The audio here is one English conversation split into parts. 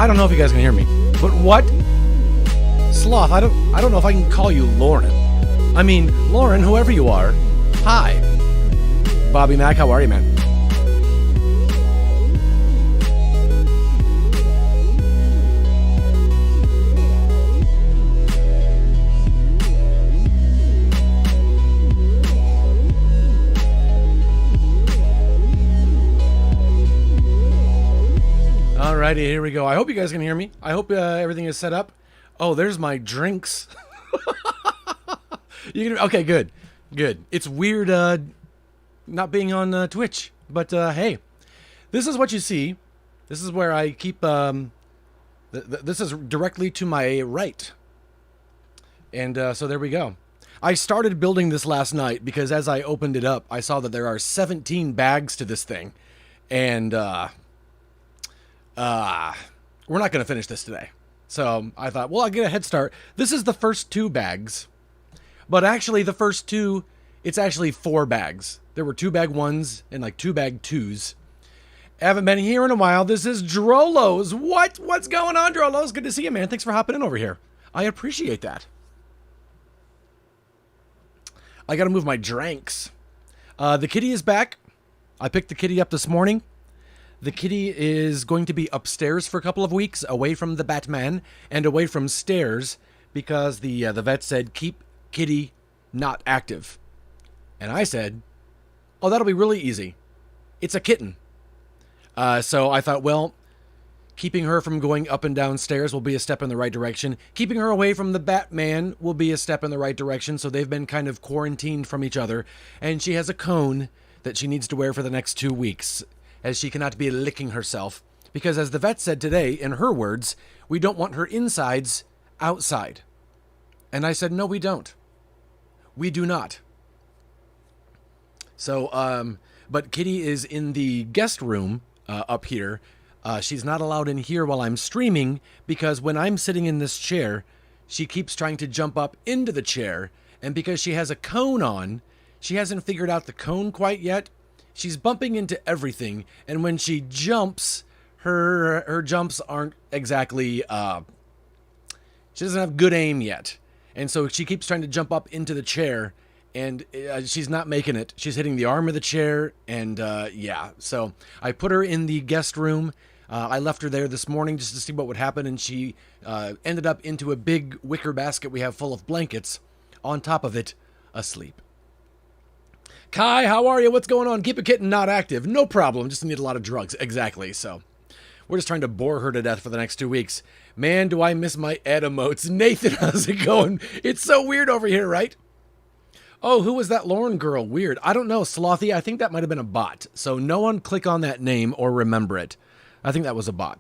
I don't know if you guys can hear me, but what? Sloth, I don't know if I can call you Lauren. I mean, Lauren, whoever you are, hi. Bobby Mac, how are you, man? Alrighty, here we go. I hope you guys can hear me. I hope everything is set up. Oh, there's my drinks. Okay, good. It's weird not being on Twitch, but hey, this is what you see. This is where I keep. This is directly to my right, and so there we go. I started building this last night because as I opened it up, I saw that there are 17 bags to this thing, and we're not going to finish this today. So I thought, well, I'll get a head start. This is the first 2 bags, but actually the first 2, it's actually 4 bags. There were 2 bag 1s and like 2 bag 2s. Haven't been here in a while. This is Drolo's. What's going on, Drolo's? Good to see you, man. Thanks for hopping in over here. I appreciate that. I got to move my drinks. The kitty is back. I picked the kitty up this morning. The kitty is going to be upstairs for a couple of weeks, away from the Batman and away from stairs, because the vet said keep kitty not active. And I said, oh, that'll be really easy. It's a kitten. So I thought, well, keeping her from going up and down stairs will be a step in the right direction. Keeping her away from the Batman will be a step in the right direction. So they've been kind of quarantined from each other. And she has a cone that she needs to wear for the next 2 weeks, as she cannot be licking herself. Because as the vet said today, in her words, we don't want her insides outside. And I said, no, we don't. We do not. So, but Kitty is in the guest room up here. She's not allowed in here while I'm streaming, because when I'm sitting in this chair, she keeps trying to jump up into the chair. And because she has a cone on, she hasn't figured out the cone quite yet. She's bumping into everything, and when she jumps, her jumps aren't exactly, she doesn't have good aim yet. And so she keeps trying to jump up into the chair, and she's not making it. She's hitting the arm of the chair, and yeah. So I put her in the guest room. I left her there this morning just to see what would happen, and she ended up into a big wicker basket we have full of blankets. On top of it, asleep. Kai, how are you? What's going on? Keep a kitten not active. No problem. Just need a lot of drugs. Exactly. So we're just trying to bore her to death for the next 2 weeks. Man, do I miss my Ed emotes. Nathan, how's it going? It's so weird over here, right? Oh, who was that Lauren girl? Weird. I don't know, Slothy. I think that might have been a bot. So no one click on that name or remember it. I think that was a bot.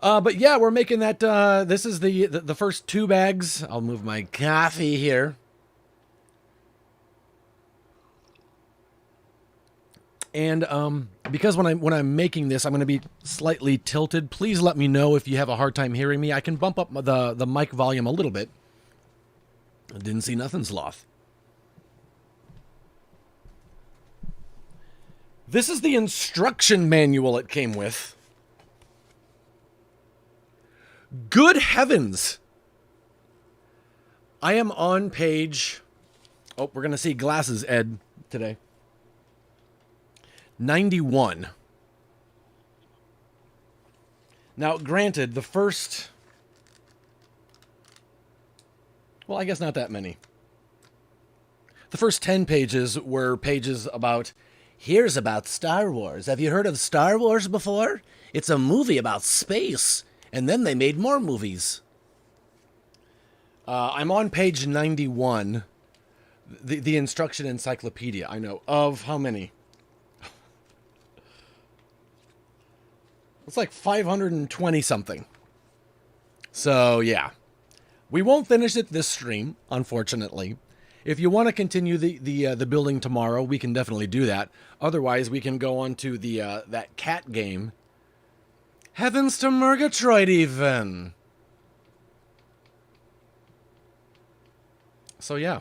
But yeah, we're making that. This is the first 2 bags. I'll move my coffee here. And because when I'm making this, I'm going to be slightly tilted. Please let me know if you have a hard time hearing me. I can bump up the mic volume a little bit. I didn't see nothing, Sloth. This is the instruction manual it came with. Good heavens! I am on page... Oh, we're going to see glasses, Ed, today. 91. Now, granted, the first... Well, I guess not that many. The first 10 pages were pages about... Here's about Star Wars. Have you heard of Star Wars before? It's a movie about space. And then they made more movies. I'm on page 91. The instruction encyclopedia, I know. Of how many? It's like 520 something. So, yeah. We won't finish it this stream, unfortunately. If you want to continue the building tomorrow, we can definitely do that. Otherwise, we can go on to the that cat game. Heavens to Murgatroyd, even. So, yeah.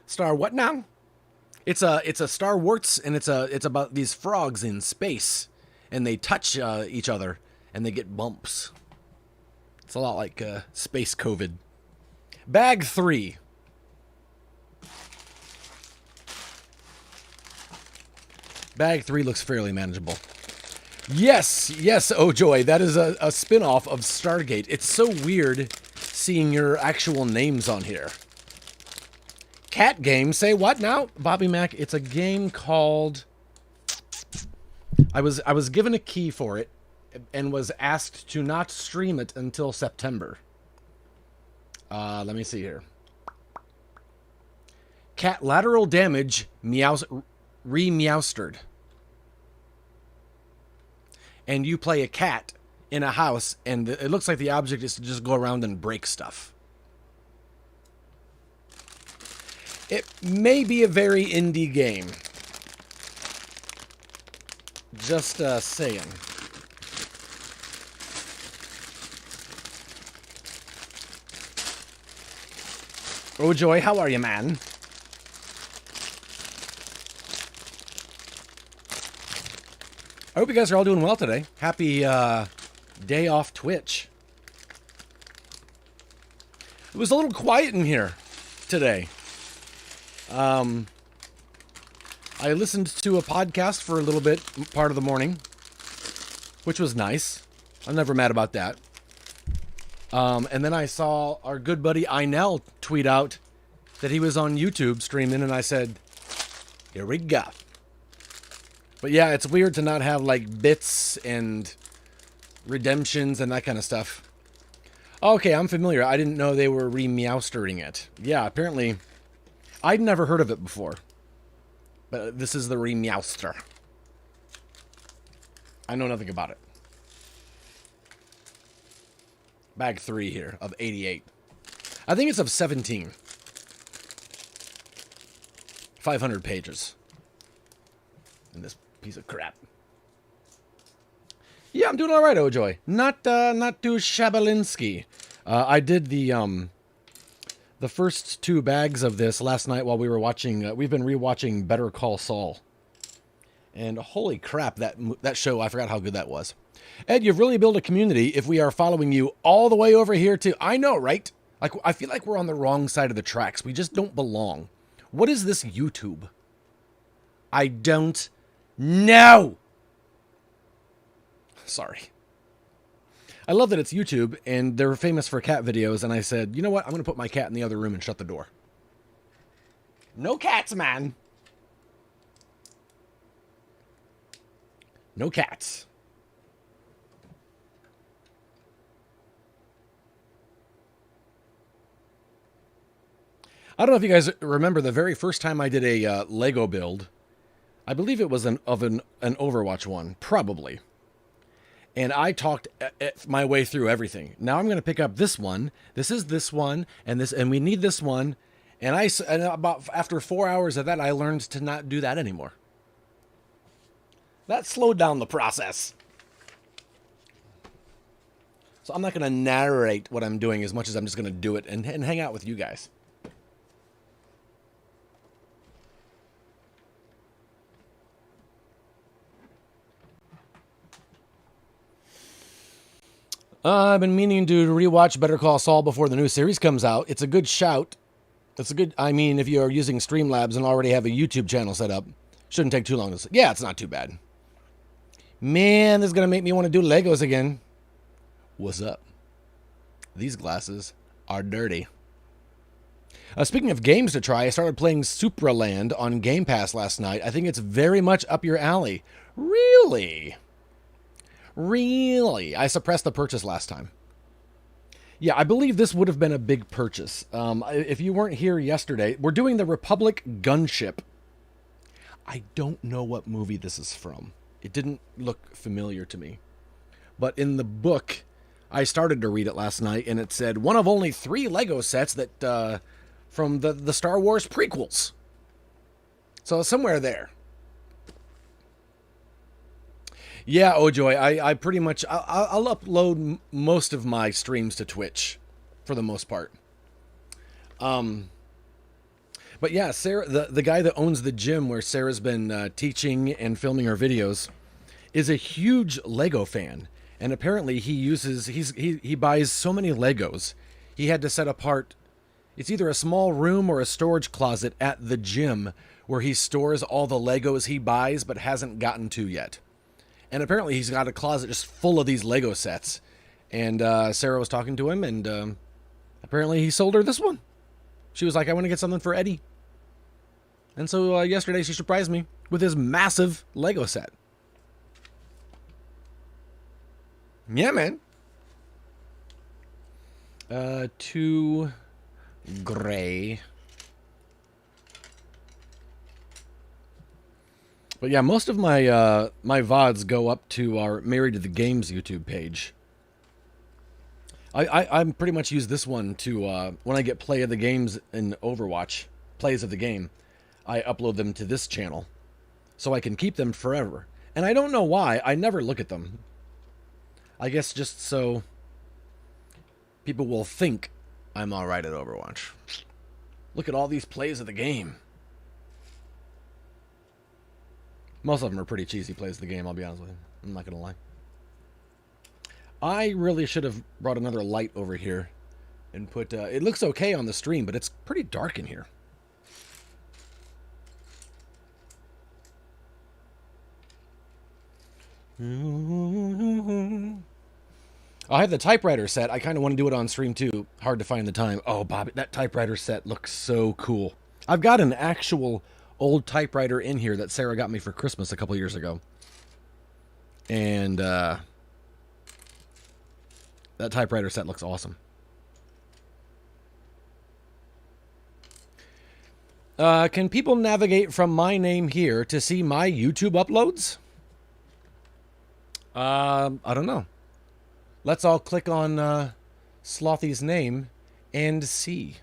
Star what now? It's a Star Wars, and it's about these frogs in space, and they touch each other, and they get bumps. It's a lot like space COVID. Bag 3. Bag 3 looks fairly manageable. Yes, oh joy, that is a spin-off of Stargate. It's so weird seeing your actual names on here. Cat game, say what now? Bobby Mac, it's a game called... I was given a key for it and was asked to not stream it until September. Let me see here. Cat lateral damage, re-meowstered. And you play a cat in a house, and it looks like the object is to just go around and break stuff. It may be a very indie game. Just saying. Oh joy, how are you, man? I hope you guys are all doing well today. Happy day off Twitch. It was a little quiet in here today. I listened to a podcast for a little bit, part of the morning, which was nice. I'm never mad about that. And then I saw our good buddy Inel tweet out that he was on YouTube streaming, and I said, here we go. But yeah, it's weird to not have, like, bits and redemptions and that kind of stuff. Okay, I'm familiar. I didn't know they were re-meowstering it. Yeah, apparently, I'd never heard of it before. But this is the re-meowster. I know nothing about it. Bag 3 here of 88. I think it's of 17. 500 pages. In this piece of crap. Yeah, I'm doing all right, Ojoy. Not too Shabalinsky. I did the first 2 bags of this last night while we were watching. We've been rewatching Better Call Saul, and holy crap, that show! I forgot how good that was. Ed, you've really built a community. If we are following you all the way over here too, I know, right? Like, I feel like we're on the wrong side of the tracks. We just don't belong. What is this YouTube? I don't know. Sorry. I love that it's YouTube, and they're famous for cat videos, and I said, you know what? I'm going to put my cat in the other room and shut the door. No cats, man. No cats. I don't know if you guys remember the very first time I did a Lego build. I believe it was an Overwatch one, probably. And I talked my way through everything. Now I'm going to pick up this one. This is this one, and this, and we need this one. And after 4 hours of that, I learned to not do that anymore. That slowed down the process. So I'm not going to narrate what I'm doing as much as I'm just going to do it and hang out with you guys. I've been meaning to rewatch Better Call Saul before the new series comes out. It's a good shout. It's a good, I mean, if you're using Streamlabs and already have a YouTube channel set up, shouldn't take too long. Yeah, it's not too bad. Man, this is going to make me want to do Legos again. What's up? These glasses are dirty. Speaking of games to try, I started playing Supraland on Game Pass last night. I think it's very much up your alley. Really? Really? I suppressed the purchase last time. Yeah, I believe this would have been a big purchase. If you weren't here yesterday, we're doing the Republic Gunship. I don't know what movie this is from. It didn't look familiar to me. But in the book, I started to read it last night, and it said one of only 3 Lego sets that from the Star Wars prequels. So somewhere there. Yeah, Ojoy, I pretty much, I'll upload most of my streams to Twitch, for the most part. But But yeah, Sarah, the guy that owns the gym where Sarah's been teaching and filming her videos, is a huge Lego fan, and apparently he buys so many Legos, he had to set apart. It's either a small room or a storage closet at the gym where he stores all the Legos he buys but hasn't gotten to yet. And apparently he's got a closet just full of these Lego sets. And Sarah was talking to him, and apparently he sold her this one. She was like, I want to get something for Eddie. And so yesterday she surprised me with his massive Lego set. Yeah, man. 2 gray. But yeah, most of my my VODs go up to our Married to the Games YouTube page. I pretty much use this one to, when I get play of the games in Overwatch, plays of the game, I upload them to this channel so I can keep them forever. And I don't know why, I never look at them. I guess just so people will think I'm alright at Overwatch. Look at all these plays of the game. Most of them are pretty cheesy plays of the game, I'll be honest with you. I'm not going to lie. I really should have brought another light over here and put... it looks okay on the stream, but it's pretty dark in here. I have the typewriter set. I kind of want to do it on stream too. Hard to find the time. Oh, Bobby, that typewriter set looks so cool. I've got an actual old typewriter in here that Sarah got me for Christmas a couple years ago. And that typewriter set looks awesome. Can people navigate from my name here to see my YouTube uploads? I don't know. Let's all click on Slothy's name and see.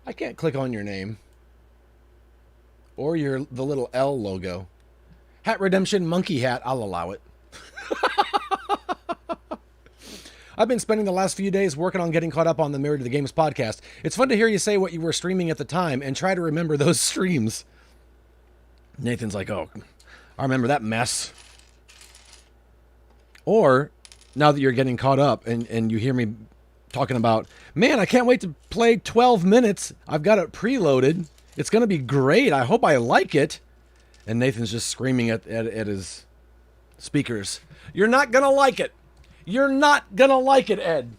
I can't click on your name. Or the little L logo. Hat Redemption Monkey Hat, I'll allow it. I've been spending the last few days working on getting caught up on the Married to the Games podcast. It's fun to hear you say what you were streaming at the time and try to remember those streams. Nathan's like, oh, I remember that mess. Or, now that you're getting caught up and you hear me talking about, man, I can't wait to play 12 minutes. I've got it preloaded. It's going to be great. I hope I like it. And Nathan's just screaming at his speakers. You're not going to like it. You're not going to like it, Ed.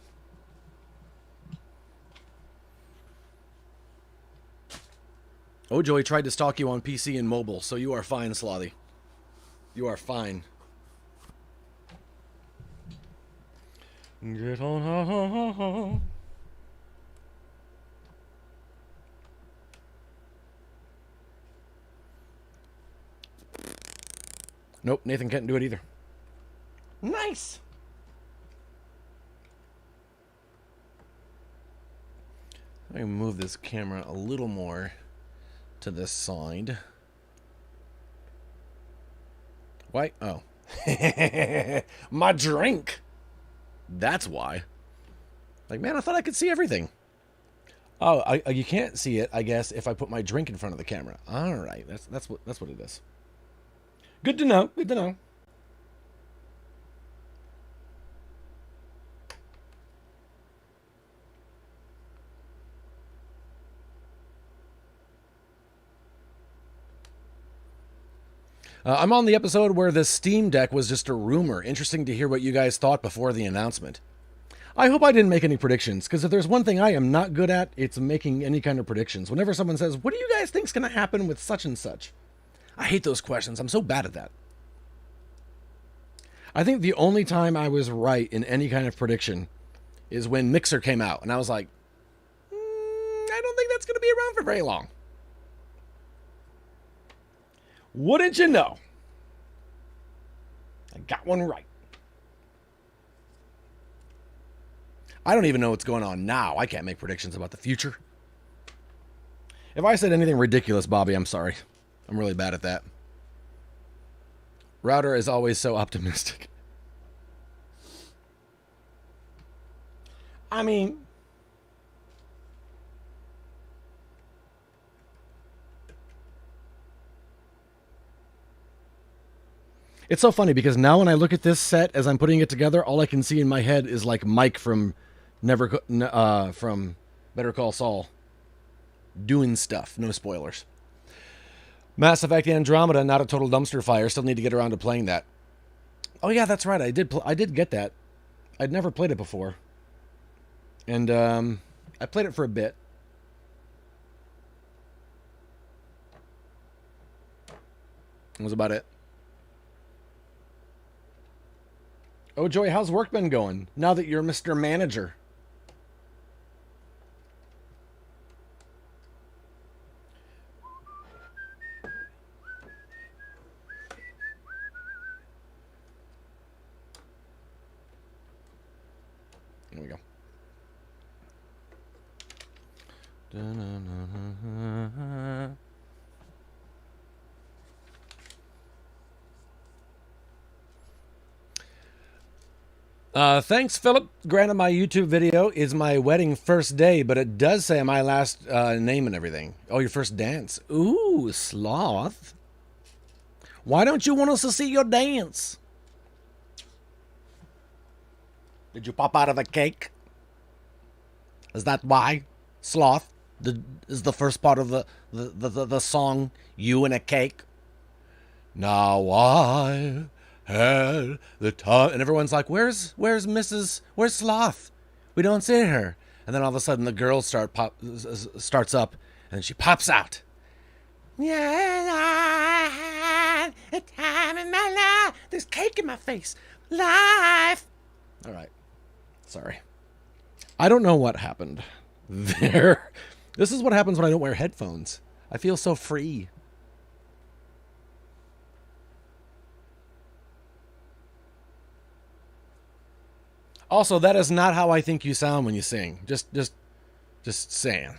Oh, Joey tried to stalk you on PC and mobile, so you are fine, Slothy. You are fine. Get on home. Nope, Nathan can't do it either. Nice. I'm going to move this camera a little more to this side. Why? Oh. My drink. That's why. Like, man, I thought I could see everything. Oh, you can't see it, I guess, if I put my drink in front of the camera. All right, that's what it is. Good to know. Good to know. I'm on the episode where the Steam Deck was just a rumor. Interesting to hear what you guys thought before the announcement. I hope I didn't make any predictions, because if there's one thing I am not good at, it's making any kind of predictions. Whenever someone says, what do you guys think is going to happen with such and such? I hate those questions. I'm so bad at that. I think the only time I was right in any kind of prediction is when Mixer came out, and I was like, I don't think that's going to be around for very long. Wouldn't you know? I got one right. I don't even know what's going on now. I can't make predictions about the future. If I said anything ridiculous, Bobby, I'm sorry. I'm really bad at that. Router is always so optimistic. I mean, it's so funny because now when I look at this set as I'm putting it together, all I can see in my head is like Mike from from Better Call Saul doing stuff. No spoilers. Mass Effect Andromeda, not a total dumpster fire. Still need to get around to playing that. Oh yeah, that's right. I did get that. I'd never played it before, and I played it for a bit. That was about it. Oh, Joy, how's work been going now that you're Mr. Manager? Here we go. Thanks, Philip. Granted, my YouTube video is my wedding first day, but it does say my last name and everything. Oh, your first dance. Ooh, sloth. Why don't you want us to see your dance? Did you pop out of a cake? Is that why? Sloth is the first part of the song, You and a Cake. Now I had the time, and everyone's like, where's Sloth? We don't see her. And then all of a sudden the girl starts up, and she pops out. Yeah, I had a time in my life. There's cake in my face. Life. All right. Sorry. I don't know what happened there. This is what happens when I don't wear headphones. I feel so free. Also, that is not how I think you sound when you sing. Just saying.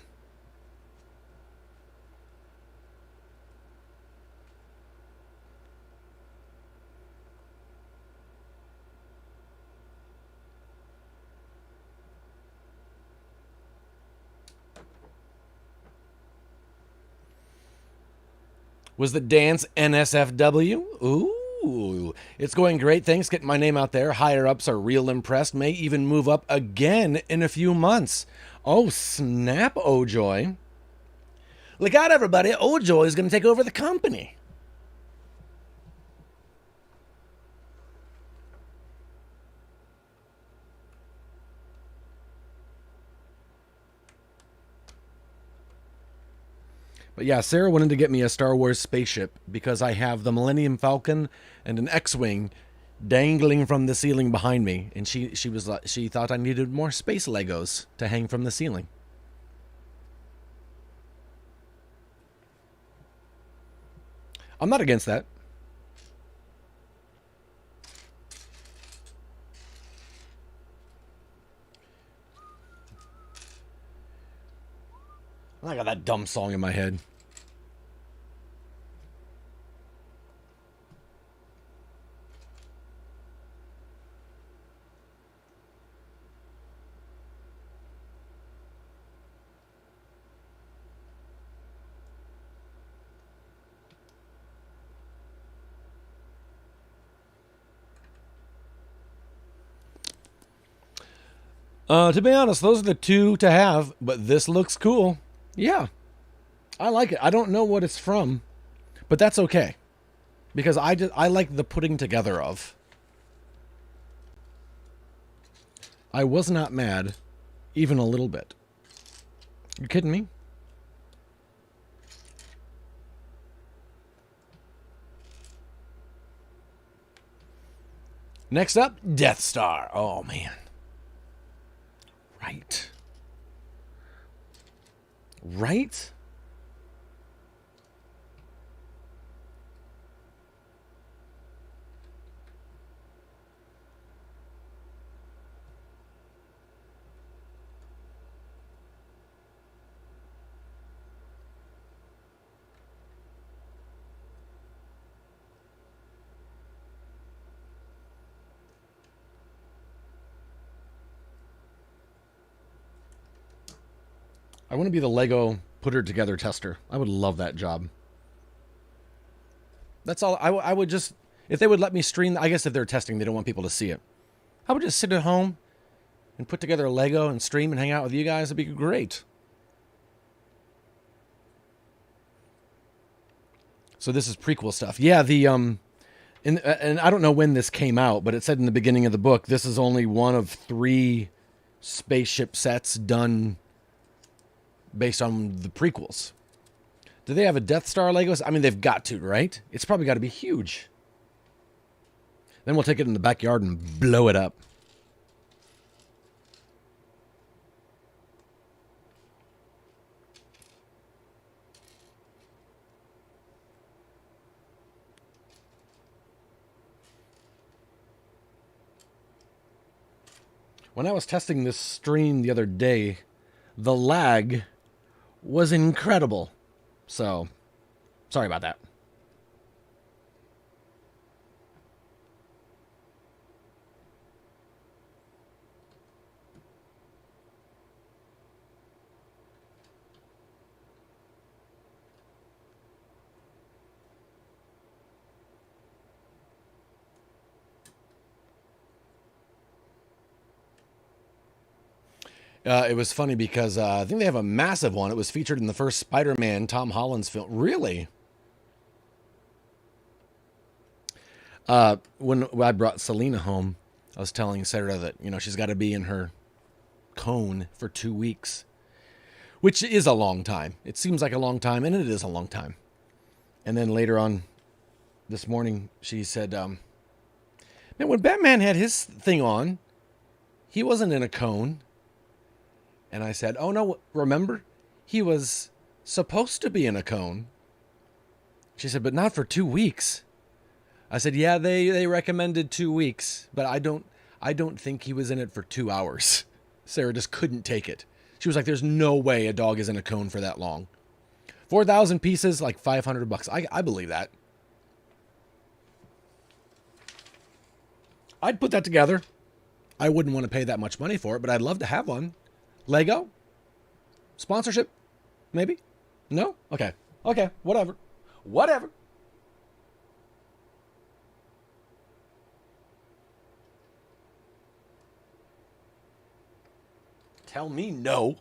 Was the dance NSFW? Ooh, it's going great. Thanks, getting my name out there. Higher ups are real impressed. May even move up again in a few months. Oh, snap, Ojoy. Look out, everybody. Ojoy is going to take over the company. But yeah, Sarah wanted to get me a Star Wars spaceship because I have the Millennium Falcon and an X-Wing dangling from the ceiling behind me, and she thought I needed more space Legos to hang from the ceiling. I'm not against that. I got that dumb song in my head. To be honest, those are the two to have, but this looks cool. Yeah, I like it. I don't know what it's from, but that's okay. Because I like the putting together of. I was not mad, even a little bit. You kidding me? Next up, Death Star. Oh, man. Right. Right? I want to be the Lego put her together tester. I would love that job. That's all. I would just, if they would let me stream, I guess if they're testing, they don't want people to see it. I would just sit at home and put together a Lego and stream and hang out with you guys. It'd be great. So this is prequel stuff. Yeah, and I don't know when this came out, but it said in the beginning of the book, this is only one of 3 spaceship sets done based on the prequels. Do they have a Death Star Legos? I mean, they've got to, right? It's probably got to be huge. Then we'll take it in the backyard and blow it up. When I was testing this stream the other day, the lag was incredible. So, sorry about that. It was funny because I think they have a massive one. It was featured in the first Spider-Man Tom Holland's film. Really? When I brought Selena home, I was telling Sarah that, you know, she's got to be in her cone for 2 weeks, which is a long time. It seems like a long time, and it is a long time. And then later on this morning, she said, man, when Batman had his thing on, he wasn't in a cone. And I said, oh, no, remember? He was supposed to be in a cone. She said, but not for 2 weeks. I said, yeah, they recommended 2 weeks, but I don't think he was in it for 2 hours. Sarah just couldn't take it. She was like, there's no way a dog is in a cone for that long. 4,000 pieces, like $500. I believe that. I'd put that together. I wouldn't want to pay that much money for it, but I'd love to have one. Lego? Sponsorship? Maybe? No? Okay. Okay. Whatever. Whatever. Tell me no.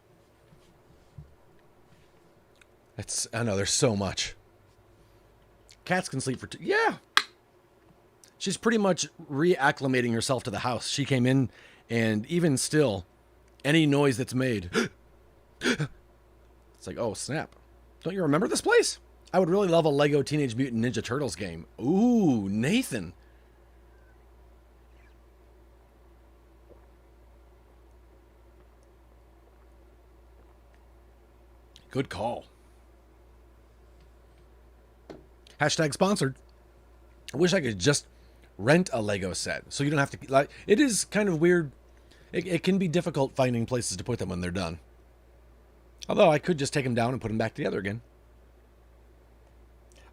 I know, there's so much. Cats can sleep for 2. Yeah. She's pretty much reacclimating herself to the house. She came in, and even still, any noise that's made, it's like, oh, snap. Don't you remember this place? I would really love a Lego Teenage Mutant Ninja Turtles game. Ooh, Nathan. Good call. Hashtag sponsored. I wish I could just rent a Lego set so you don't have to, like, it is kind of weird. It can be difficult finding places to put them when they're done. Although I could just take them down and put them back together again.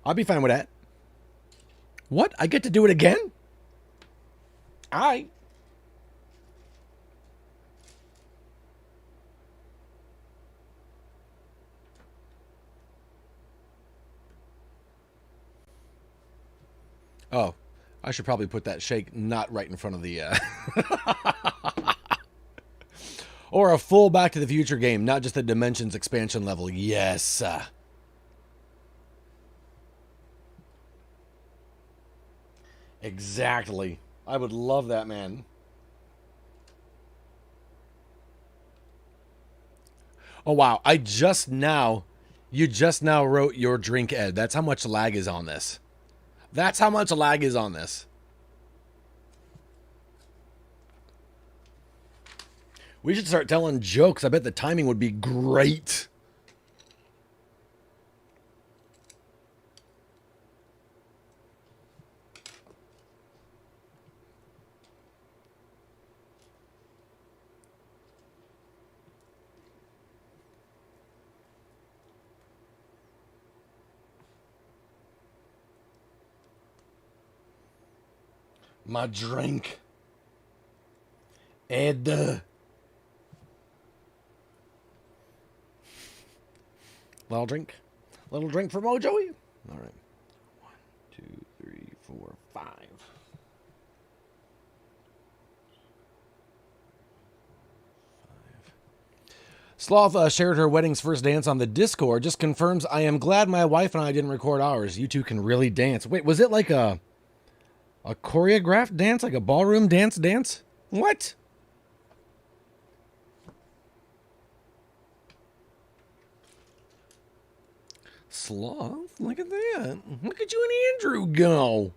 I'll be fine with that. What? I get to do it again? Oh, I should probably put that shake not right in front of the... Or a full Back to the Future game, not just the Dimensions expansion level. Yes. Exactly. I would love that, man. Oh, wow. You just now wrote your drink, Ed. That's how much lag is on this. That's how much lag is on this. We should start telling jokes. I bet the timing would be great. My drink. Ed. Little drink. Little drink for Mojo. All right. 1, 2, 3, 4, 5. Sloth shared her wedding's first dance on the Discord. Just confirms I am glad my wife and I didn't record ours. You two can really dance. Wait, was it like a choreographed dance? Like a ballroom dance? What? Sloth? Look at that. Look at you and Andrew go.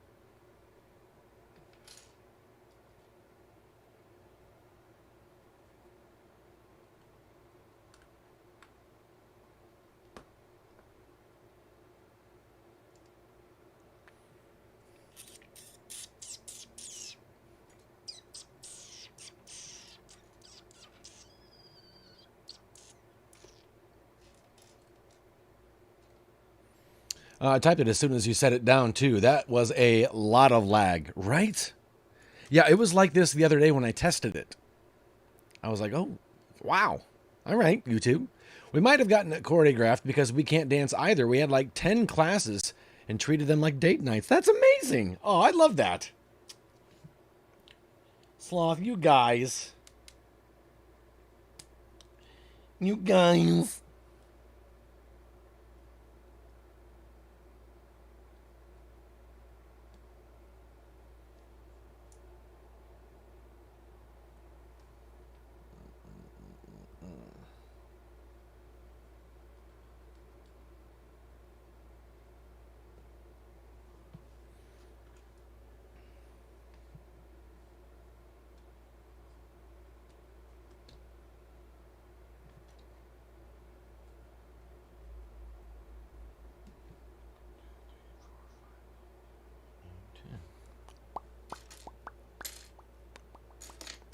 I typed it as soon as you set it down, too. That was a lot of lag, right? Yeah, it was like this the other day when I tested it. I was like, oh, wow. All right, YouTube. We might have gotten it choreographed because we can't dance either. We had like 10 classes and treated them like date nights. That's amazing. Oh, I love that. Sloth, you guys. You guys.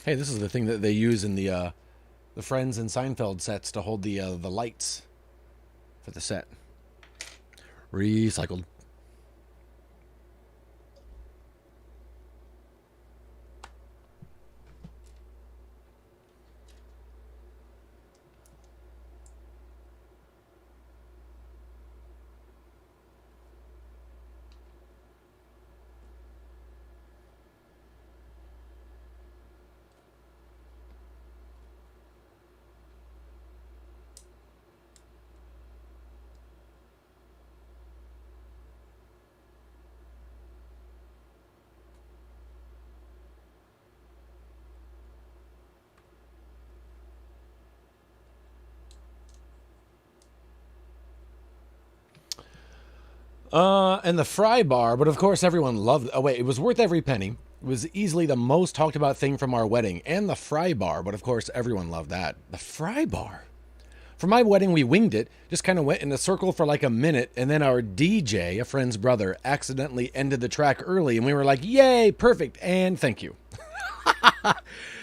Hey, this is the thing that they use in the Friends and Seinfeld sets to hold the lights for the set. Recycled. And the fry bar, but of course everyone loved. Oh wait, it was worth every penny. It was easily the most talked about thing from our wedding, and the fry bar, but of course everyone loved that. The fry bar. For my wedding, we winged it, just kind of went in a circle for like a minute, and then our DJ, a friend's brother, accidentally ended the track early, and we were like, yay, perfect, and thank you.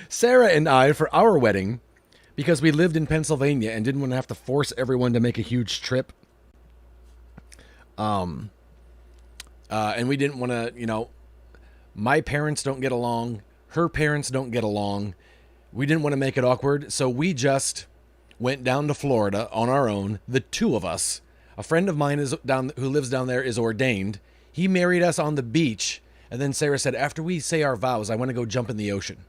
Sarah and I, for our wedding, because we lived in Pennsylvania and didn't want to have to force everyone to make a huge trip, and we didn't want to, my parents don't get along, her parents don't get along, we didn't want to make it awkward, so we just went down to Florida on our own, the two of us. A friend of mine who lives down there is ordained. He married us on the beach, and then Sarah said, after we say our vows, I want to go jump in the ocean.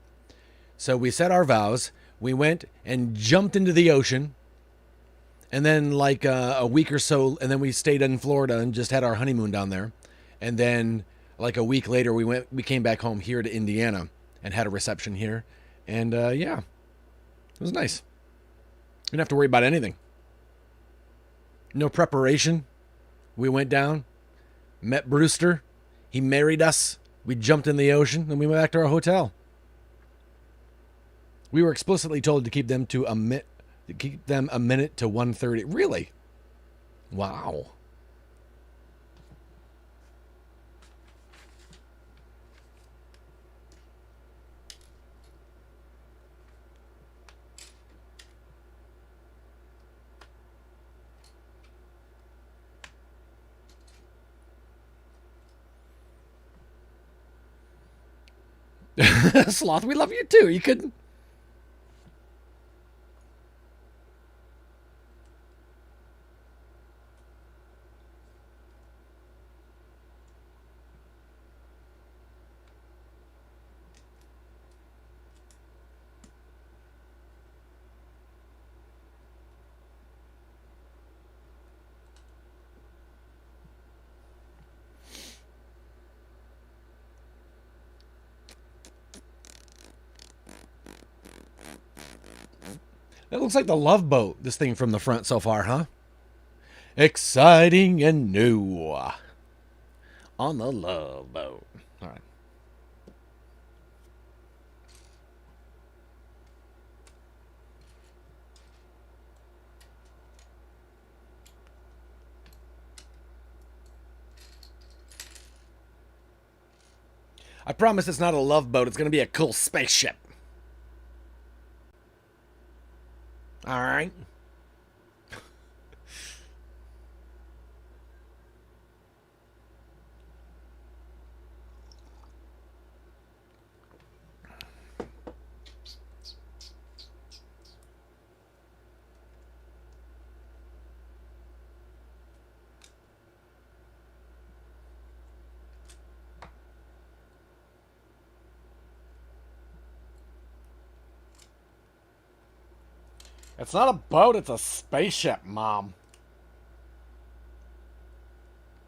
So we said our vows, we went and jumped into the ocean, and then like a week or so, and then we stayed in Florida and just had our honeymoon down there. And then like a week later, we came back home here to Indiana and had a reception here. And yeah, it was nice. Didn't have to worry about anything. No preparation. We went down, met Brewster. He married us. We jumped in the ocean, and we went back to our hotel. We were explicitly told to keep them a minute to 1:30. Really? Wow. Sloth, we love you too. You couldn't. That looks like the Love Boat, this thing from the front so far, huh? Exciting and new. On the Love Boat. All right. I promise it's not a love boat. It's going to be a cool spaceship. All right. It's not a boat, it's a spaceship, Mom.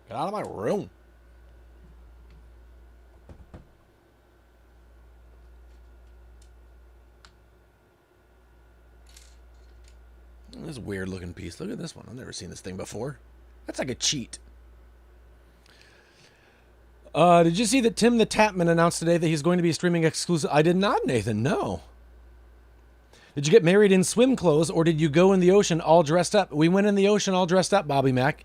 Get out of my room. This weird looking piece. Look at this one. I've never seen this thing before. That's like a cheat. Did you see that Tim the Tapman announced today that he's going to be streaming exclusive? I did not, Nathan. No. Did you get married in swim clothes, or did you go in the ocean all dressed up? We went in the ocean all dressed up, Bobby Mac.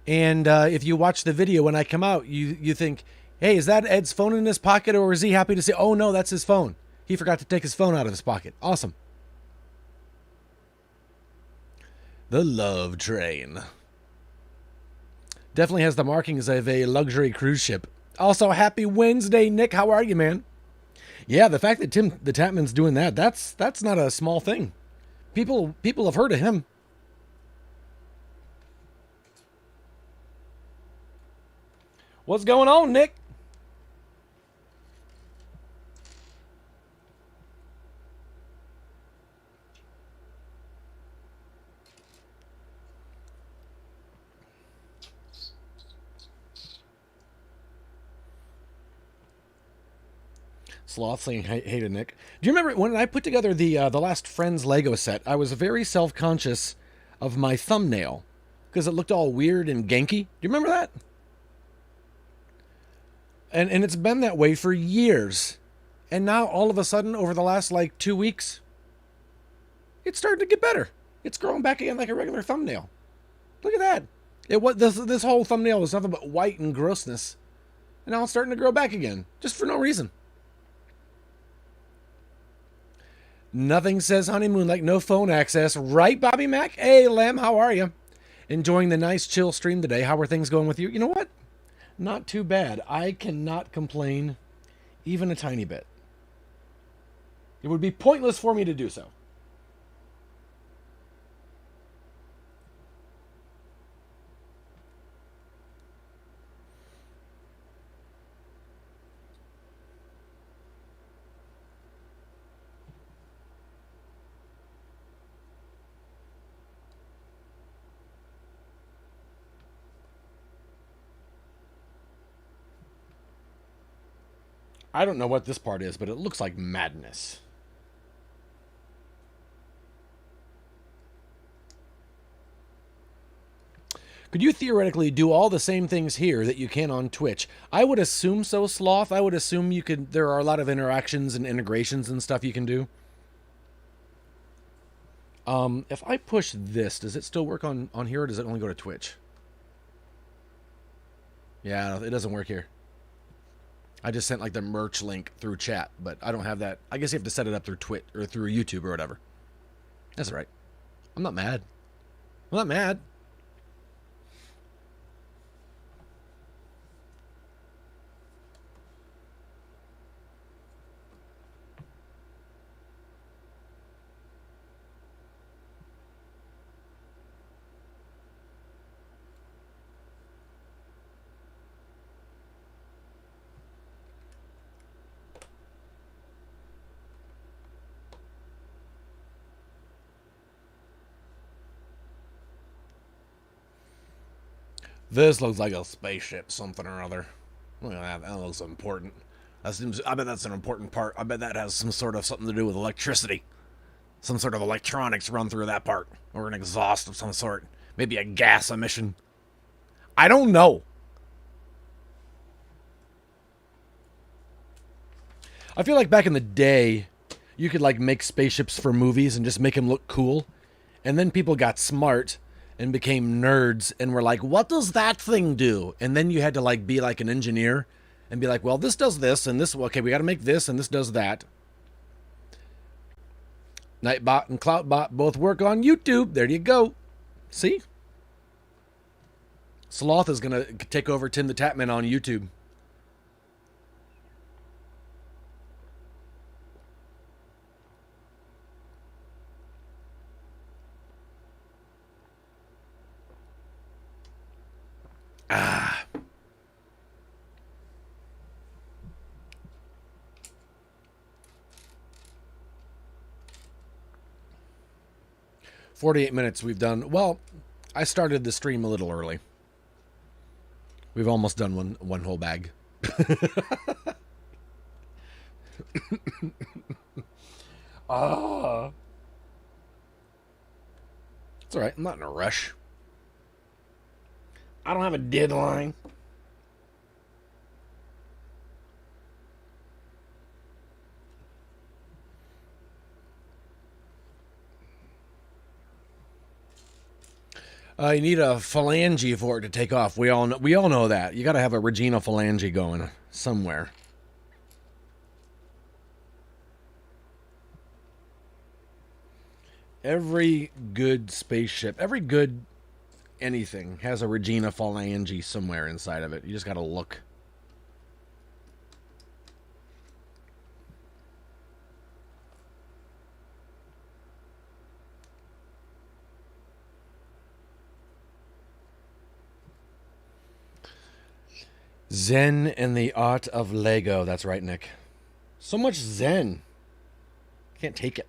And if you watch the video when I come out, you think, hey, is that Ed's phone in his pocket, or is he happy to say, oh, no, that's his phone. He forgot to take his phone out of his pocket. Awesome. The Love Train. Definitely has the markings of a luxury cruise ship. Also, happy Wednesday, Nick. How are you, man? Yeah, the fact that Tim the Tapman's doing that's not a small thing. People have heard of him. What's going on, Nick? Sloth saying, hey to Nick. Do you remember when I put together the last Friends Lego set, I was very self-conscious of my thumbnail because it looked all weird and ganky. Do you remember that? And it's been that way for years. And now all of a sudden, over the last like 2 weeks, it's starting to get better. It's growing back again like a regular thumbnail. Look at that. This whole thumbnail was nothing but white and grossness. And now it's starting to grow back again, just for no reason. Nothing says honeymoon like no phone access. Right, Bobby Mac? Hey, Lem, how are you? Enjoying the nice chill stream today. How are things going with you? You know what? Not too bad. I cannot complain even a tiny bit. It would be pointless for me to do so. I don't know what this part is, but it looks like madness. Could you theoretically do all the same things here that you can on Twitch? I would assume so, Sloth. I would assume you could. There are a lot of interactions and integrations and stuff you can do. If I push this, does it still work on here, or does it only go to Twitch? Yeah, it doesn't work here. I just sent like the merch link through chat, but I don't have that. I guess you have to set it up through Twitch or through YouTube or whatever. That's all right. I'm not mad. I'm not mad. This looks like a spaceship, something or other. Look at that. That looks important. I bet that's an important part. I bet that has some sort of something to do with electricity. Some sort of electronics run through that part. Or an exhaust of some sort. Maybe a gas emission. I don't know. I feel like back in the day, you could like make spaceships for movies and just make them look cool. And then people got smart and became nerds and were like, what does that thing do? And then you had to like be like an engineer and be like, well, this does this and this. Okay, we got to make this and this does that. Nightbot and Cloudbot both work on YouTube. There you go. See? Sloth is going to take over Tim the Tatman on YouTube. Ah. "48 minutes we've done." Well, I started the stream a little early. We've almost done one whole bag. Ah. It's all right. I'm not in a rush. I don't have a deadline. You need a phalange for it to take off. We all know that. You got to have a Regina phalange going somewhere. Every good spaceship, every good anything has a Regina phalange somewhere inside of it. You just got to look. Zen and the art of Lego. That's right, Nick. So much Zen. Can't take it.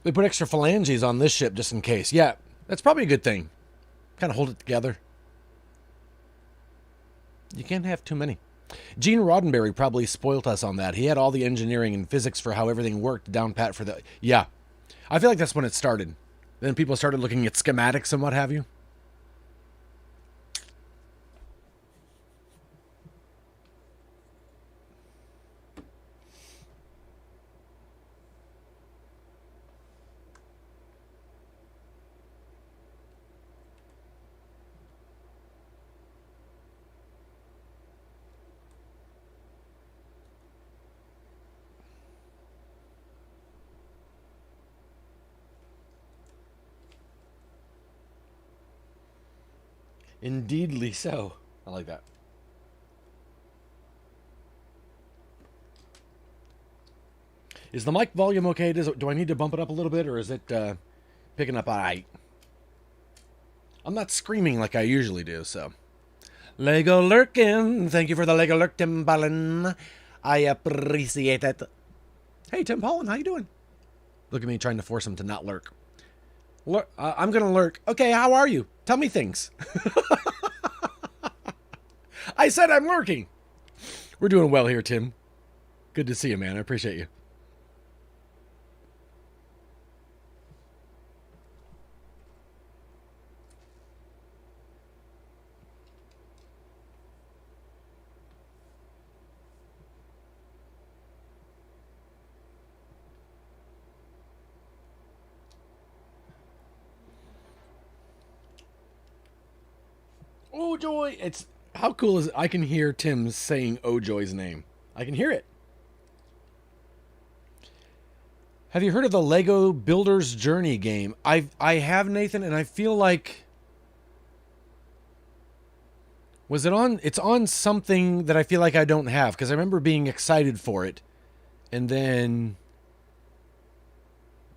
They put extra phalanges on this ship just in case. Yeah, that's probably a good thing. Kind of hold it together. You can't have too many. Gene Roddenberry probably spoilt us on that. He had all the engineering and physics for how everything worked down pat for the... Yeah. I feel like that's when it started. Then people started looking at schematics and what have you. Indeedly so. I like that. Is the mic volume okay? Do I need to bump it up a little bit, or is it picking up all right? I'm not screaming like I usually do, so. Lego Lurkin. Thank you for the Lego Lurk, Tim Pollen. I appreciate it. Hey, Tim Pollen, how you doing? Look at me trying to force him to not lurk. I'm going to lurk. Okay, how are you? Tell me things. I said I'm lurking. We're doing well here, Tim. Good to see you, man. I appreciate you. Oh, Joy. It's how cool is it? I can hear Tim saying Oh Joy's name. I can hear it. Have you heard of the Lego Builder's Journey game? I have, Nathan, and I feel like... Was it on? It's on something that I feel like I don't have, because I remember being excited for it. And then...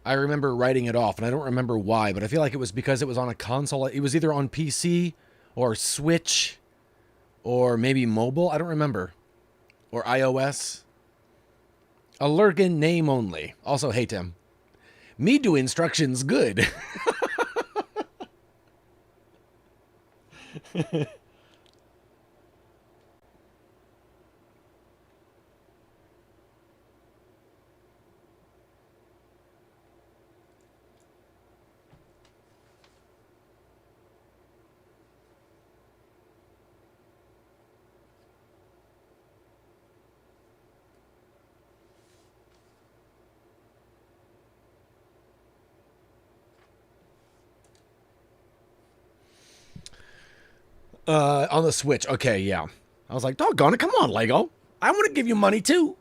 I remember writing it off, and I don't remember why, but I feel like it was because it was on a console. It was either on PC or Switch or maybe mobile. I don't remember. Or iOS. A Lurgan name only. Also, hate him. Me do instructions good. On the Switch. Okay, yeah. I was like, doggone it, come on, Lego. I want to give you money too.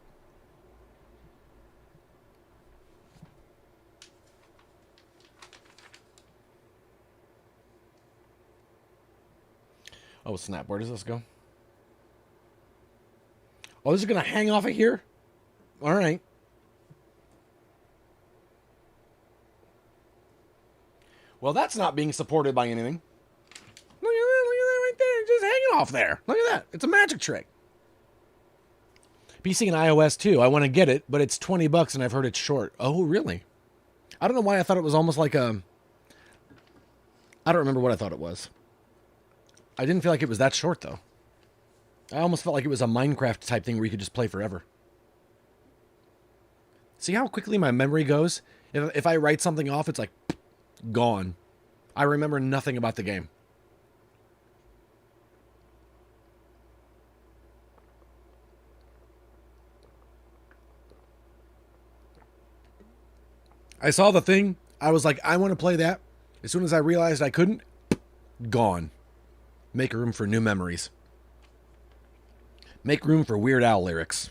Oh, snap. Where does this go? Oh, this is going to hang off of here? All right. Well, that's not being supported by anything. Look at that right there. Just hanging off there. Look at that. It's a magic trick. PC and iOS too. I want to get it, but it's $20 and I've heard it's short. Oh, really? I don't know why I thought it was almost like a... I don't remember what I thought it was. I didn't feel like it was that short, though. I almost felt like it was a Minecraft type thing where you could just play forever. See how quickly my memory goes? If I write something off, it's like, gone. I remember nothing about the game. I saw the thing. I was like, I want to play that. As soon as I realized I couldn't, gone. Make room for new memories. Make room for Weird Al lyrics.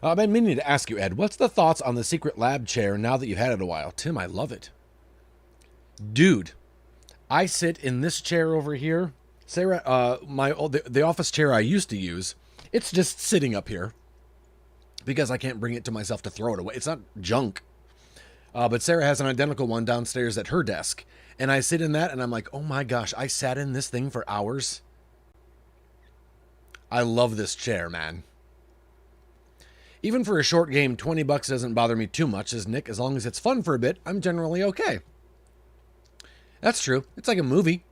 I've been meaning to ask you, Ed, what's the thoughts on the secret lab chair now that you've had it a while? Tim, I love it. Dude, I sit in this chair over here. Sarah, the office chair I used to use, it's just sitting up here because I can't bring it to myself to throw it away. It's not junk. But Sarah has an identical one downstairs at her desk. And I sit in that and I'm like, oh my gosh, I sat in this thing for hours. I love this chair, man. Even for a short game, $20 doesn't bother me too much, says Nick. As long as it's fun for a bit, I'm generally okay. That's true. It's like a movie.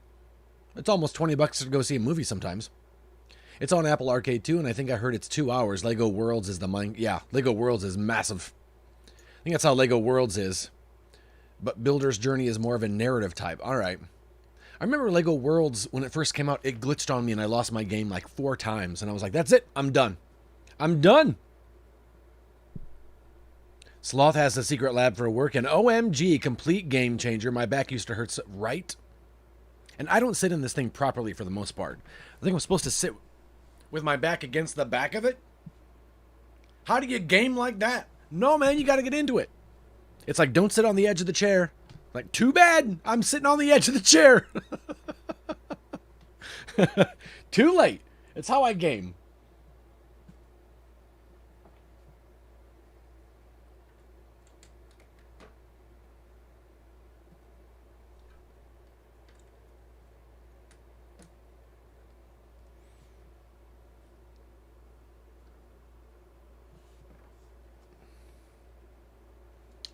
It's almost $20 to go see a movie sometimes. It's on Apple Arcade too, and I think I heard it's 2 hours. Lego Worlds is the mine. Yeah, Lego Worlds is massive. I think that's how Lego Worlds is. But Builder's Journey is more of a narrative type. All right. I remember Lego Worlds, when it first came out, it glitched on me and I lost my game like 4 times. And I was like, that's it. I'm done. I'm done. Sloth has the secret lab for work. And OMG, complete game changer. My back used to hurt, right? And I don't sit in this thing properly for the most part. I think I'm supposed to sit with my back against the back of it. How do you game like that? No, man, you got to get into it. It's like, don't sit on the edge of the chair. Like, too bad. I'm sitting on the edge of the chair. Too late. It's how I game.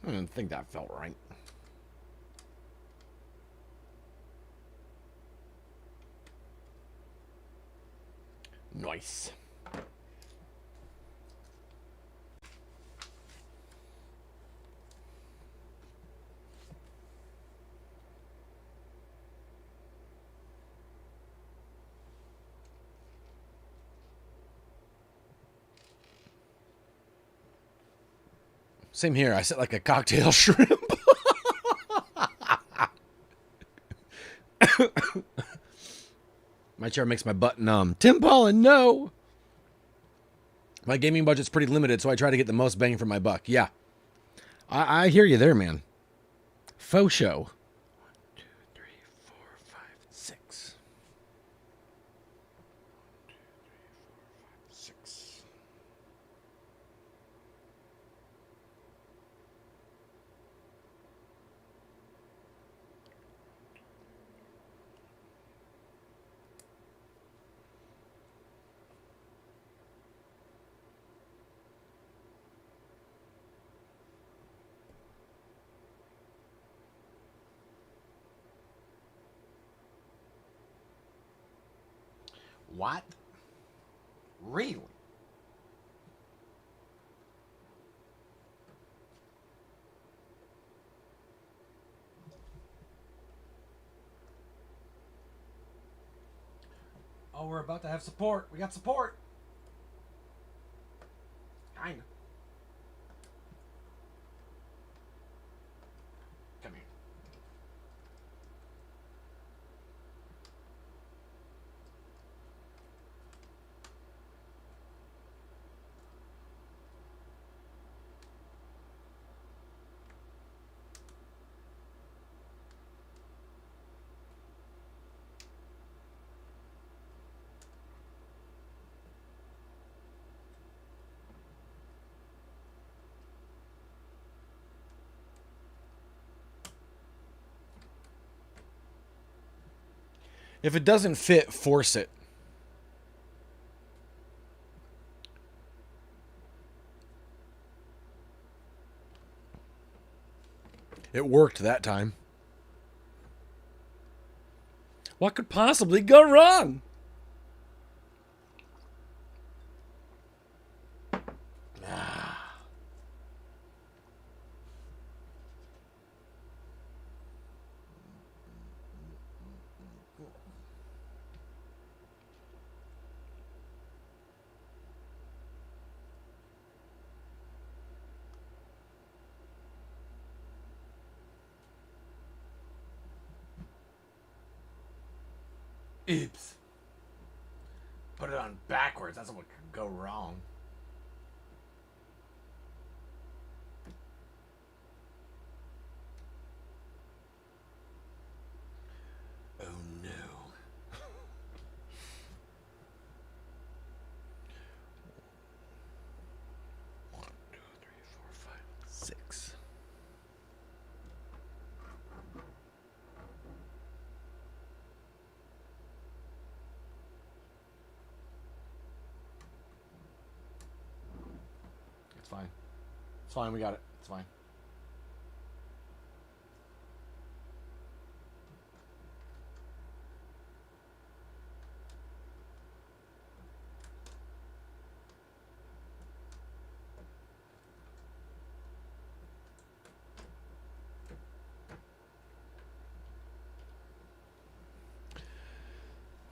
I didn't think that felt right. Nice. Same here. I sit like a cocktail shrimp. My chair makes my butt numb. Tim Paulin, no. My gaming budget's pretty limited, so I try to get the most bang for my buck. Yeah. I hear you there, man. Faux show. 1, 2, 3, 4, 5, 6. 1, 2, 3, 4, 5, 6. What? Really? Oh, we're about to have support. We got support. Kinda. Come here. If it doesn't fit, force it. It worked that time. What could possibly go wrong? Oops. Put it on backwards. That's what could go wrong. Oh no. 1, 2, 3, 4, 5, 6. It's fine. It's fine. We got it. It's fine.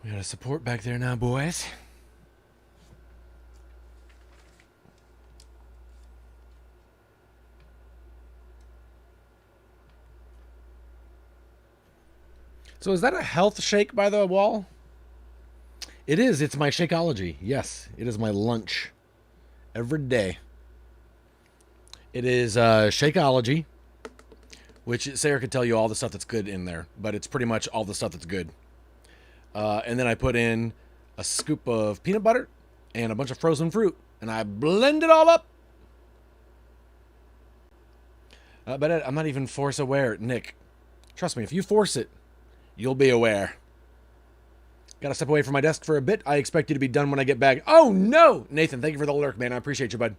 We got a support back there now, boys. So is that a health shake by the wall? It is. It's my Shakeology. Yes, it is my lunch every day. It is Shakeology, which Sarah could tell you all the stuff that's good in there, but it's pretty much all the stuff that's good. And then I put in a scoop of peanut butter and a bunch of frozen fruit, and I blend it all up. But I'm not even force aware, Nick. Trust me, if you force it, you'll be aware. Gotta step away from my desk for a bit. I expect you to be done when I get back. Oh, no! Nathan, thank you for the lurk, man. I appreciate you, bud.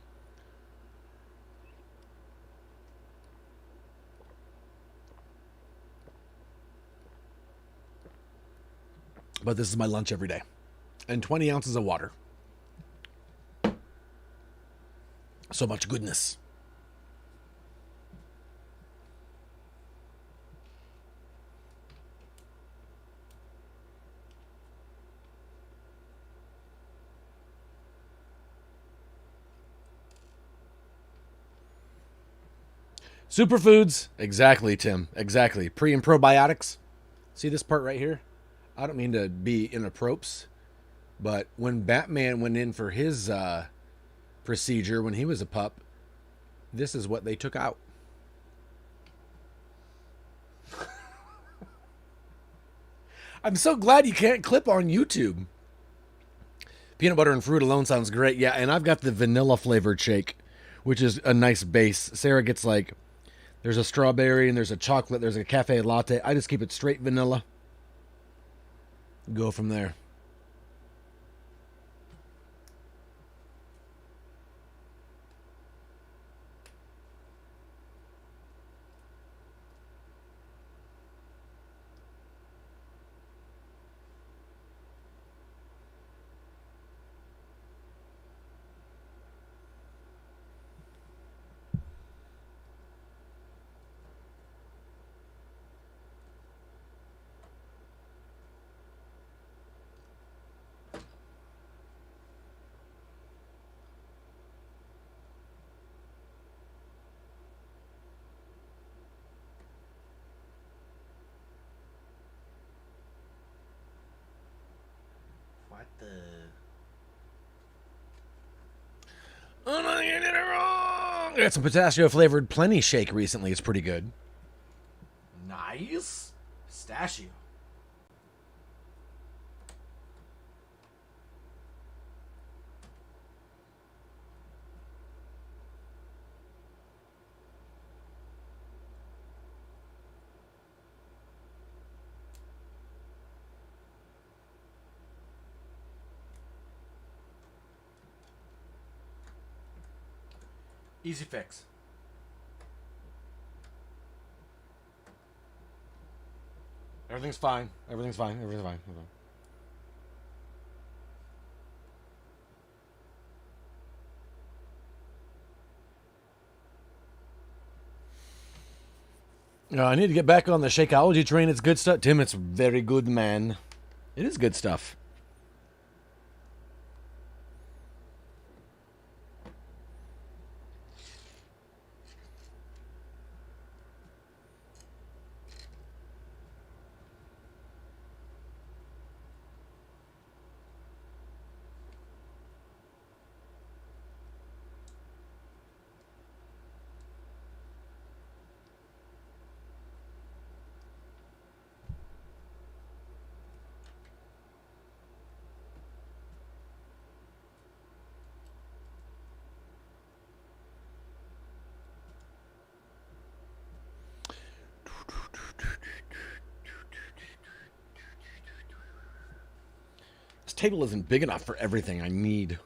But this is my lunch every day. And 20 ounces of water. So much goodness. Superfoods. Exactly, Tim. Exactly. Pre and probiotics. See this part right here? I don't mean to be inappropriate, but when Batman went in for his procedure when he was a pup, this is what they took out. I'm so glad you can't clip on YouTube. Peanut butter and fruit alone sounds great. Yeah, and I've got the vanilla flavored shake, which is a nice base. Sarah gets like, there's a strawberry and there's a chocolate, there's a cafe latte. I just keep it straight vanilla. Go from there. I got some pistachio-flavored Plenty Shake recently. It's pretty good. Nice. Pistachio. Easy fix. Everything's fine. Everything's fine. Everything's fine. I need to get back on the Shakeology train. It's good stuff. Tim, it's very good, man. It is good stuff. This table isn't big enough for everything I need.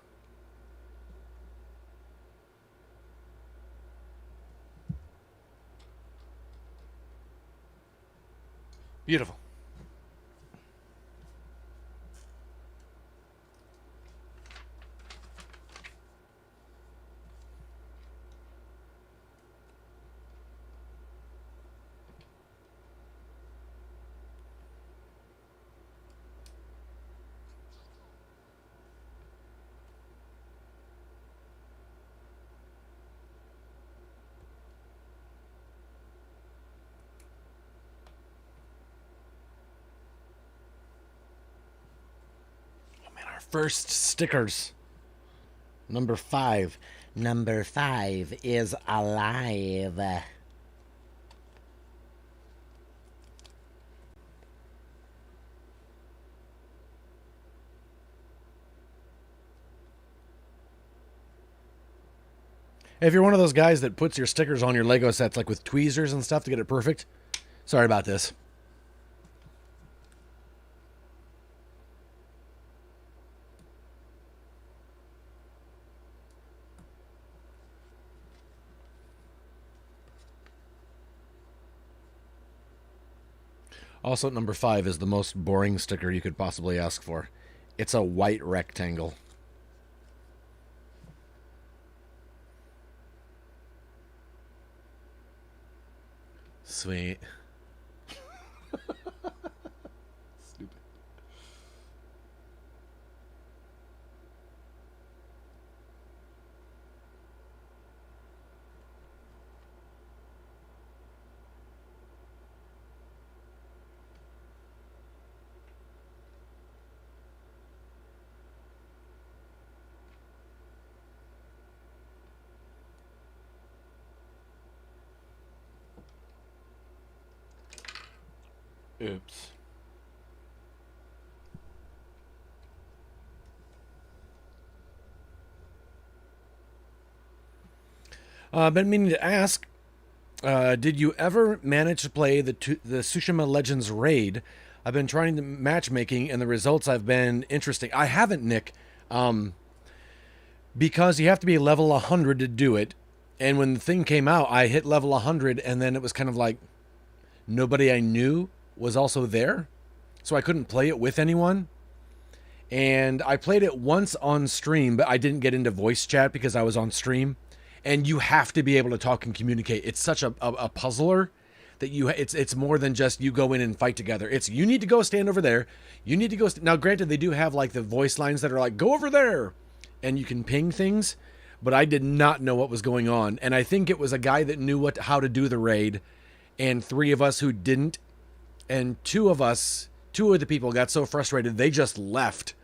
Beautiful. First stickers. Number 5. Number 5 is alive. If you're one of those guys that puts your stickers on your Lego sets like with tweezers and stuff to get it perfect, sorry about this. Also, number 5 is the most boring sticker you could possibly ask for. It's a white rectangle. Sweet. Stupid. Oops. I've been meaning to ask, did you ever manage to play the Tsushima Legends raid? I've been trying to matchmaking, and the results have been interesting. I haven't, Nick, because you have to be level 100 to do it. And when the thing came out, I hit level 100, and then it was kind of like nobody I knew was also there, so I couldn't play it with anyone. And I played it once on stream, but I didn't get into voice chat because I was on stream. And you have to be able to talk and communicate. It's such a puzzler that it's more than just you go in and fight together. It's you need to go stand over there. You need to go. Now, granted, they do have like the voice lines that are like, go over there, and you can ping things. But I did not know what was going on. And I think it was a guy that knew how to do the raid, and 3 of us who didn't. And 2 of the people got so frustrated, they just left.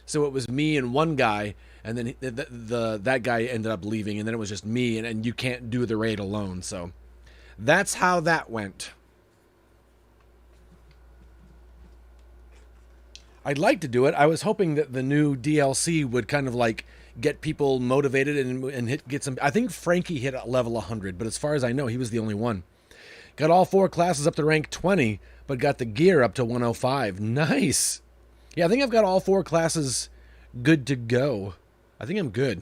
So it was me and one guy and then that guy ended up leaving, and then it was just me, and you can't do the raid alone. So that's how that went. I'd like to do it. I was hoping that the new DLC would kind of like get people motivated and get some. I think Frankie hit level 100, but as far as I know, he was the only one. Got all 4 classes up to rank 20, but got the gear up to 105. Nice. Yeah, I think I've got all 4 classes good to go. I think I'm good.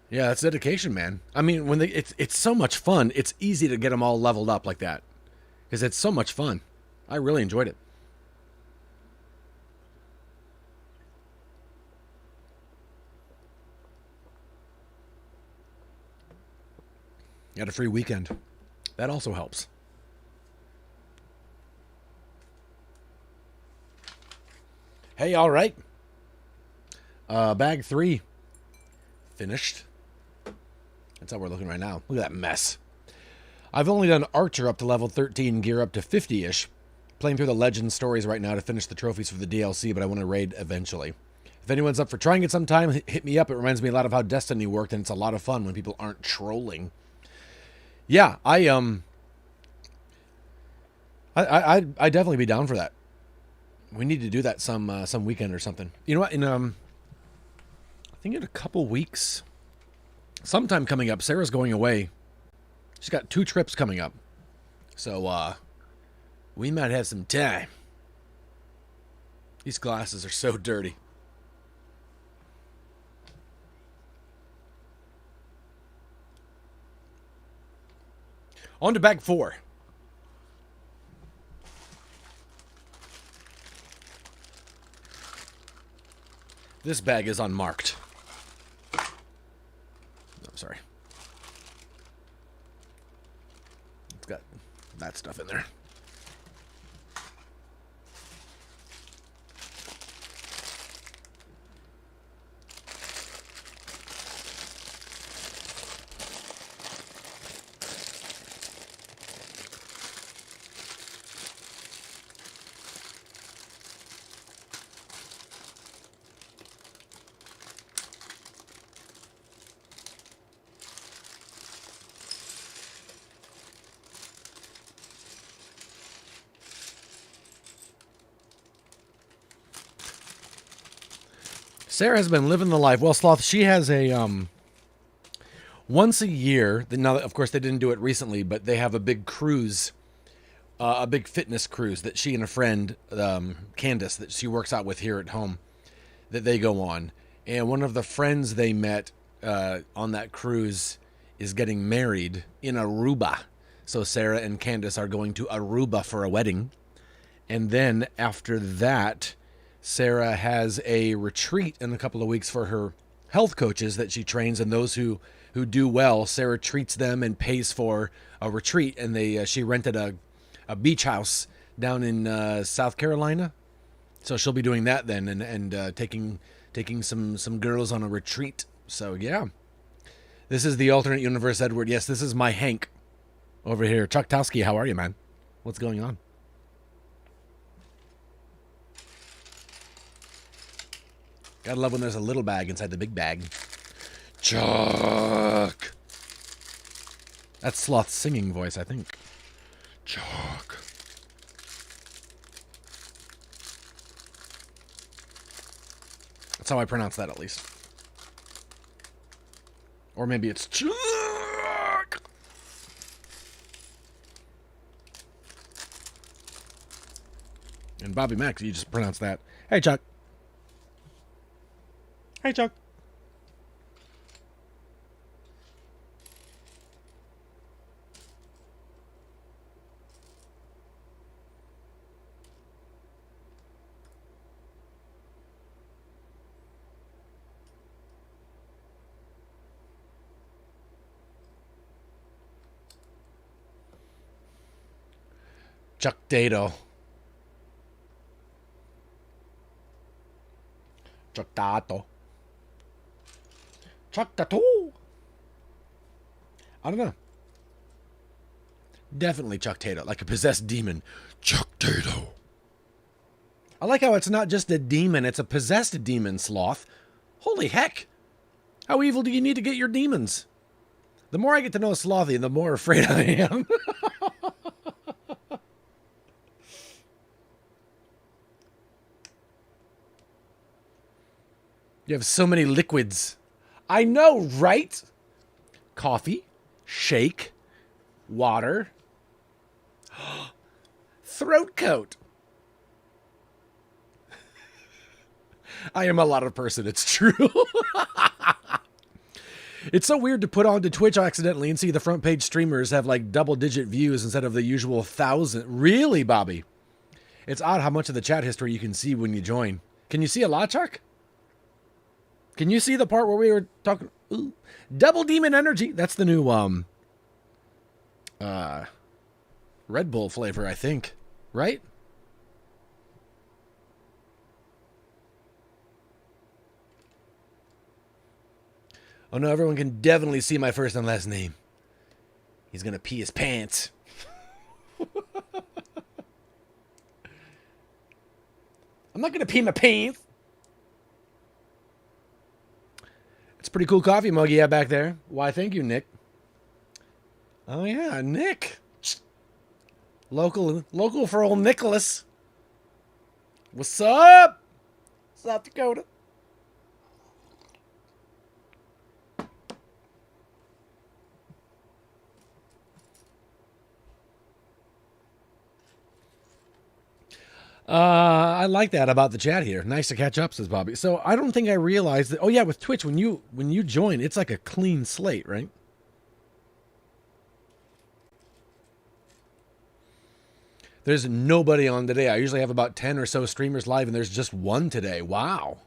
Yeah, that's dedication, man. I mean, when it's so much fun. It's easy to get them all leveled up like that because it's so much fun. I really enjoyed it. Got a free weekend. That also helps. Hey, all right. Bag 3 finished. That's how we're looking right now. Look at that mess. I've only done Archer up to level 13, gear up to 50-ish. Playing through the legend stories right now to finish the trophies for the DLC, but I want to raid eventually. If anyone's up for trying it sometime, hit me up. It reminds me a lot of how Destiny worked, and it's a lot of fun when people aren't trolling. Yeah, I'd definitely be down for that. We need to do that some weekend or something. You know what? In I think in a couple weeks, sometime coming up, Sarah's going away. She's got 2 trips coming up, so we might have some time. These glasses are so dirty. On to bag 4. This bag is unmarked. I'm sorry. It's got that stuff in there. Sarah has been living the life. Well, Sloth, she has a once a year. Now, of course, they didn't do it recently, but they have a big cruise, a big fitness cruise that she and a friend, Candace, that she works out with here at home, that they go on. And one of the friends they met on that cruise is getting married in Aruba. So Sarah and Candace are going to Aruba for a wedding. And then after that, Sarah has a retreat in a couple of weeks for her health coaches that she trains, and those who do well, Sarah treats them and pays for a retreat. And she rented a beach house down in South Carolina, so she'll be doing that then, and taking some girls on a retreat. So yeah, this is the alternate universe, Edward. Yes, this is my Hank over here. Chuck Towski, how are you, man? What's going on? Gotta love when there's a little bag inside the big bag. Chuck. That's Sloth's singing voice, I think. Chuck. That's how I pronounce that, at least. Or maybe it's Chuck. And Bobby Mack, you just pronounce that. Hey, Chuck. Hey, Chuck. Chuck Dato. Chuck Dato. Chuck Dato. I don't know. Definitely Chuck Tato, like a possessed demon. Chuck Tato. I like how it's not just a demon, it's a possessed demon, Sloth. Holy heck. How evil do you need to get your demons? The more I get to know Slothy, the more afraid I am. You have so many liquids. I know, right? Coffee, shake, water, throat coat. I am a lot of person, it's true. It's so weird to put onto Twitch accidentally and see the front page streamers have like double-digit views instead of the usual 1,000. Really, Bobby? It's odd how much of the chat history you can see when you join. Can you see a lot, Chuck? Can you see the part where we were talking? Ooh. Double Demon Energy. That's the new Red Bull flavor, I think. Right? Oh no, everyone can definitely see my first and last name. He's gonna pee his pants. I'm not gonna pee my pants. It's a pretty cool coffee mug you have back there. Why, thank you, Nick. Oh yeah, Nick. Local for old Nicholas. What's up? South Dakota. I like that about the chat here. Nice to catch up, says Bobby. So I don't think I realized that. Oh yeah, with Twitch, when you join, it's like a clean slate, right? There's nobody on today. I usually have about 10 or so streamers live, and there's just one today. Wow.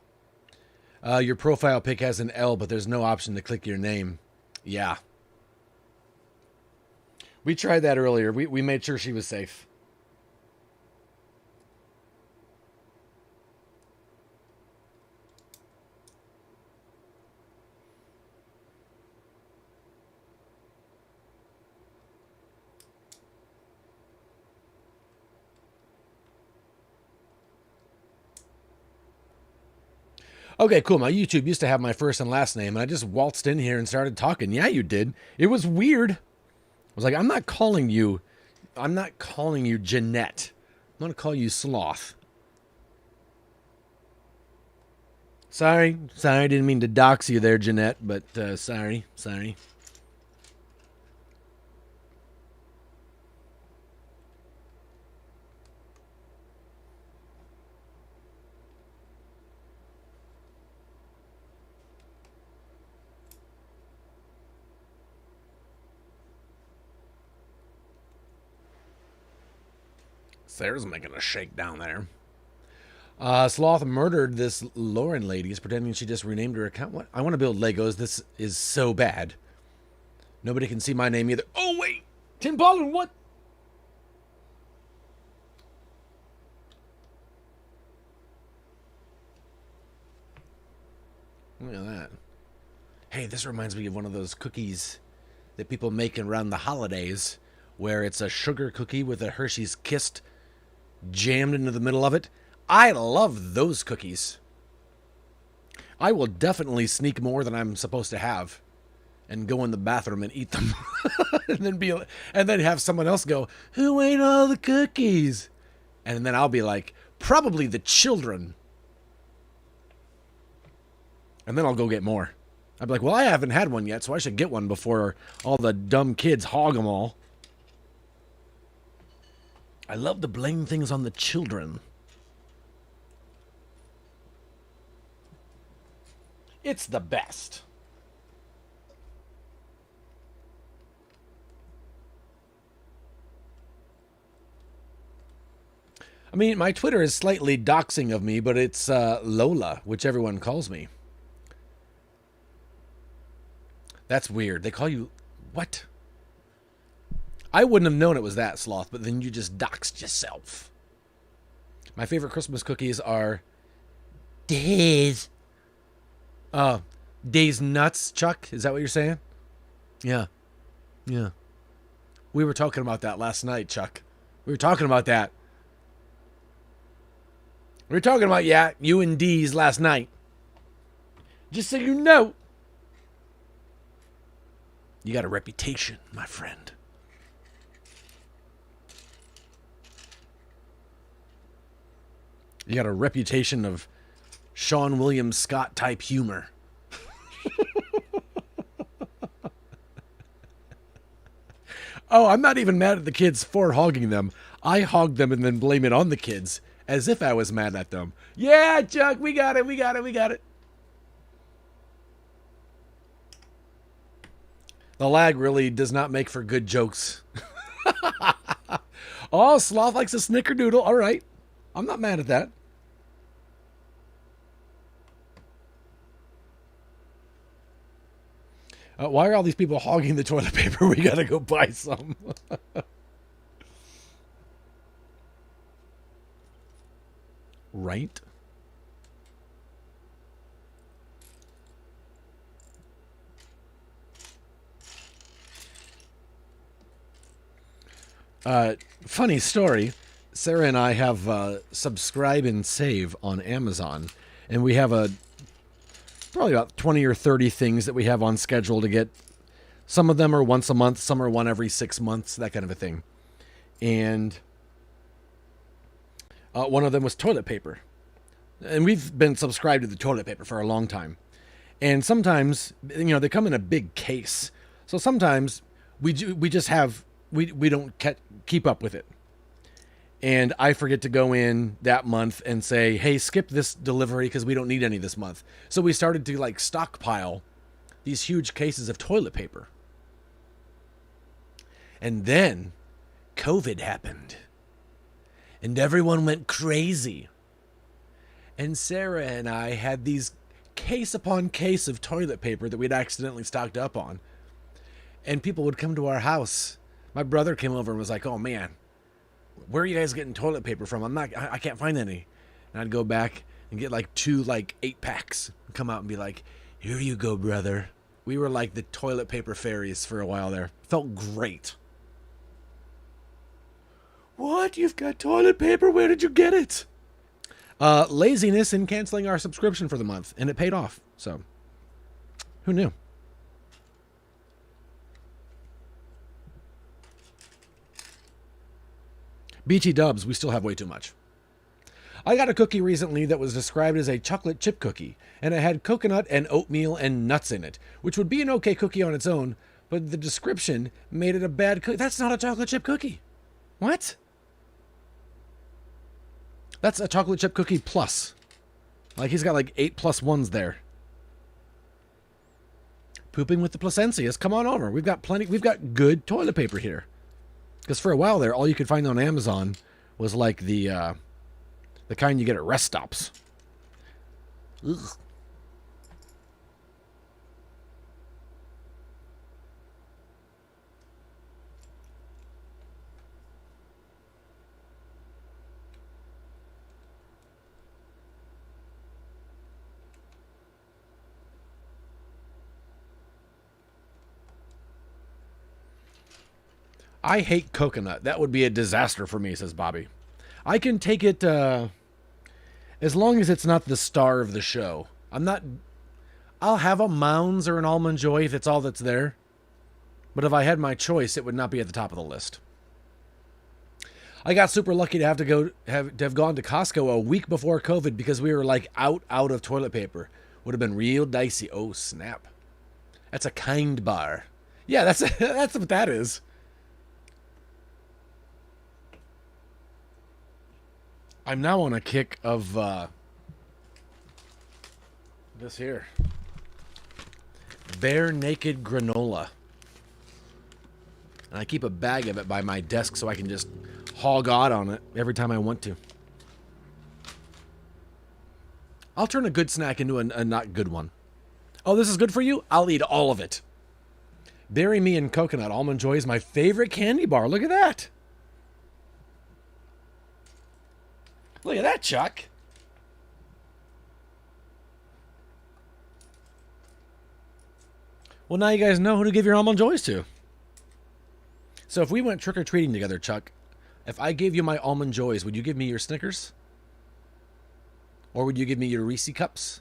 Your profile pic has an L, but there's no option to click your name. Yeah. We tried that earlier. We made sure she was safe. Okay, cool. My YouTube used to have my first and last name, and I just waltzed in here and started talking. Yeah, you did. It was weird. I was like, I'm not calling you Jeanette. I'm going to call you Sloth. Sorry, didn't mean to dox you there, Jeanette, but sorry. Sarah's making a shake down there. Sloth murdered this Lauren lady, is pretending she just renamed her account. What? I want to build Legos. This is so bad. Nobody can see my name either. Oh, wait. Tim Ballin, what? Look at that. Hey, this reminds me of one of those cookies that people make around the holidays, where it's a sugar cookie with a Hershey's Kiss jammed into the middle of it. I love those cookies. I will definitely sneak more than I'm supposed to have and go in the bathroom and eat them. and then have someone else go, "Who ate all the cookies?" And then I'll be like, "Probably the children." And then I'll go get more. I'll be like, "Well, I haven't had one yet, so I should get one before all the dumb kids hog them all." I love to blame things on the children. It's the best. I mean, my Twitter is slightly doxing of me, but it's Lola, which everyone calls me. That's weird. They call you... What? I wouldn't have known it was that, Sloth, but then you just doxed yourself. My favorite Christmas cookies are Days. Days Nuts, Chuck? Is that what you're saying? Yeah. Yeah. We were talking about that last night, Chuck. We were talking about that. We were talking about, yeah, you and D's last night. Just so you know. You got a reputation, my friend. You got a reputation of Sean William Scott type humor. Oh, I'm not even mad at the kids for hogging them. I hog them and then blame it on the kids as if I was mad at them. Yeah, Chuck, we got it, we got it, we got it. The lag really does not make for good jokes. Oh, Sloth likes a snickerdoodle. All right. I'm not mad at that. Why are all these people hogging the toilet paper? We gotta go buy some. Right? Funny story. Sarah and I have subscribe and save on Amazon, and we have probably about 20 or 30 things that we have on schedule to get. Some of them are once a month, some are one every 6 months, that kind of a thing. And one of them was toilet paper. And we've been subscribed to the toilet paper for a long time. And sometimes, they come in a big case. So sometimes we don't keep up with it. And I forget to go in that month and say, hey, skip this delivery because we don't need any this month. So we started to stockpile these huge cases of toilet paper. And then COVID happened. And everyone went crazy. And Sarah and I had these case upon case of toilet paper that we'd accidentally stocked up on. And people would come to our house. My brother came over and was like, oh man, where are you guys getting toilet paper from? I can't find any. And I'd go back and get two 8-packs and come out and be like, here you go, brother. We were like the toilet paper fairies for a while there. Felt great. What? You've got toilet paper? Where did you get it? Laziness in canceling our subscription for the month, and it paid off. So, who knew? BT dubs, we still have way too much. I got a cookie recently that was described as a chocolate chip cookie, and it had coconut and oatmeal and nuts in it, which would be an okay cookie on its own, but the description made it a bad cookie. That's not a chocolate chip cookie. What? That's a chocolate chip cookie plus. He's got 8 plus ones there. Pooping with the Placencias. Come on over. We've got good toilet paper here. Because for a while there, all you could find on Amazon was the kind you get at rest stops. Ugh. I hate coconut. That would be a disaster for me, says Bobby. I can take it as long as it's not the star of the show. I'll have a Mounds or an Almond Joy if it's all that's there. But if I had my choice, it would not be at the top of the list. I got super lucky to have gone to Costco a week before COVID because we were out of toilet paper. Would have been real dicey. Oh, snap. That's a Kind bar. Yeah, that's what that is. I'm now on a kick of this here. Bare Naked granola. And I keep a bag of it by my desk so I can just hog out on it every time I want to. I'll turn a good snack into a not good one. Oh, this is good for you? I'll eat all of it. Dairy Me and Coconut Almond Joy is my favorite candy bar. Look at that. Look at that, Chuck. Well, now you guys know who to give your Almond Joys to. So if we went trick-or-treating together, Chuck, if I gave you my Almond Joys, would you give me your Snickers? Or would you give me your Reese Cups?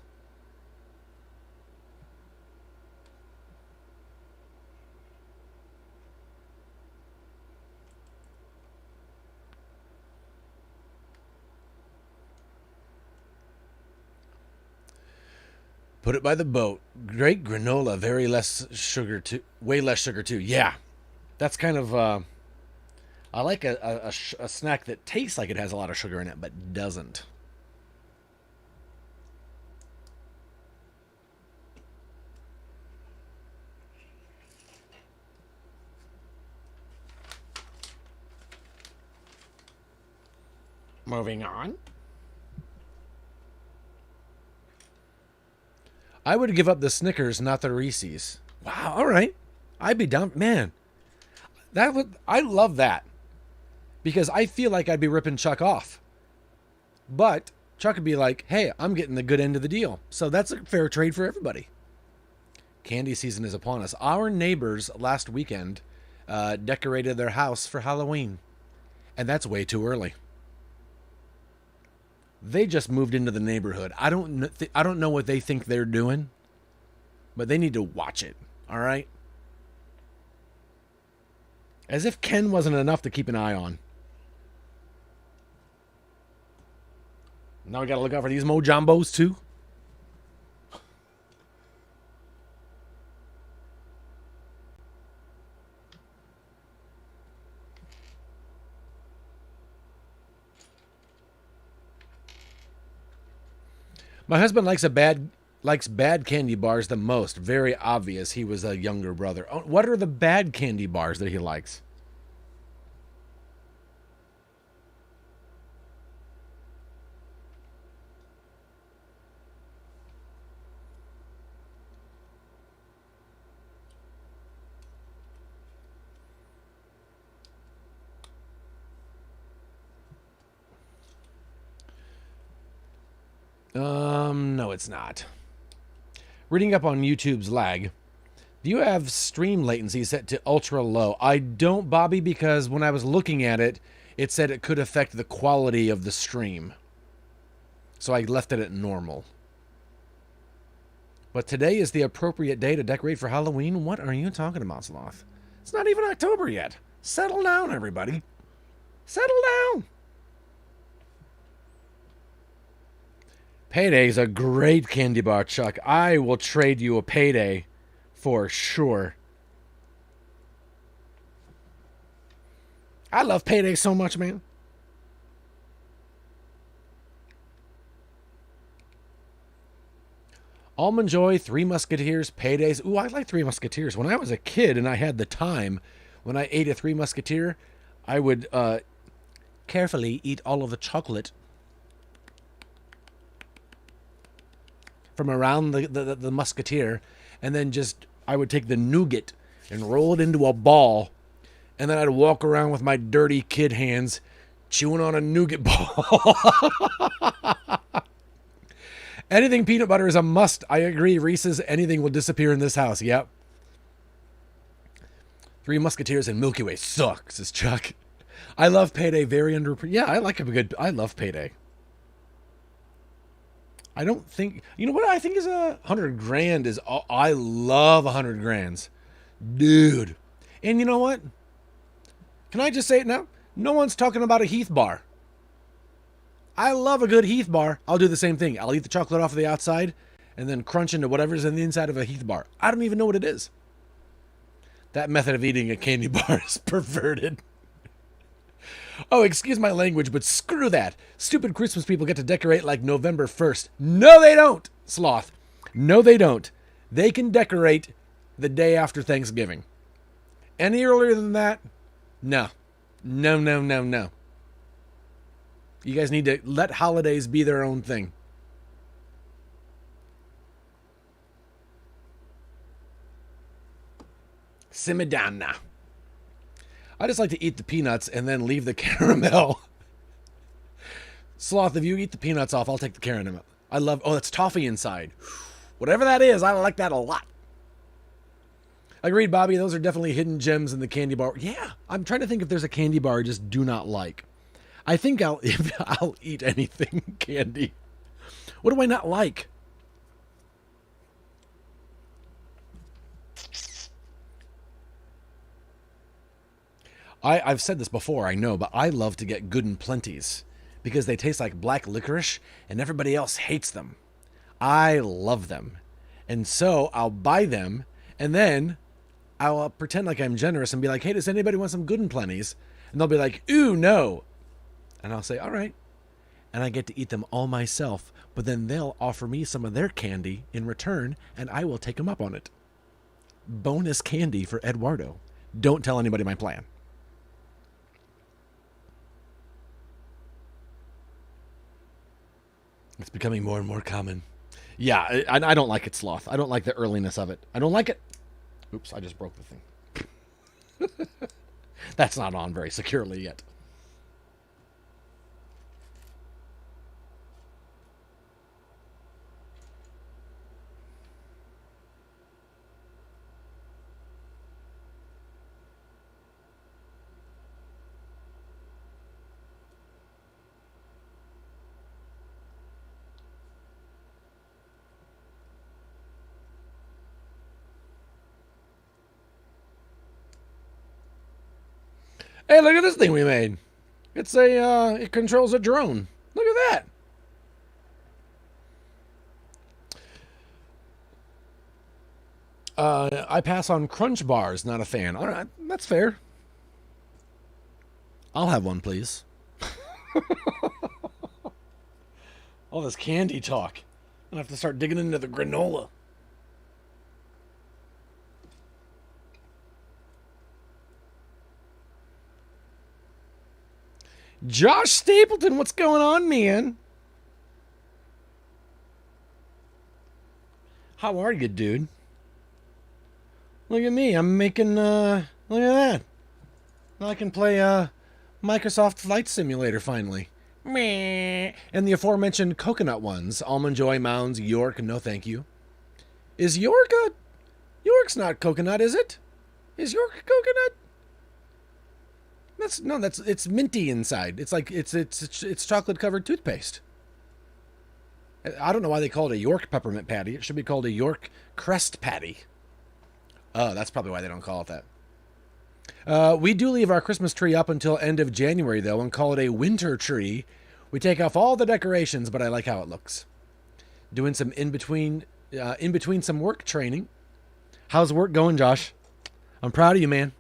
Put it by the boat. Great granola, very less sugar too. Way less sugar too. Yeah, that's kind of. I like a snack that tastes like it has a lot of sugar in it, but doesn't. Moving on. I would give up the Snickers, not the Reese's. Wow, all right. I'd be down. Man, I love that. Because I feel like I'd be ripping Chuck off. But Chuck would be like, hey, I'm getting the good end of the deal. So that's a fair trade for everybody. Candy season is upon us. Our neighbors last weekend decorated their house for Halloween. And that's way too early. They just moved into the neighborhood. I don't know what they think they're doing, but they need to watch it. All right? As if Ken wasn't enough to keep an eye on. Now we got to look out for these Mojombos too. My husband likes bad candy bars the most. Very obvious. He was a younger brother. What are the bad candy bars that he likes? No, it's not. Reading up on YouTube's lag. Do you have stream latency set to ultra low? I don't, Bobby, because when I was looking at it, it said it could affect the quality of the stream. So I left it at normal. But today is the appropriate day to decorate for Halloween? What are you talking about, Sloth? It's not even October yet. Settle down, everybody. Settle down. Payday's a great candy bar, Chuck. I will trade you a Payday for sure. I love Payday so much, man. Almond Joy, Three Musketeers, Paydays. Ooh, I like Three Musketeers. When I was a kid and I had the time, when I ate a Three Musketeer, I would carefully eat all of the chocolate from around the Musketeer, and then I would take the nougat and roll it into a ball, and then I'd walk around with my dirty kid hands chewing on a nougat ball. Anything peanut butter is a must. I agree. Reese's, anything will disappear in this house. Yep. Three Musketeers and Milky Way sucks, says Chuck. I love Payday. Very under. Yeah, I love Payday. I don't think, you know what I think is 100 grand is, I love 100 grands. Dude. And you know what? Can I just say it now? No one's talking about a Heath bar. I love a good Heath bar. I'll do the same thing. I'll eat the chocolate off of the outside and then crunch into whatever's in the inside of a Heath bar. I don't even know what it is. That method of eating a candy bar is perverted. Oh, excuse my language, but screw that. Stupid Christmas people get to decorate like November 1st. No, they don't, Sloth. No, they don't. They can decorate the day after Thanksgiving. Any earlier than that? No. No, no, no, no. You guys need to let holidays be their own thing. Simidana. I just like to eat the peanuts and then leave the caramel. Sloth, if you eat the peanuts off, I'll take the caramel. I love... Oh, that's toffee inside. Whatever that is, I like that a lot. Agreed, Bobby. Those are definitely hidden gems in the candy bar. Yeah, I'm trying to think if there's a candy bar I just do not like. I think I'll eat anything candy. What do I not like? I've said this before, I know, but I love to get Good and Plenties because they taste like black licorice and everybody else hates them. I love them. And so I'll buy them and then I'll pretend like I'm generous and be like, hey, does anybody want some Good and Plenties? And they'll be like, ooh, no. And I'll say, all right. And I get to eat them all myself, but then they'll offer me some of their candy in return and I will take them up on it. Bonus candy for Eduardo. Don't tell anybody my plan. It's becoming more and more common. Yeah, I don't like it, Sloth. I don't like the earliness of it. I don't like it. Oops, I just broke the thing. That's not on very securely yet. Hey, look at this thing we made. It's it controls a drone. Look at that. I pass on Crunch Bars, not a fan. All right, that's fair. I'll have one, please. All this candy talk. I'm gonna have to start digging into the granola. Josh Stapleton, what's going on, man? How are you, dude? Look at me. I'm making, look at that. Now I can play, Microsoft Flight Simulator, finally. Meh. And the aforementioned coconut ones. Almond Joy, Mounds, York, no thank you. Is York a... York's not coconut, is it? Is York a coconut? It's minty inside. It's like it's chocolate covered toothpaste. I don't know why they call it a York peppermint patty. It should be called a York crest patty. Oh, that's probably why they don't call it that. We do leave our Christmas tree up until end of January though, and call it a winter tree. We take off all the decorations, but I like how it looks. Doing some in between some work training. How's work going, Josh? I'm proud of you, man.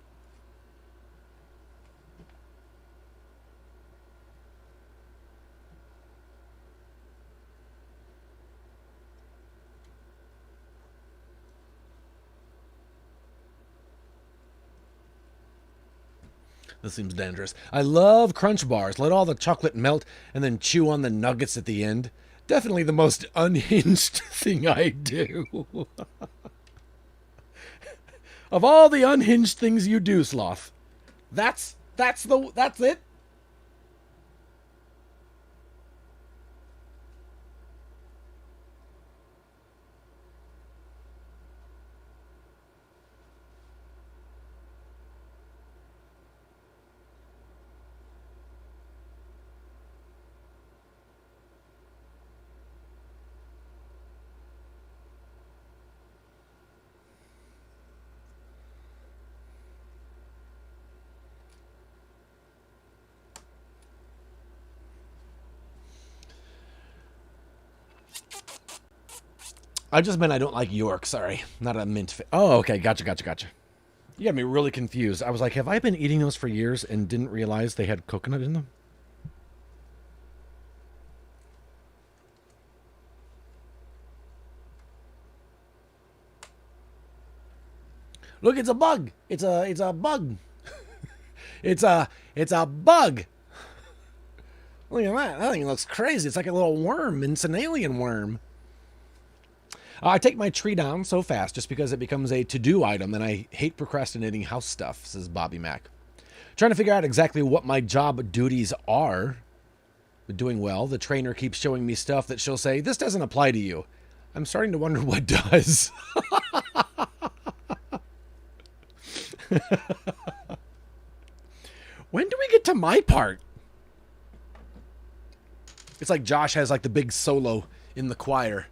This seems dangerous. I love Crunch Bars. Let all the chocolate melt and then chew on the nuggets at the end. Definitely the most unhinged thing I do. Of all the unhinged things you do, Sloth, that's it. I just meant I don't like York. Sorry, not a mint. Oh, okay, gotcha. You got me really confused. I was like, have I been eating those for years and didn't realize they had coconut in them? Look, it's a bug. It's a bug. it's a bug. Look at that. That thing looks crazy. It's like a little worm. It's an alien worm. I take my tree down so fast just because it becomes a to-do item, and I hate procrastinating house stuff, says Bobby Mack. Trying to figure out exactly what my job duties are. But doing well. The trainer keeps showing me stuff that she'll say, this doesn't apply to you. I'm starting to wonder what does. When do we get to my part? It's like Josh has like the big solo in the choir,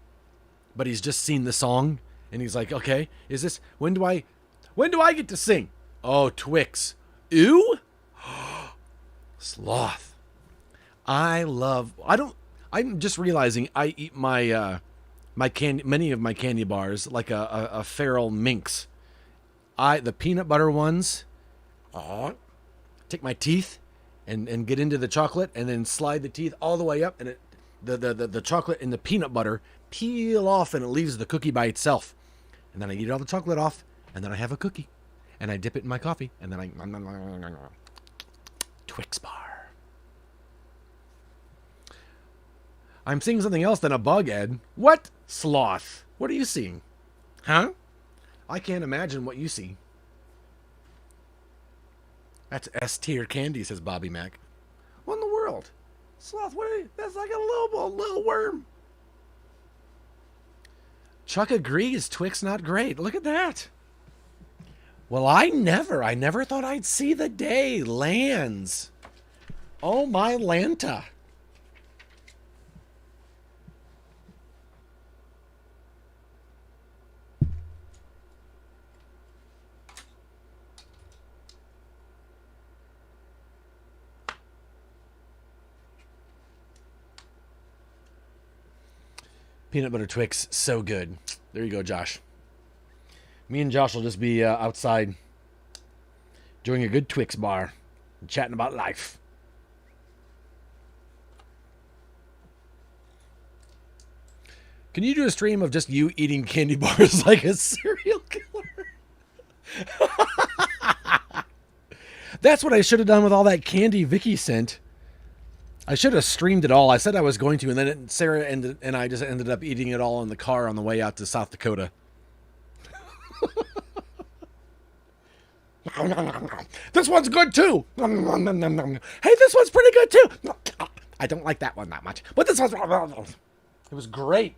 but he's just seen the song and he's like, okay, is this, when do I get to sing? Oh, Twix. Ew? Sloth. I'm just realizing I eat my, many of my candy bars like a feral minx. The peanut butter ones, take my teeth and get into the chocolate and then slide the teeth all the way up, and the chocolate and the peanut butter peel off and it leaves the cookie by itself. And then I eat all the chocolate off, and then I have a cookie and I dip it in my coffee, and then I Twix bar. I'm seeing something else than a bug, Ed. What? Sloth. What are you seeing? Huh? I can't imagine what you see. That's S-tier candy, says Bobby Mack. What in the world? Sloth, what are you? That's like a little worm. Chuck agrees. Twix not great. Look at that. Well, I never thought I'd see the day. Lands. Oh, my Lanta. Peanut butter Twix, so good. There you go, Josh. Me and Josh will just be outside doing a good Twix bar and chatting about life. Can you do a stream of just you eating candy bars like a serial killer? That's what I should have done with all that candy Vicky sent. I should have streamed it all. I said I was going to, and then Sarah and I just ended up eating it all in the car on the way out to South Dakota. This one's good too. Hey, this one's pretty good too. I don't like that one that much, but this one's... It was great.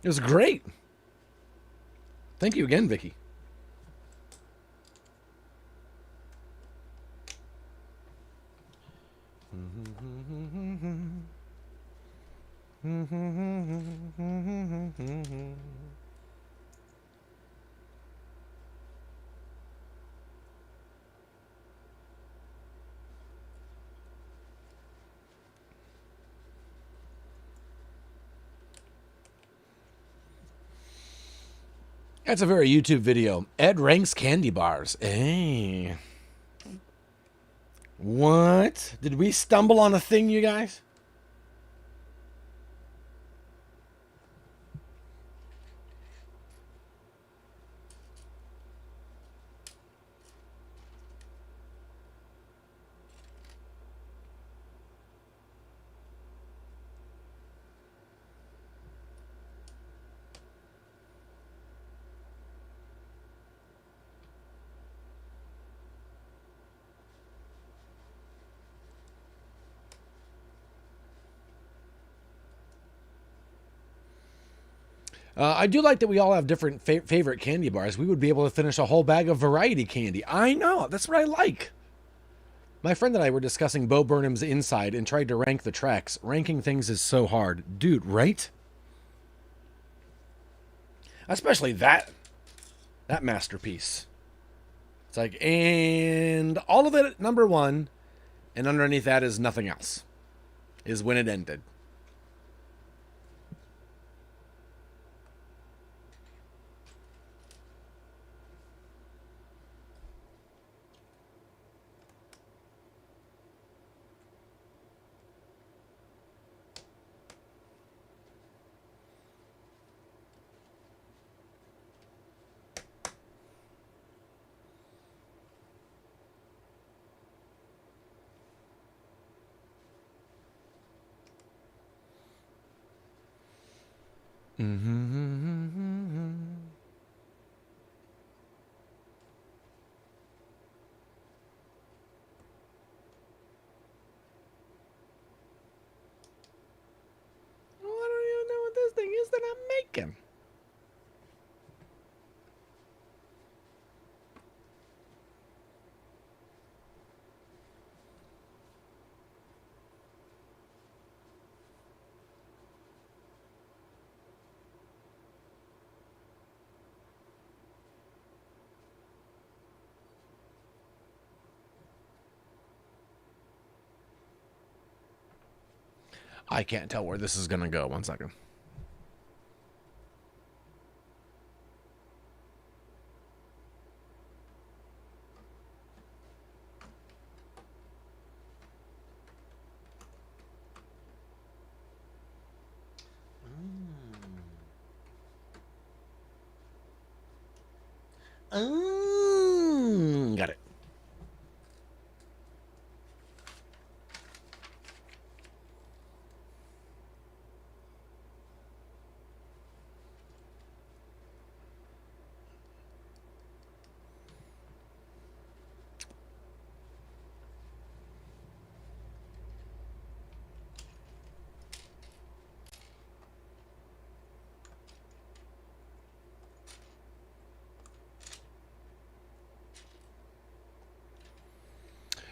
It was great. Thank you again, Vicky. That's a very YouTube video. Ed ranks candy bars. Hey. What? Did we stumble on a thing, you guys? I do like that we all have different favorite candy bars. We would be able to finish a whole bag of variety candy. I know. That's what I like. My friend and I were discussing Bo Burnham's Inside and tried to rank the tracks. Ranking things is so hard. Dude, right? Especially that masterpiece. It's like, and all of it at number one, and underneath that is nothing else. Is when it ended. Mm-hmm. Well, I don't even know what this thing is that I'm making. I can't tell where this is going to go. 1 second. Got it.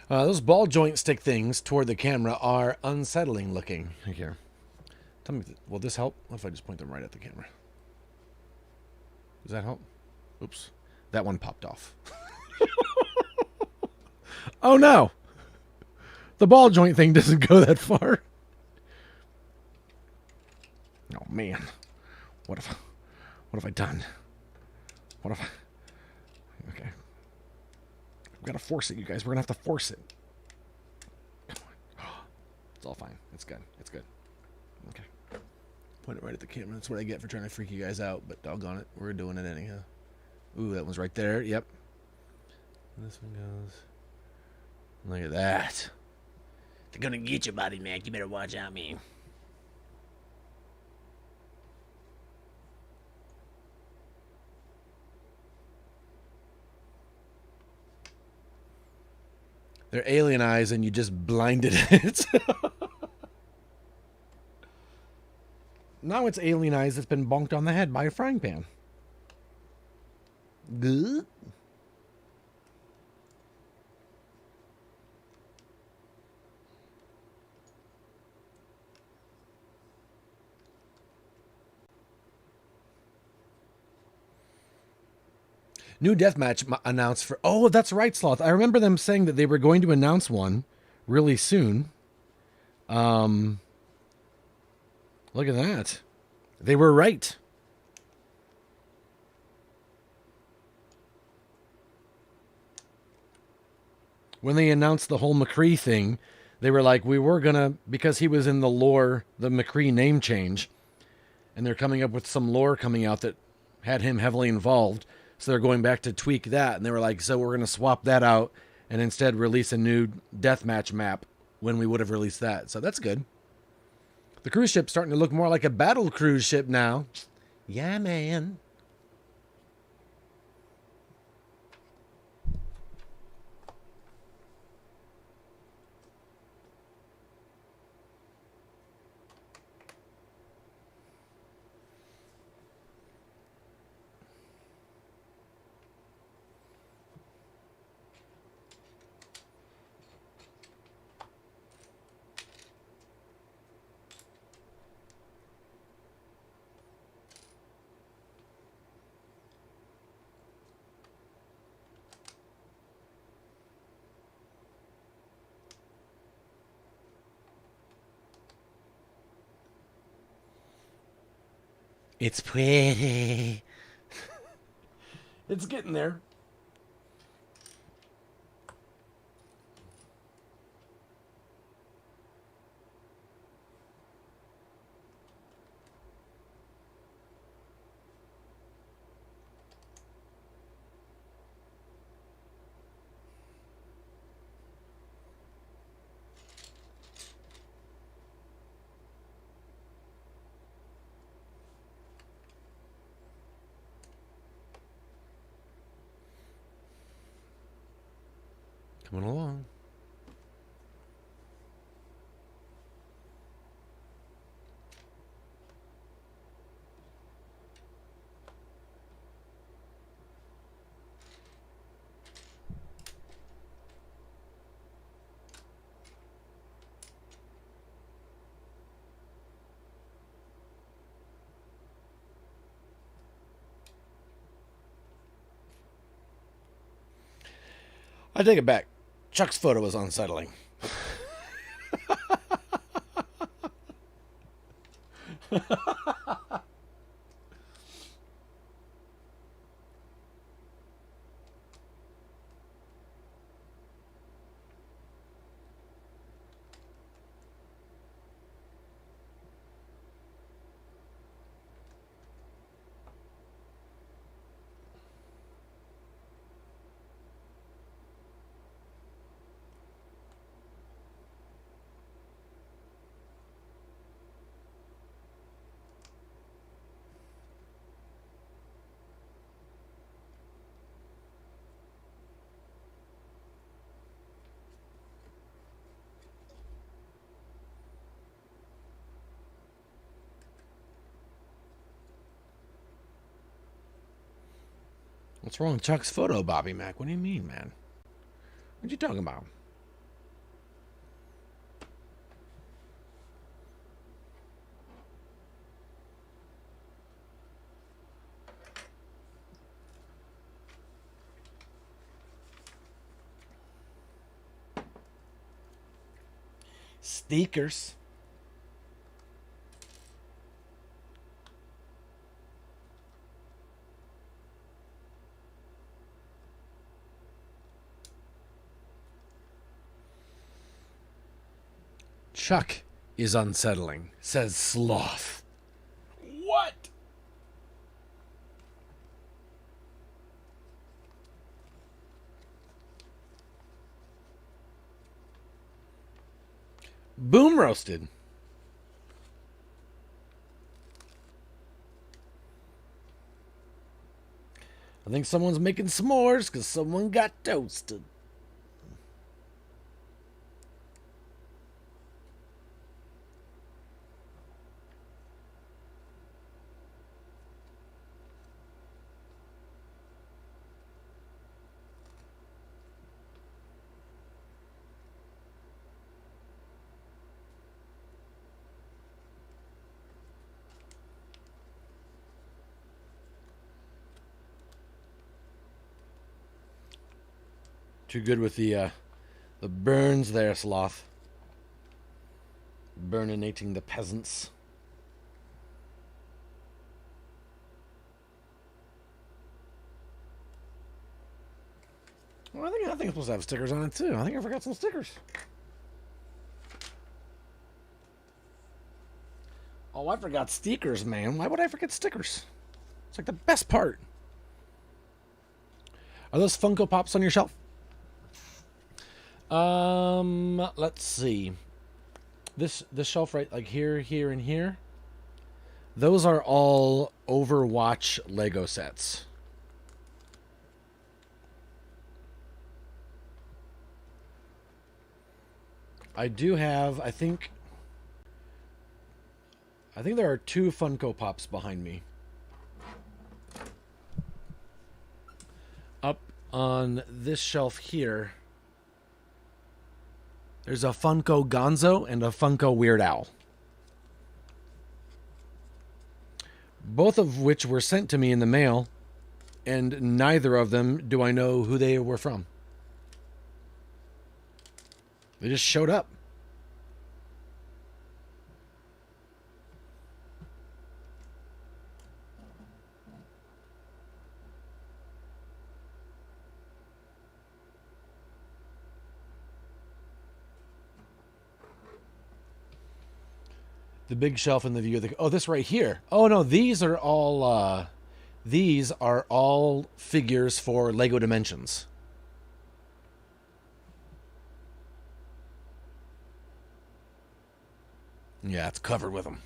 Those ball joint stick things toward the camera are unsettling looking. Here. Tell me, will this help? What if I just point them right at the camera? Does that help? Oops. That one popped off. Oh no! The ball joint thing doesn't go that far. Oh man. What have I done? What have I... Okay. I've got to force it, you guys. We're going to have to force it. Come on. It's all fine. It's good. It's good. Okay. Point it right at the camera. That's what I get for trying to freak you guys out, but doggone it. We're doing it anyhow. Ooh, that one's right there. Yep. And this one goes... Look at that. They're going to get you, Body Mac. You better watch out, man. They're alien eyes and you just blinded it. Now it's alien eyes that's been bonked on the head by a frying pan. Good. New deathmatch announced for... Oh, that's right, Sloth. I remember them saying that they were going to announce one really soon. Look at that. They were right. When they announced the whole McCree thing, they were like, we were going to... Because he was in the lore, the McCree name change, and they're coming up with some lore coming out that had him heavily involved. So they're going back to tweak that, and they were like, so we're going to swap that out and instead release a new deathmatch map when we would have released that. So that's good. The cruise ship's starting to look more like a battle cruise ship now. Yeah, man. It's pretty. It's getting there. Coming along. I take it back. Chuck's photo was unsettling. What's wrong with Chuck's photo, Bobby Mac? What do you mean, man? What you talking about? Stickers. Chuck is unsettling, says Sloth. What? Boom roasted. I think someone's making s'mores because someone got toasted. Too good with the burns there, Sloth. Burninating the peasants. Well, I think it's supposed to have stickers on it too. I think I forgot some stickers. Oh, I forgot stickers, man. Why would I forget stickers? It's like the best part. Are those Funko Pops on your shelf? Let's see. This shelf right like here, here, and here. Those are all Overwatch Lego sets. I do have, I think there are 2 Funko Pops behind me. Up on this shelf here, there's a Funko Gonzo and a Funko Weird Al. Both of which were sent to me in the mail, and neither of them do I know who they were from. They just showed up. The big shelf in the view of the... Oh, this right here. Oh, no, these are all figures for Lego Dimensions. Yeah, it's covered with them.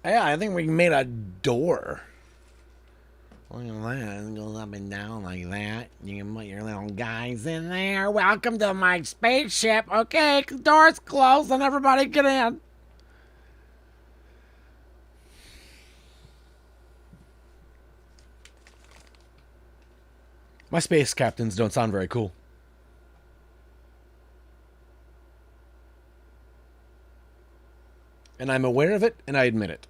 Yeah, I think we made a door. Look at that. It goes up and down like that. You can put your little guys in there. Welcome to my spaceship. Okay, doors closed and everybody get in. My space captains don't sound very cool. And I'm aware of it, and I admit it.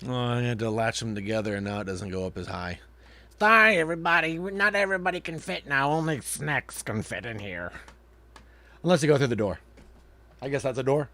Oh, I had to latch them together, and now it doesn't go up as high. Sorry, everybody. Not everybody can fit now. Only snacks can fit in here. Unless you go through the door. I guess that's a door.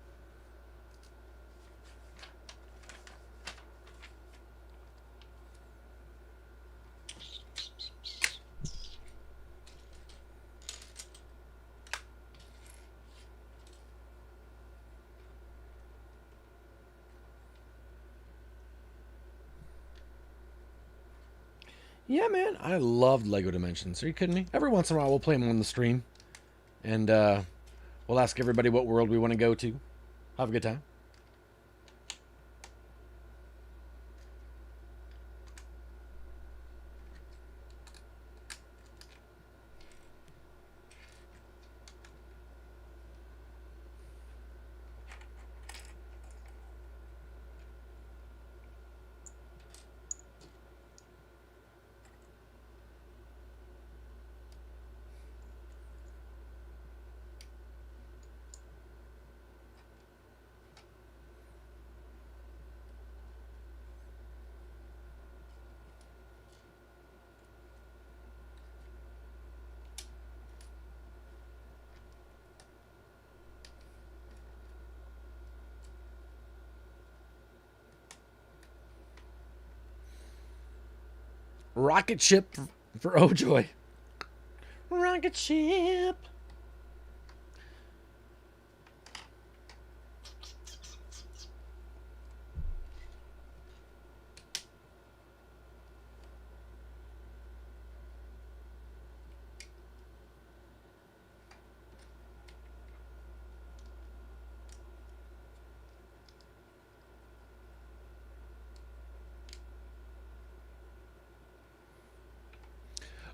Yeah, man, I loved Lego Dimensions. Are you kidding me? Every once in a while, we'll play them on the stream, and we'll ask everybody what world we want to go to. Have a good time. Rocket ship for oh joy. Rocket ship.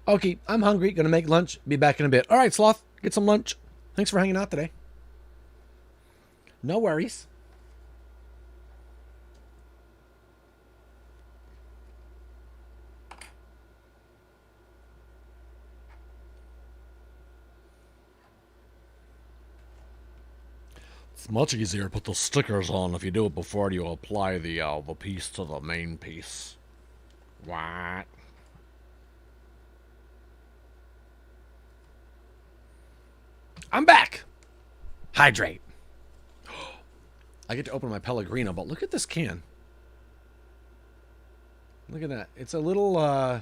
Okay, I'm hungry. Gonna make lunch. Be back in a bit. All right, Sloth. Get some lunch. Thanks for hanging out today. No worries. It's much easier to put the stickers on if you do it before you apply the piece to the main piece. What? I'm back. Hydrate. I get to open my Pellegrino, but look at this can. Look at that. It's a little,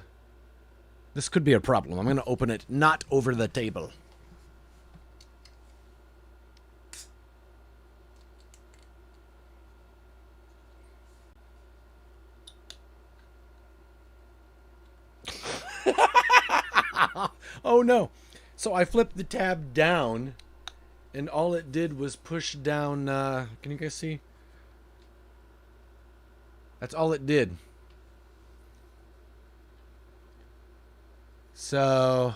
this could be a problem. I'm going to open it not over the table. Oh, no. So I flipped the tab down, and all it did was push down, can you guys see? That's all it did. So,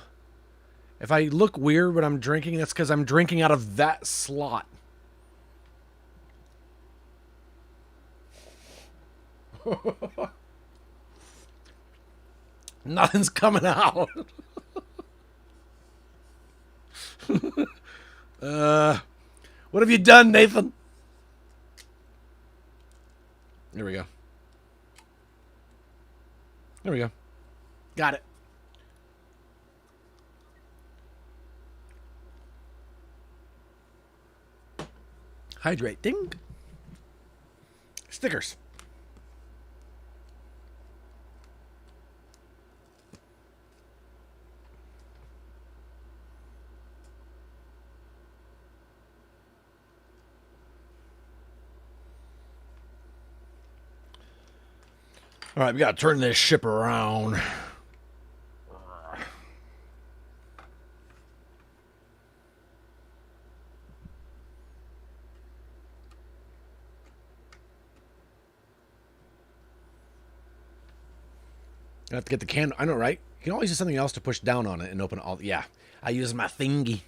if I look weird when I'm drinking, that's because I'm drinking out of that slot. Nothing's coming out. What have you done, Nathan? There we go. There we go. Got it. Hydrate. Ding. Stickers. All right, we gotta turn this ship around. I have to get the can. I know, right? You can always use something else to push down on it and open all. Yeah, I use my thingy,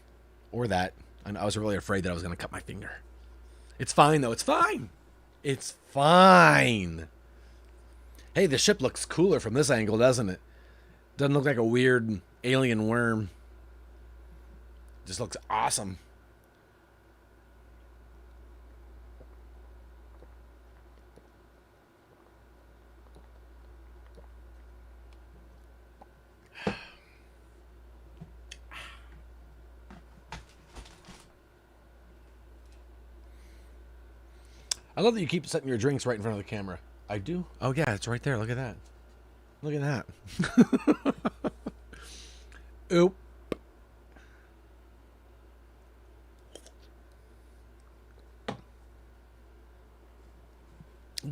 or that. I was really afraid that I was gonna cut my finger. It's fine though. It's fine. It's fine. Hey, the ship looks cooler from this angle, doesn't it? Doesn't look like a weird alien worm. Just looks awesome. I love that you keep setting your drinks right in front of the camera. I do? Oh, yeah, it's right there. Look at that. Look at that. Oop.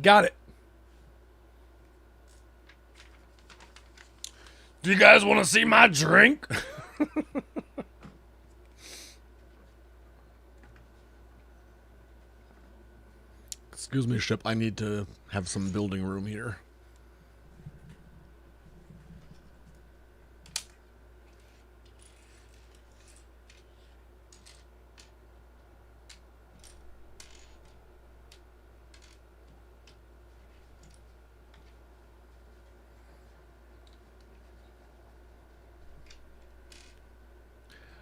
Got it. Do you guys want to see my drink? Excuse me, ship. I need to have some building room here.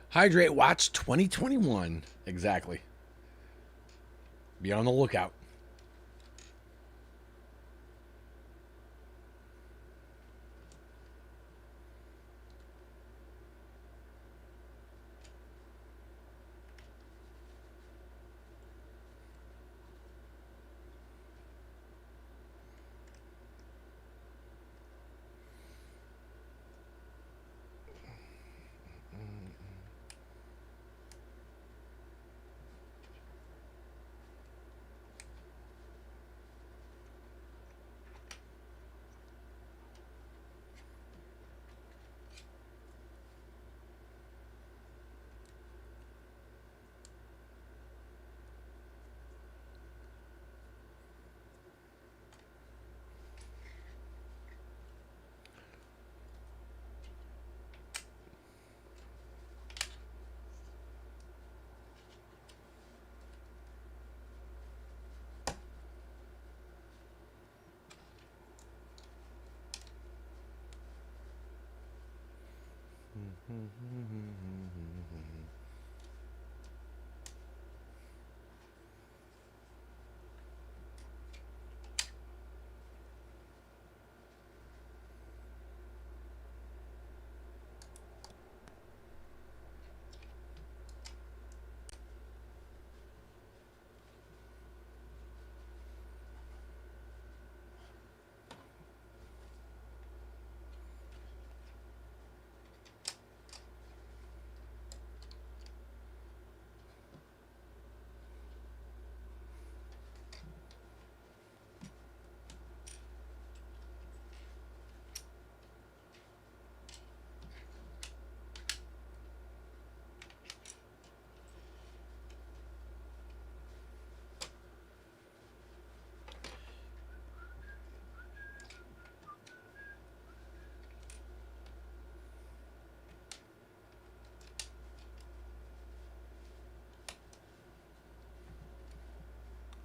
Hydrate Watch 2021. Exactly. Be on the lookout.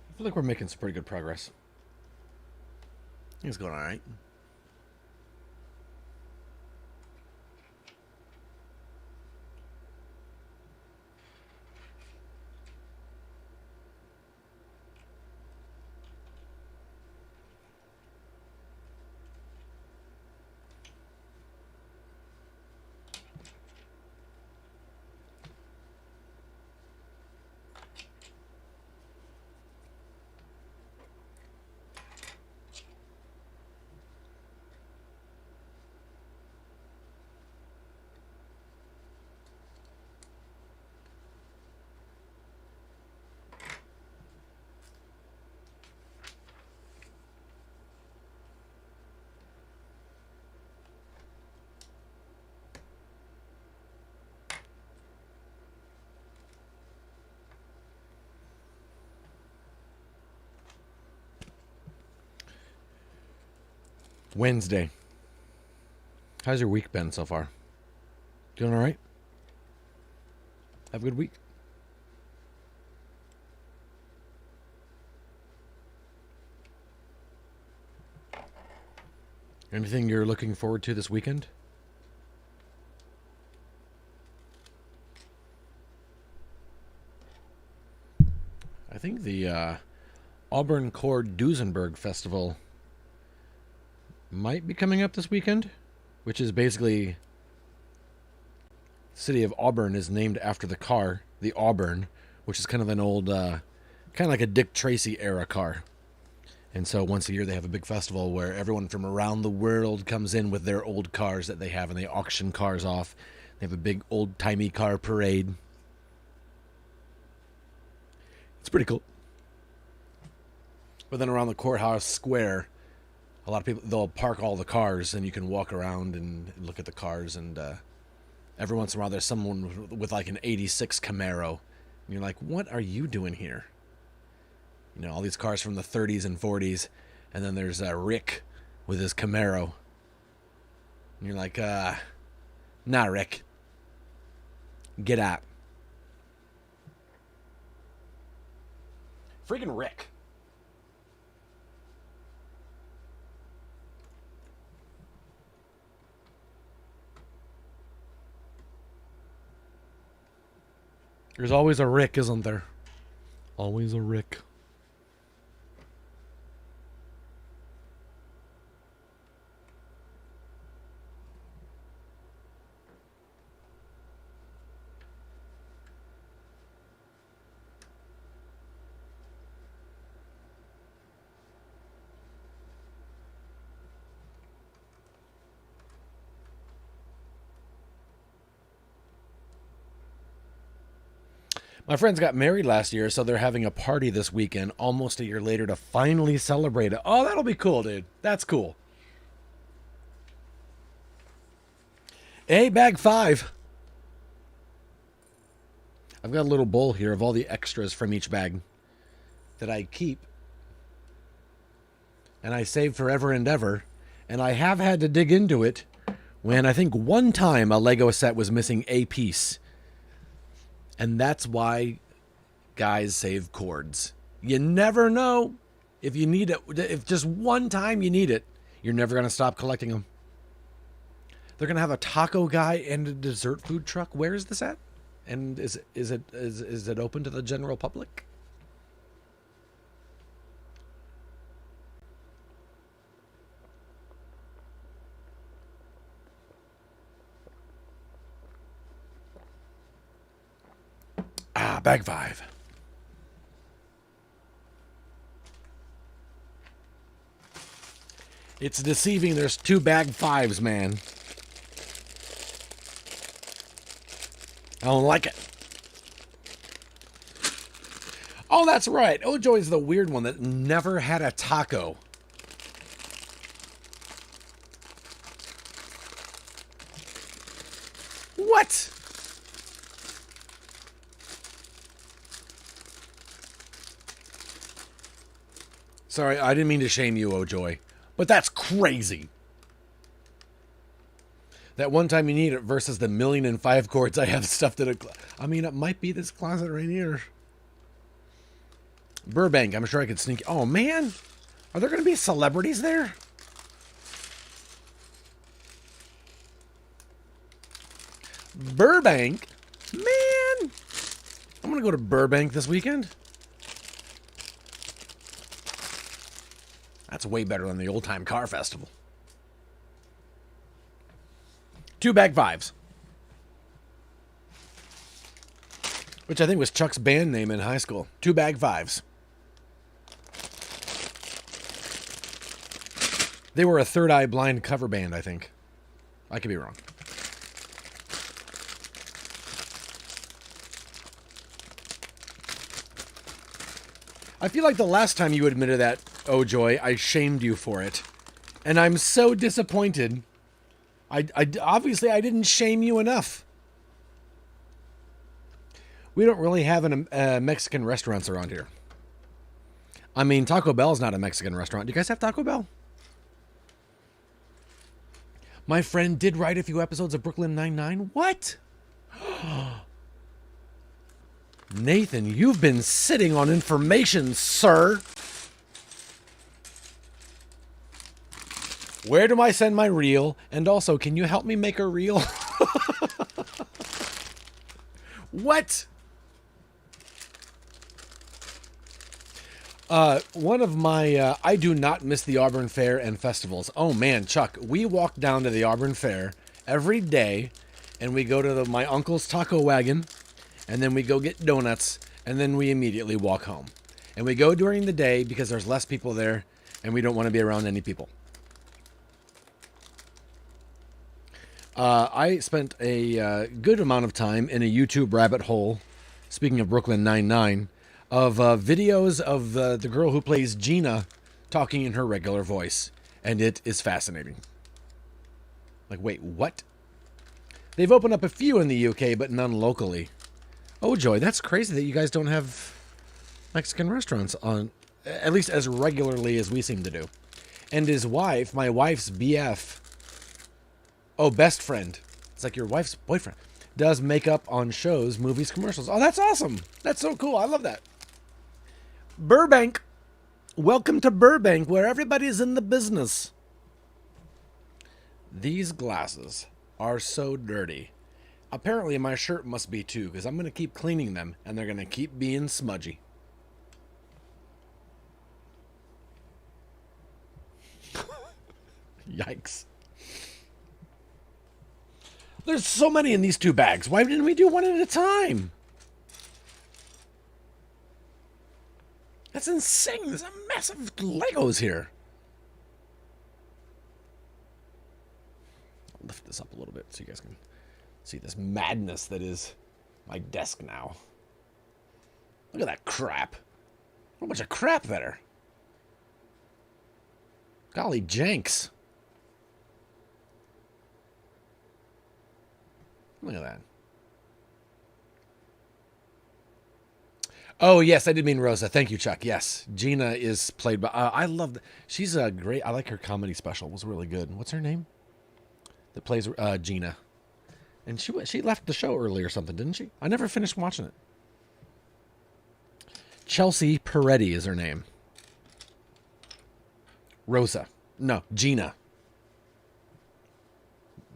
I feel like we're making some pretty good progress. I think it's going all right. Wednesday. How's your week been so far? Doing all right? Have a good week? Anything you're looking forward to this weekend? I think the Auburn Cord Duesenberg Festival might be coming up this weekend, which is basically the city of Auburn is named after the car, the Auburn, which is kind of an old, kind of like a Dick Tracy era car. And so once a year they have a big festival where everyone from around the world comes in with their old cars that they have, and they auction cars off. They have a big old-timey car parade. It's pretty cool. But then around the courthouse square, a lot of people, they'll park all the cars, and you can walk around and look at the cars. And every once in a while there's someone with like an 86 Camaro. And you're like, what are you doing here? You know, all these cars from the 30s and 40s. And then there's Rick with his Camaro. And you're like, nah, Rick. Get out. Freaking Rick. There's always a Rick, isn't there? Always a Rick. My friends got married last year, so they're having a party this weekend, almost a year later, to finally celebrate it. Oh, that'll be cool, dude. That's cool. Hey, bag 5. I've got a little bowl here of all the extras from each bag that I keep. And I save forever and ever. And I have had to dig into it when I think one time a Lego set was missing a piece. And that's why guys save cords. You never know if you need it. If just one time you need it, you're never going to stop collecting them. They're going to have a taco guy and a dessert food truck. Where is this at? And is it open to the general public? Bag 5. It's deceiving. There's 2 bag 5s, man. I don't like it. Oh, that's right. Ojoy's the weird one that never had a taco. What? Sorry, I didn't mean to shame you, Ojoy. But that's crazy. That one time you need it versus the 1,000,005 cords I have stuffed in a... I mean, it might be this closet right here. Burbank, I'm sure I could sneak... Oh, man. Are there going to be celebrities there? Burbank? Man. I'm going to go to Burbank this weekend. That's way better than the Old Time Car Festival. 2 bag 5s. Which I think was Chuck's band name in high school. 2 bag 5s. They were a Third Eye Blind cover band, I think. I could be wrong. I feel like the last time you admitted that, oh Joy, I shamed you for it. And I'm so disappointed. I obviously I didn't shame you enough. We don't really have Mexican restaurants around here. I mean, Taco Bell's not a Mexican restaurant. Do you guys have Taco Bell? My friend did write a few episodes of Brooklyn Nine-Nine. What? Nathan, you've been sitting on information, sir. Where do I send my reel? And also, can you help me make a reel? What? One of my, I do not miss the Auburn Fair and festivals. Oh man, Chuck, we walk down to the Auburn Fair every day and we go to my uncle's taco wagon and then we go get donuts and then we immediately walk home. And we go during the day because there's less people there and we don't want to be around any people. I spent a good amount of time in a YouTube rabbit hole, speaking of Brooklyn Nine-Nine, of videos of the girl who plays Gina talking in her regular voice. And it is fascinating. Like, wait, what? They've opened up a few in the UK, but none locally. Oh, Joy, that's crazy that you guys don't have Mexican restaurants on, at least as regularly as we seem to do. And his wife, my wife's BF, oh, best friend, it's like your wife's boyfriend, does makeup on shows, movies, commercials. Oh, that's awesome. That's so cool. I love that. Burbank. Welcome to Burbank, where everybody's in the business. These glasses are so dirty. Apparently my shirt must be too, because I'm going to keep cleaning them, and they're going to keep being smudgy. Yikes. There's so many in these two bags. Why didn't we do one at a time? That's insane. There's a mess of Legos here. I'll lift this up a little bit so you guys can see this madness that is my desk now. Look at that crap. A bunch of crap there. Golly janks. Look at that. Oh, yes, I did mean Rosa. Thank you, Chuck. Yes, Gina is played by... I love... She's a great... I like her comedy special. It was really good. What's her name? That plays Gina. And she left the show early or something, didn't she? I never finished watching it. Chelsea Peretti is her name. Rosa. No, Gina.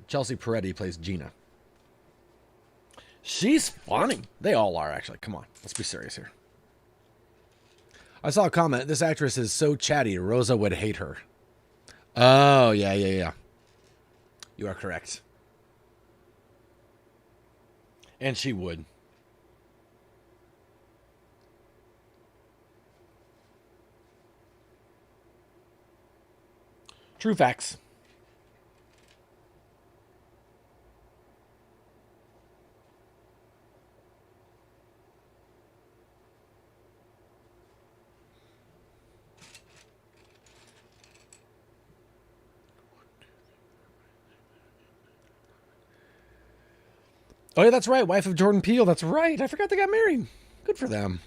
Chelsea Peretti plays Gina. She's funny. They all are, actually. Come on. Let's be serious here. I saw a comment. This actress is so chatty, Rosa would hate her. Oh, yeah. You are correct. And she would. True facts. Oh, yeah, that's right. Wife of Jordan Peele. That's right. I forgot they got married. Good for them.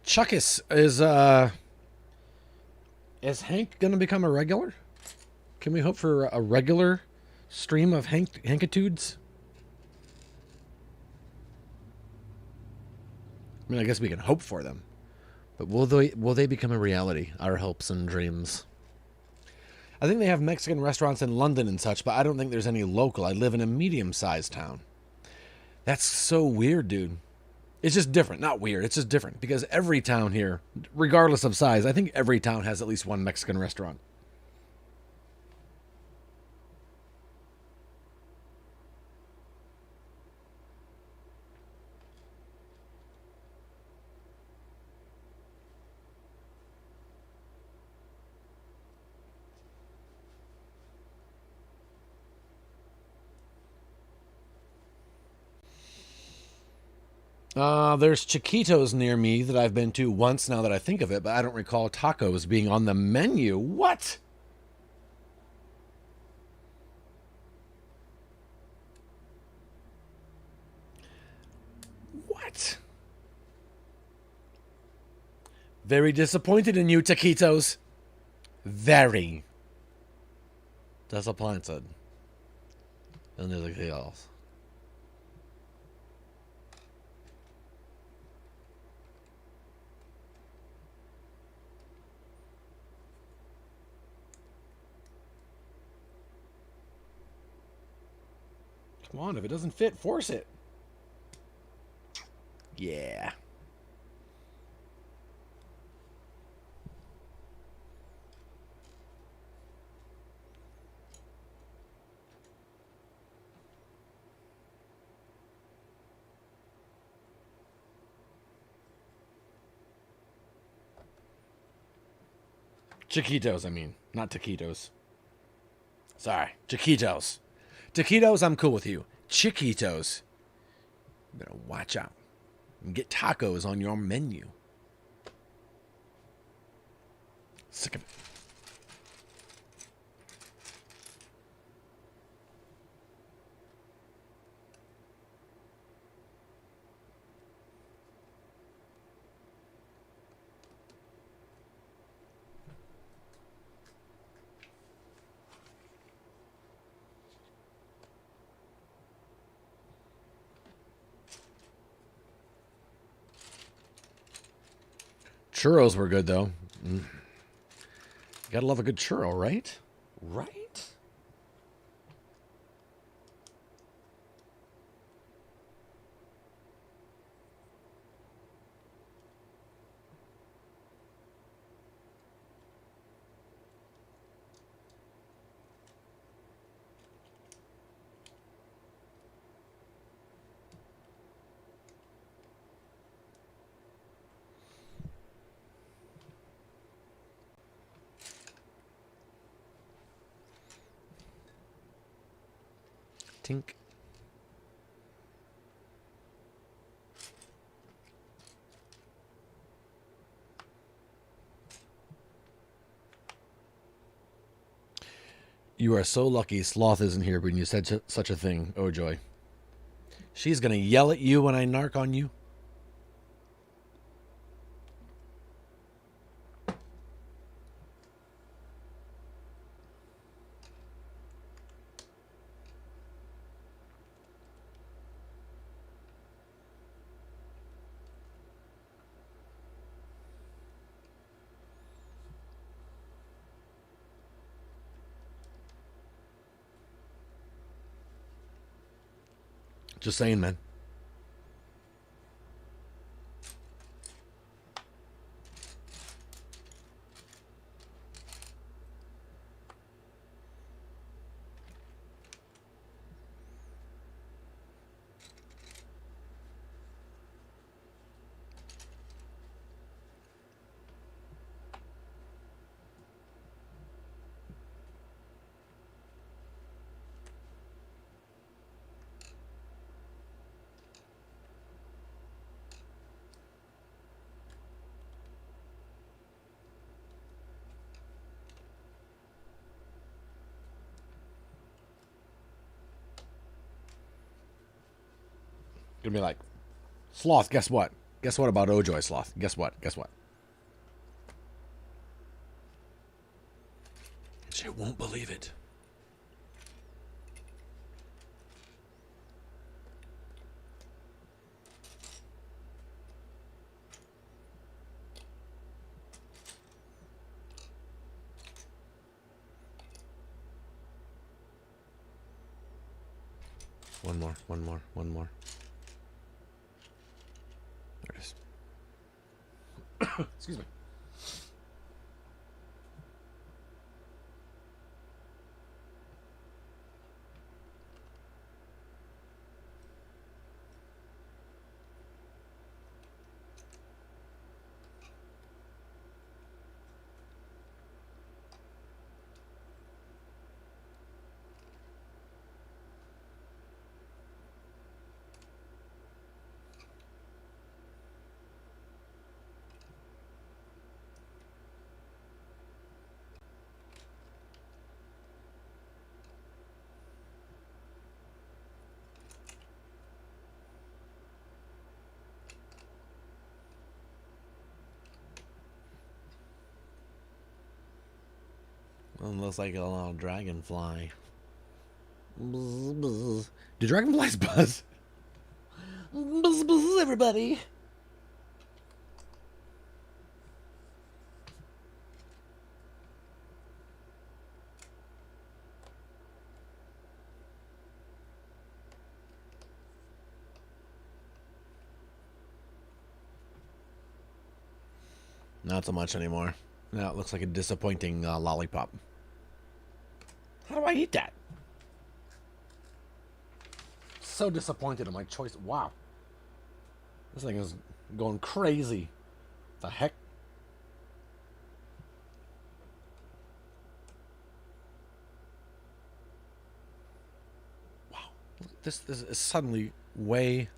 Chuckus is Hank gonna become a regular? Can we hope for a regular stream of Hankitudes? I mean, I guess we can hope for them, but will they become a reality? Our hopes and dreams. I think they have Mexican restaurants in London and such, but I don't think there's any local. I live in a medium-sized town. That's so weird, dude. It's just different. Not weird. It's just different. Because every town here, regardless of size, I think every town has at least one Mexican restaurant. There's Chiquitos near me that I've been to once now that I think of it, but I don't recall tacos being on the menu. What? What? Very disappointed in you, Taquitos. Very disappointed. And anything else. Come on, if it doesn't fit, force it. Yeah. Chiquitos, I mean. Not taquitos. Sorry. Chiquitos. Taquitos, I'm cool with you. Chiquitos. You better watch out. And get tacos on your menu. Sick of it. Churros were good, though. Gotta love a good churro, right? Right? Tink. You are so lucky Sloth isn't here when you said such a thing, oh joy. She's gonna yell at you when I narc on you. Just saying, man. Gonna be like, Sloth, guess what? Guess what about Ojoy, Sloth? Guess what? Guess what? She won't believe it. One more, one more, one more. There it is. Excuse me. looks like a little dragonfly. Buzz, buzz. Do dragonflies buzz? Buzz, buzz, everybody. Not so much anymore. Now it looks like a disappointing lollipop. How do I eat that? So disappointed in my choice. Wow. This thing is going crazy. The heck? Wow. This is suddenly way...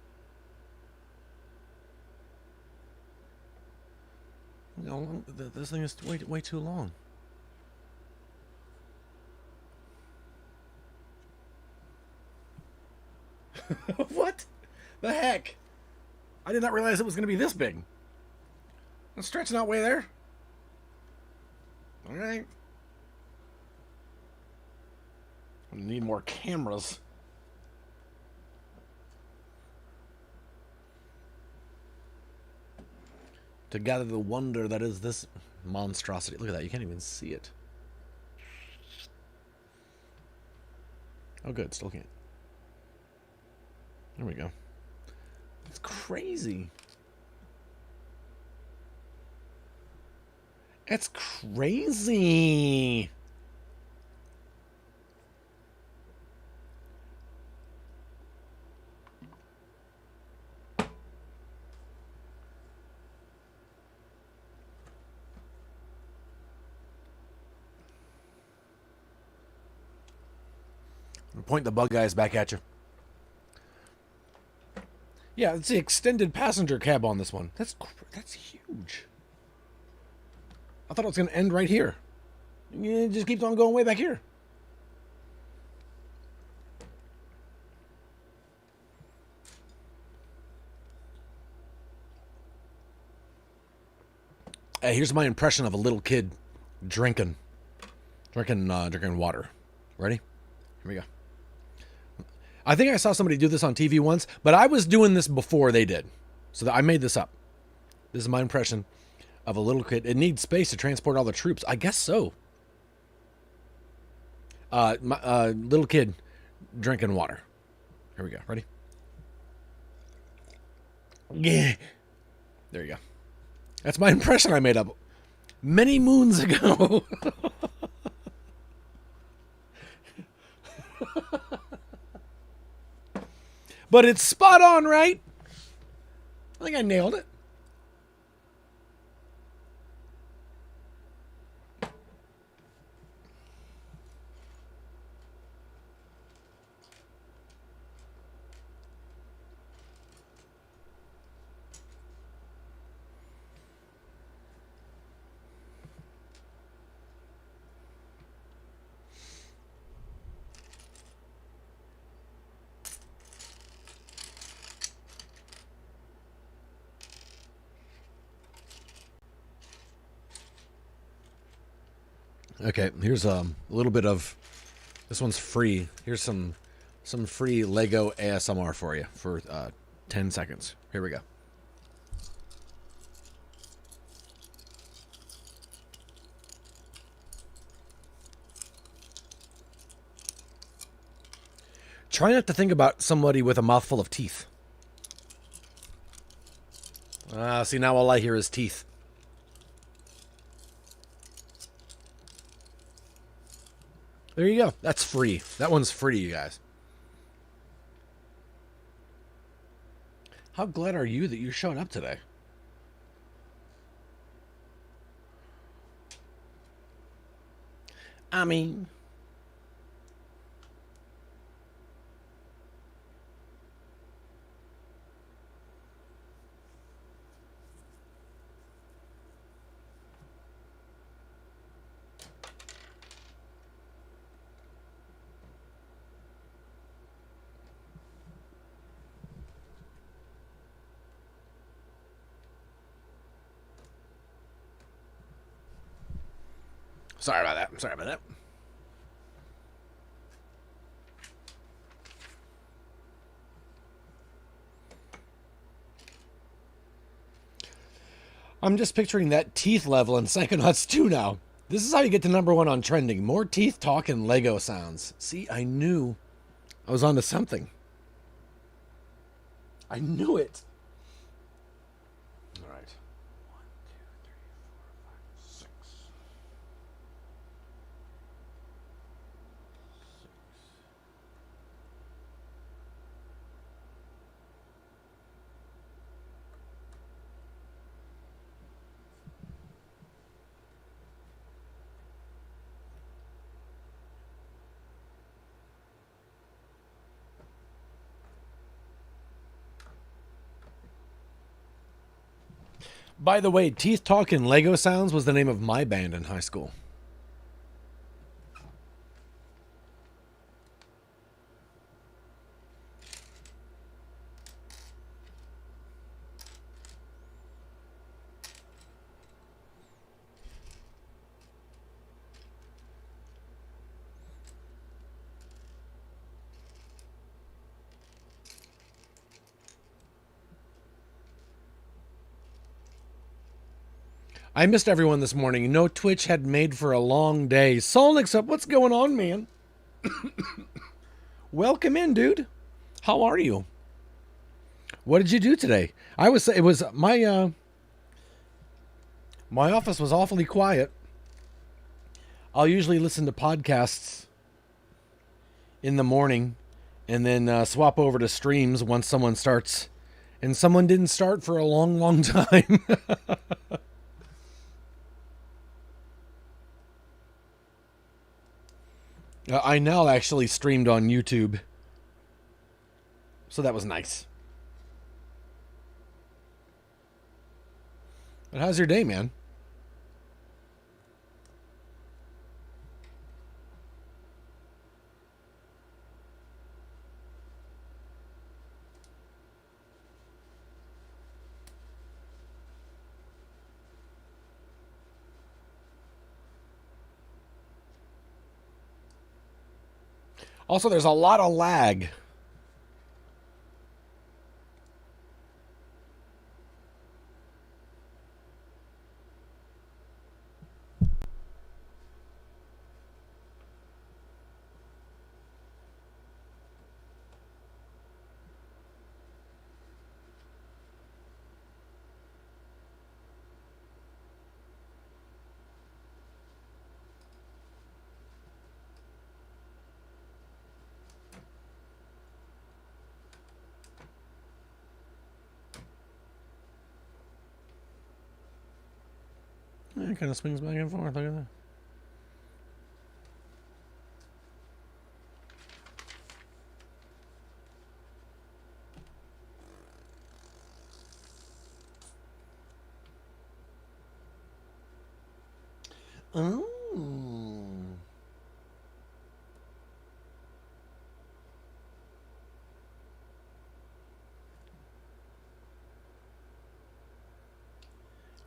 No, this thing is way too long. What the heck? I did not realize it was going to be this big. It's stretching out way there. All right. I need more cameras. To gather the wonder that is this monstrosity. Look at that. You can't even see it. Oh, good. Still can't. There we go. It's crazy. It's crazy. Point the bug guys back at you. Yeah, it's the extended passenger cab on this one. That's huge. I thought it was going to end right here. It just keeps on going way back here. Hey, here's my impression of a little kid drinking water. Ready? Here we go. I think I saw somebody do this on TV once, but I was doing this before they did. So I made this up. This is my impression of a little kid. It needs space to transport all the troops. I guess so. Little kid drinking water. Here we go. Ready? Yeah. There you go. That's my impression I made up many moons ago. But it's spot on, right? I think I nailed it. Okay, here's a little bit of, this one's free. Here's some free Lego ASMR for you for 10 seconds. Here we go. Try not to think about somebody with a mouthful of teeth. See, now all I hear is teeth. There you go. That's free. That one's free, you guys. How glad are you that you showed up today? I mean... Sorry about that. I'm just picturing that teeth level in Psychonauts 2 now. This is how you get to #1 on trending. More teeth talk and Lego sounds. See, I knew I was onto something. I knew it. All right. 1, 2, 3, 4, 5, 6. By the way, Teeth Talk and Lego Sounds was the name of my band in high school. I missed everyone this morning. No Twitch had made for a long day. Solnix up, what's going on, man? Welcome in, dude. How are you? What did you do today? It was my my office was awfully quiet. I'll usually listen to podcasts in the morning and then swap over to streams once someone starts. And someone didn't start for a long, long time. I now actually streamed on YouTube. So that was nice. But how's your day, man? Also, there's a lot of lag. It kind of swings back and forth. Look at that. Oh.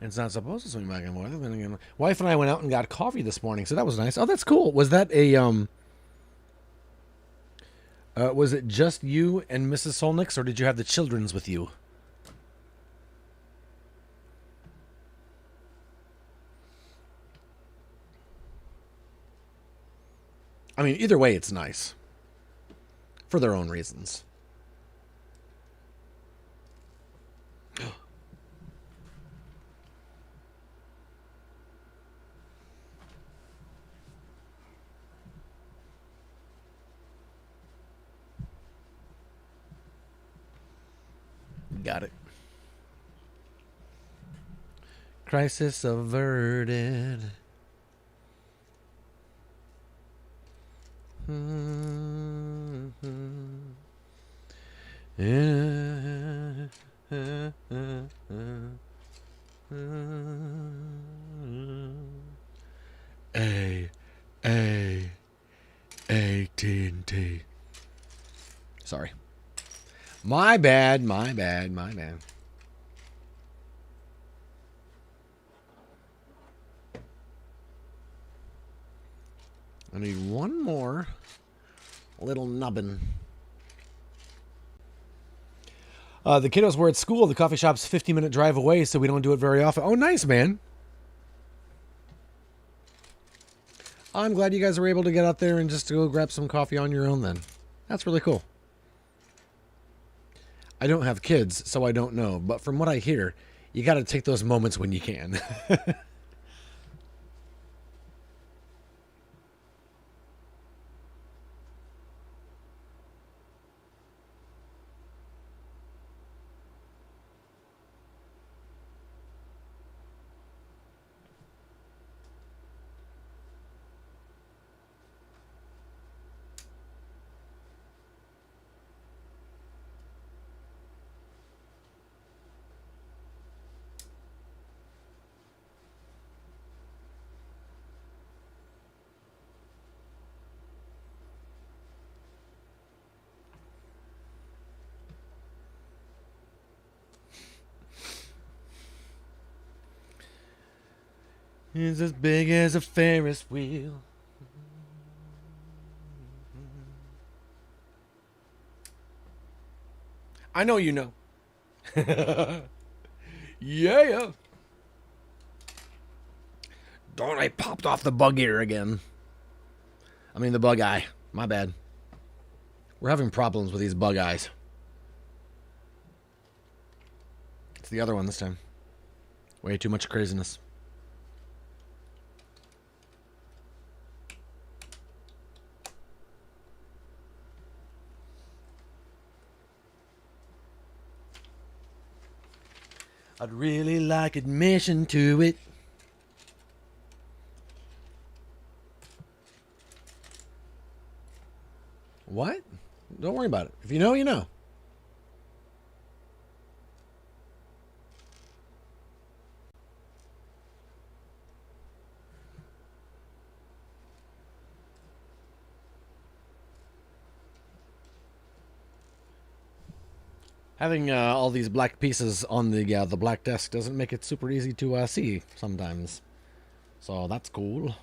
It's not supposed to swing back and forth. Then again, wife and I went out and got coffee this morning, so that was nice. Oh, that's cool. Was that was it just you and Mrs. Solnix, or did you have the childrens with you? I mean, either way, it's nice. For their own reasons. Got it. Crisis averted. AT&T. Sorry. My bad. I need one more little nubbin. The kiddos were at school. The coffee shop's 50-minute drive away, so we don't do it very often. Oh, nice, man. I'm glad you guys were able to get out there and just go grab some coffee on your own then. That's really cool. I don't have kids, so I don't know. But from what I hear, you got to take those moments when you can. It's as big as a Ferris wheel. I know you know. Yeah. Darn, I popped off the bug ear again. I mean the bug eye. My bad. We're having problems with these bug eyes. It's the other one this time. Way too much craziness. I'd really like admission to it. What? Don't worry about it. If you know, you know. Having all these black pieces on the black desk doesn't make it super easy to see sometimes. So that's cool.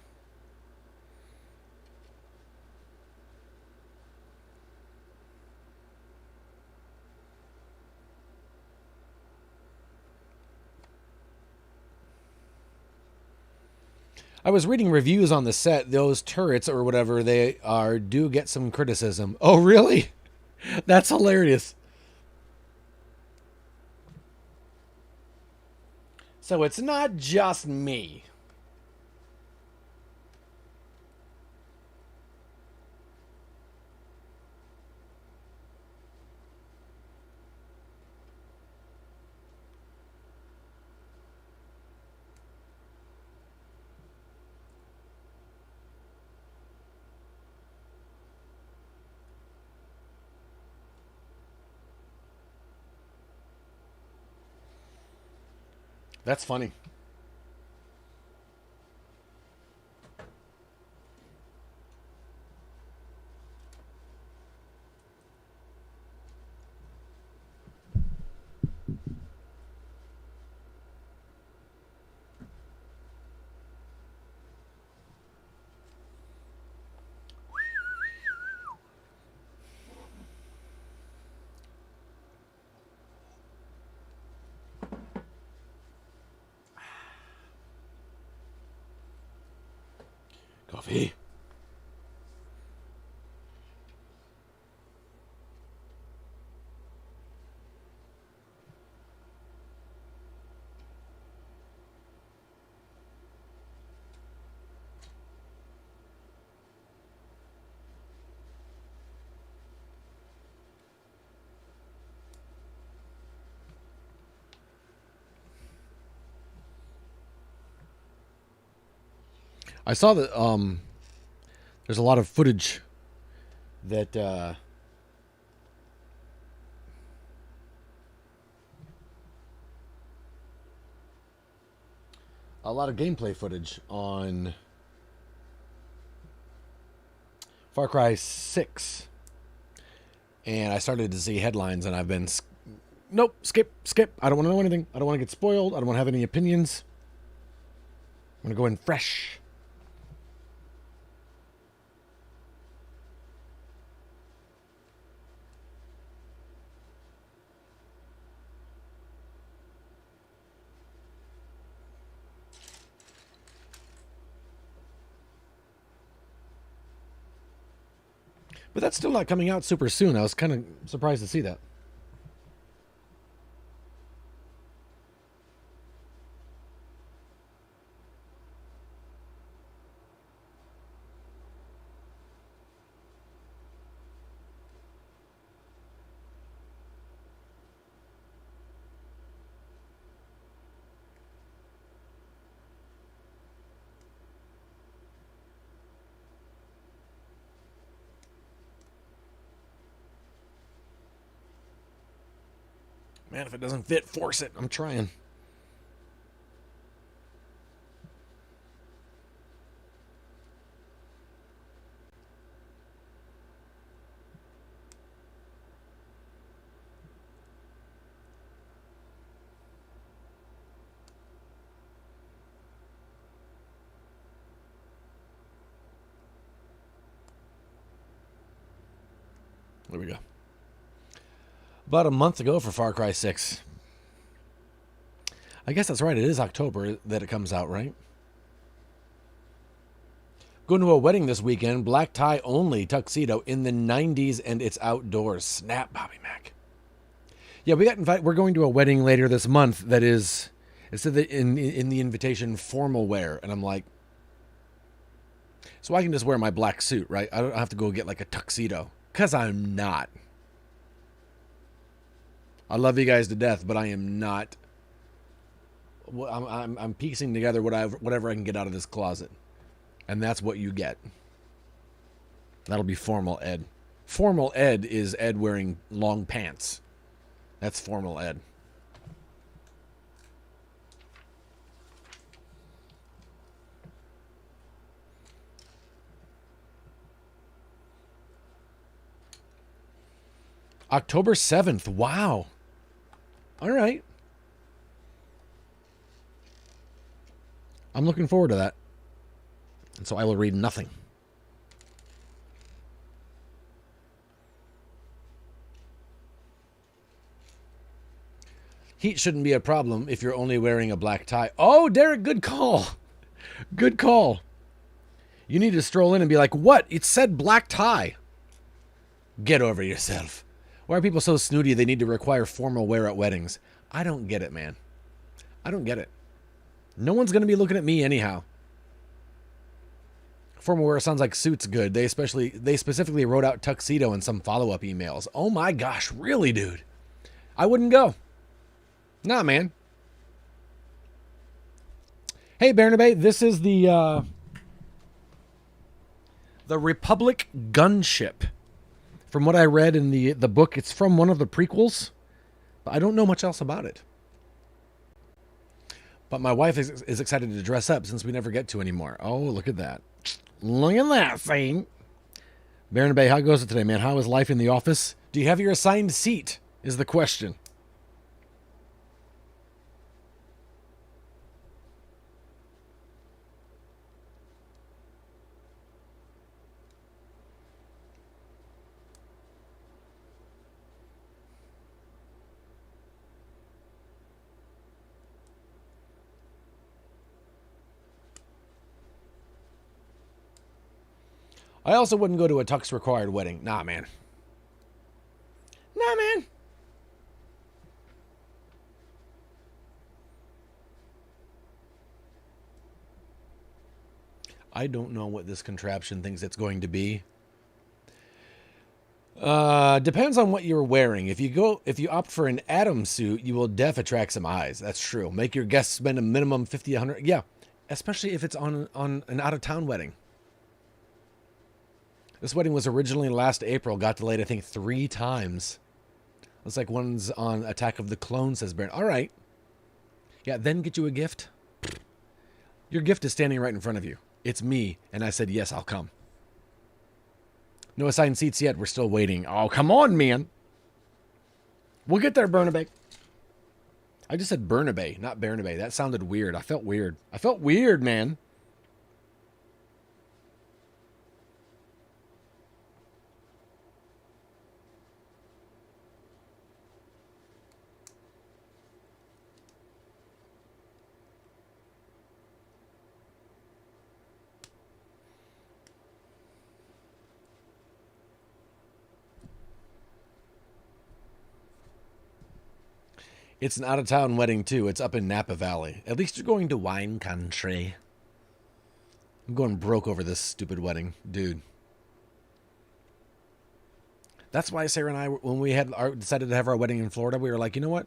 I was reading reviews on the set. Those turrets or whatever they are do get some criticism. Oh, really? That's hilarious. So it's not just me. That's funny. Coffee. I saw that there's a lot of footage that a lot of gameplay footage on Far Cry 6. And I started to see headlines and I've been nope, skip. I don't want to know anything. I don't want to get spoiled. I don't want to have any opinions. I'm going to go in fresh. But that's still not coming out super soon. I was kind of surprised to see that. Man, if it doesn't fit, force it. I'm trying. There we go. About a month ago for Far Cry 6. I guess that's right. It is October that it comes out, right? Going to a wedding this weekend. Black tie only tuxedo in the 90s, and it's outdoors. Snap, Bobby Mac. Yeah, we got invited. We're going to a wedding later this month that is, it said that in the invitation, formal wear. And I'm like, so I can just wear my black suit, right? I don't have to go get like a tuxedo. Because I'm not. I love you guys to death, but I am not. I'm piecing together whatever I can get out of this closet. And that's what you get. That'll be formal ed. Formal ed is Ed wearing long pants. That's formal ed. October 7th. Wow. All right. I'm looking forward to that. And so I will read nothing. Heat shouldn't be a problem if you're only wearing a black tie. Oh, Derek, good call. Good call. You need to stroll in and be like, what? It said black tie. Get over yourself. Why are people so snooty they need to require formal wear at weddings? I don't get it, man. I don't get it. No one's going to be looking at me anyhow. Formal wear sounds like suits good. They specifically wrote out tuxedo in some follow-up emails. Oh my gosh, really, dude? I wouldn't go. Nah, man. Hey, Bernabe, this is the Republic Gunship. From what I read in the book, it's from one of the prequels. But I don't know much else about it. But my wife is excited to dress up since we never get to anymore. Oh, look at that. Look at that thing. Bernabe, how goes it today, man? How is life in the office? Do you have your assigned seat? Is the question. I also wouldn't go to a tux-required wedding. Nah, man. Nah, man. I don't know what this contraption thinks it's going to be. Depends on what you're wearing. If you opt for an Atom suit, you will attract some eyes. That's true. Make your guests spend a minimum 50, 100. Yeah, especially if it's on an out-of-town wedding. This wedding was originally last April, got delayed, I think, 3 times. Looks like one's on Attack of the Clones, says Baron. All right. Yeah, then get you a gift. Your gift is standing right in front of you. It's me, and I said, yes, I'll come. No assigned seats yet. We're still waiting. Oh, come on, man. We'll get there, Bernabe. I just said Bernabe, not Bernabe. That sounded weird. I felt weird. I felt weird, man. It's an out-of-town wedding, too. It's up in Napa Valley. At least you're going to wine country. I'm going broke over this stupid wedding. Dude. That's why Sarah and I, when we decided to have our wedding in Florida, we were like, you know what?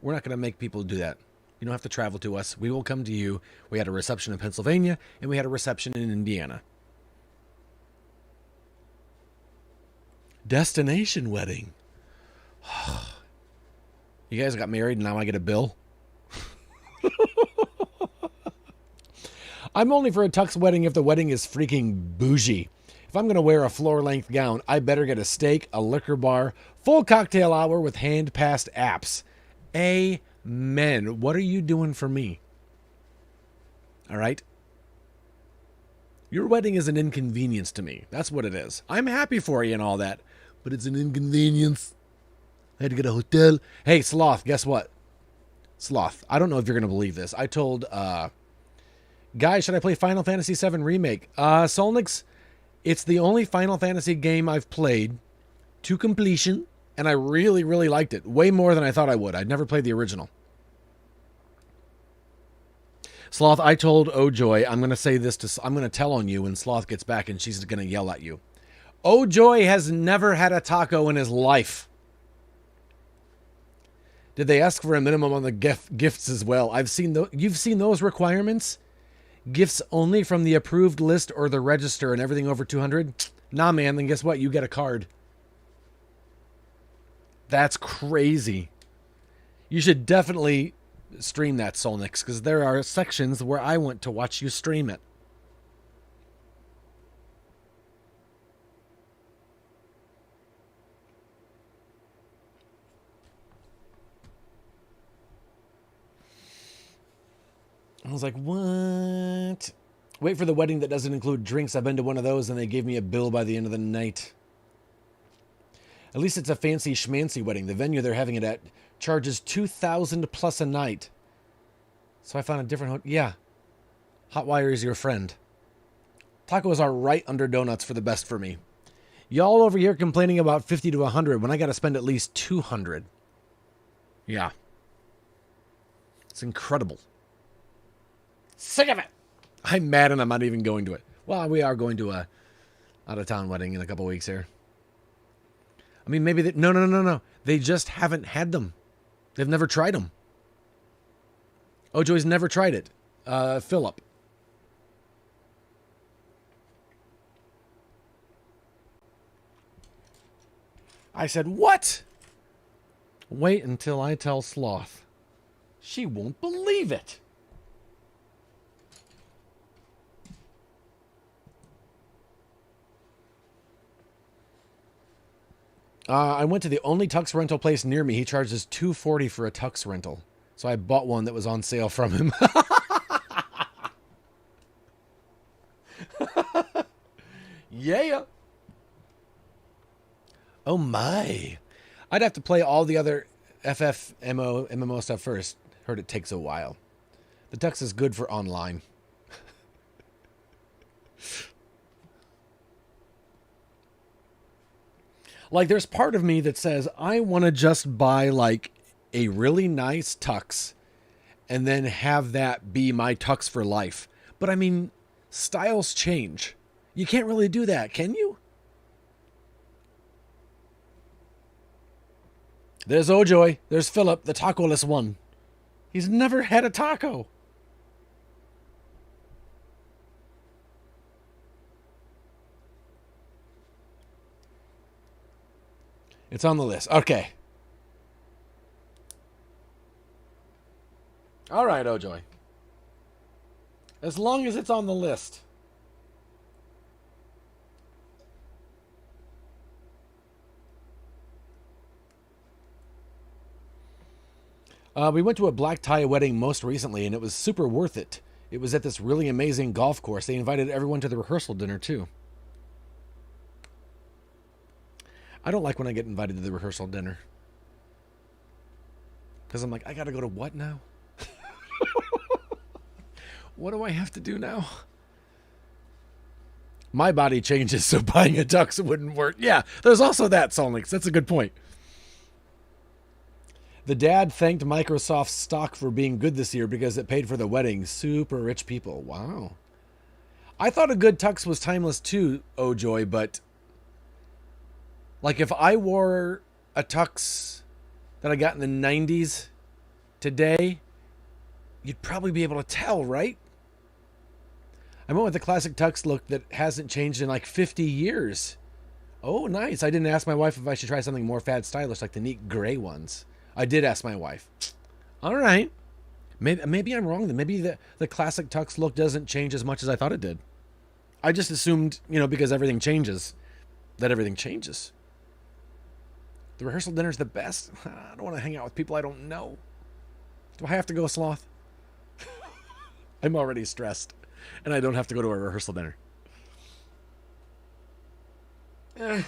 We're not going to make people do that. You don't have to travel to us. We will come to you. We had a reception in Pennsylvania, and we had a reception in Indiana. Destination wedding. You guys got married, and now I get a bill? I'm only for a tux wedding if the wedding is freaking bougie. If I'm going to wear a floor-length gown, I better get a steak, a liquor bar, full cocktail hour with hand-passed apps. Amen. What are you doing for me? All right? Your wedding is an inconvenience to me. That's what it is. I'm happy for you and all that, but it's an inconvenience. I had to get a hotel. Hey, Sloth, guess what? Sloth, I don't know if you're going to believe this. I told, guys, should I play Final Fantasy VII Remake? Solnix, it's the only Final Fantasy game I've played to completion, and I really, really liked it. Way more than I thought I would. I'd never played the original. Sloth, I told Ojoy, I'm going to say this I'm going to tell on you when Sloth gets back, and she's going to yell at you. Ojoy has never had a taco in his life. Did they ask for a minimum on the gifts as well? You've seen those requirements? Gifts only from the approved list or the register and everything over 200? Nah, man, then guess what? You get a card. That's crazy. You should definitely stream that, Solnix, because there are sections where I want to watch you stream it. I was like, what? Wait for the wedding that doesn't include drinks. I've been to one of those and they gave me a bill by the end of the night. At least it's a fancy schmancy wedding. The venue they're having it at charges $2,000 plus a night. So I found a different hotel. Yeah. Hotwire is your friend. Tacos are right under donuts for the best for me. Y'all over here complaining about 50 to 100 when I got to spend at least 200. Yeah. It's incredible. Sick of it. I'm mad and I'm not even going to it. Well, we are going to a out-of-town wedding in a couple weeks here. I mean, maybe no. They just haven't had them. They've never tried them. Ojoy's never tried it. Philip. I said, what? Wait until I tell Sloth. She won't believe it. I went to the only tux rental place near me. He charges $240 for a tux rental. So I bought one that was on sale from him. Yeah. Oh my. I'd have to play all the other MMO stuff first. Heard it takes a while. The tux is good for online. Like, there's part of me that says, I want to just buy, like, a really nice tux and then have that be my tux for life. But, I mean, styles change. You can't really do that, can you? There's Ojoy. There's Philip, the taco-less one. He's never had a taco. It's on the list. Okay. All right, Ojoy. As long as it's on the list. We went to a black tie wedding most recently, and it was super worth it. It was at this really amazing golf course. They invited everyone to the rehearsal dinner, too. I don't like when I get invited to the rehearsal dinner. Because I'm like, I got to go to what now? What do I have to do now? My body changes, so buying a tux wouldn't work. Yeah, there's also that, Solnix. That's a good point. The dad thanked Microsoft stock for being good this year because it paid for the wedding. Super rich people. Wow. I thought a good tux was timeless too, oh joy, but like if I wore a tux that I got in the 90s today, you'd probably be able to tell, right? I went with the classic tux look that hasn't changed in like 50 years. Oh, nice. I didn't ask my wife if I should try something more fad stylish like the neat gray ones. I did ask my wife. All right. Maybe I'm wrong then. Maybe the classic tux look doesn't change as much as I thought it did. I just assumed, because everything changes, that everything changes. The rehearsal dinner's the best. I don't want to hang out with people I don't know. Do I have to go, Sloth? I'm already stressed, and I don't have to go to a rehearsal dinner. I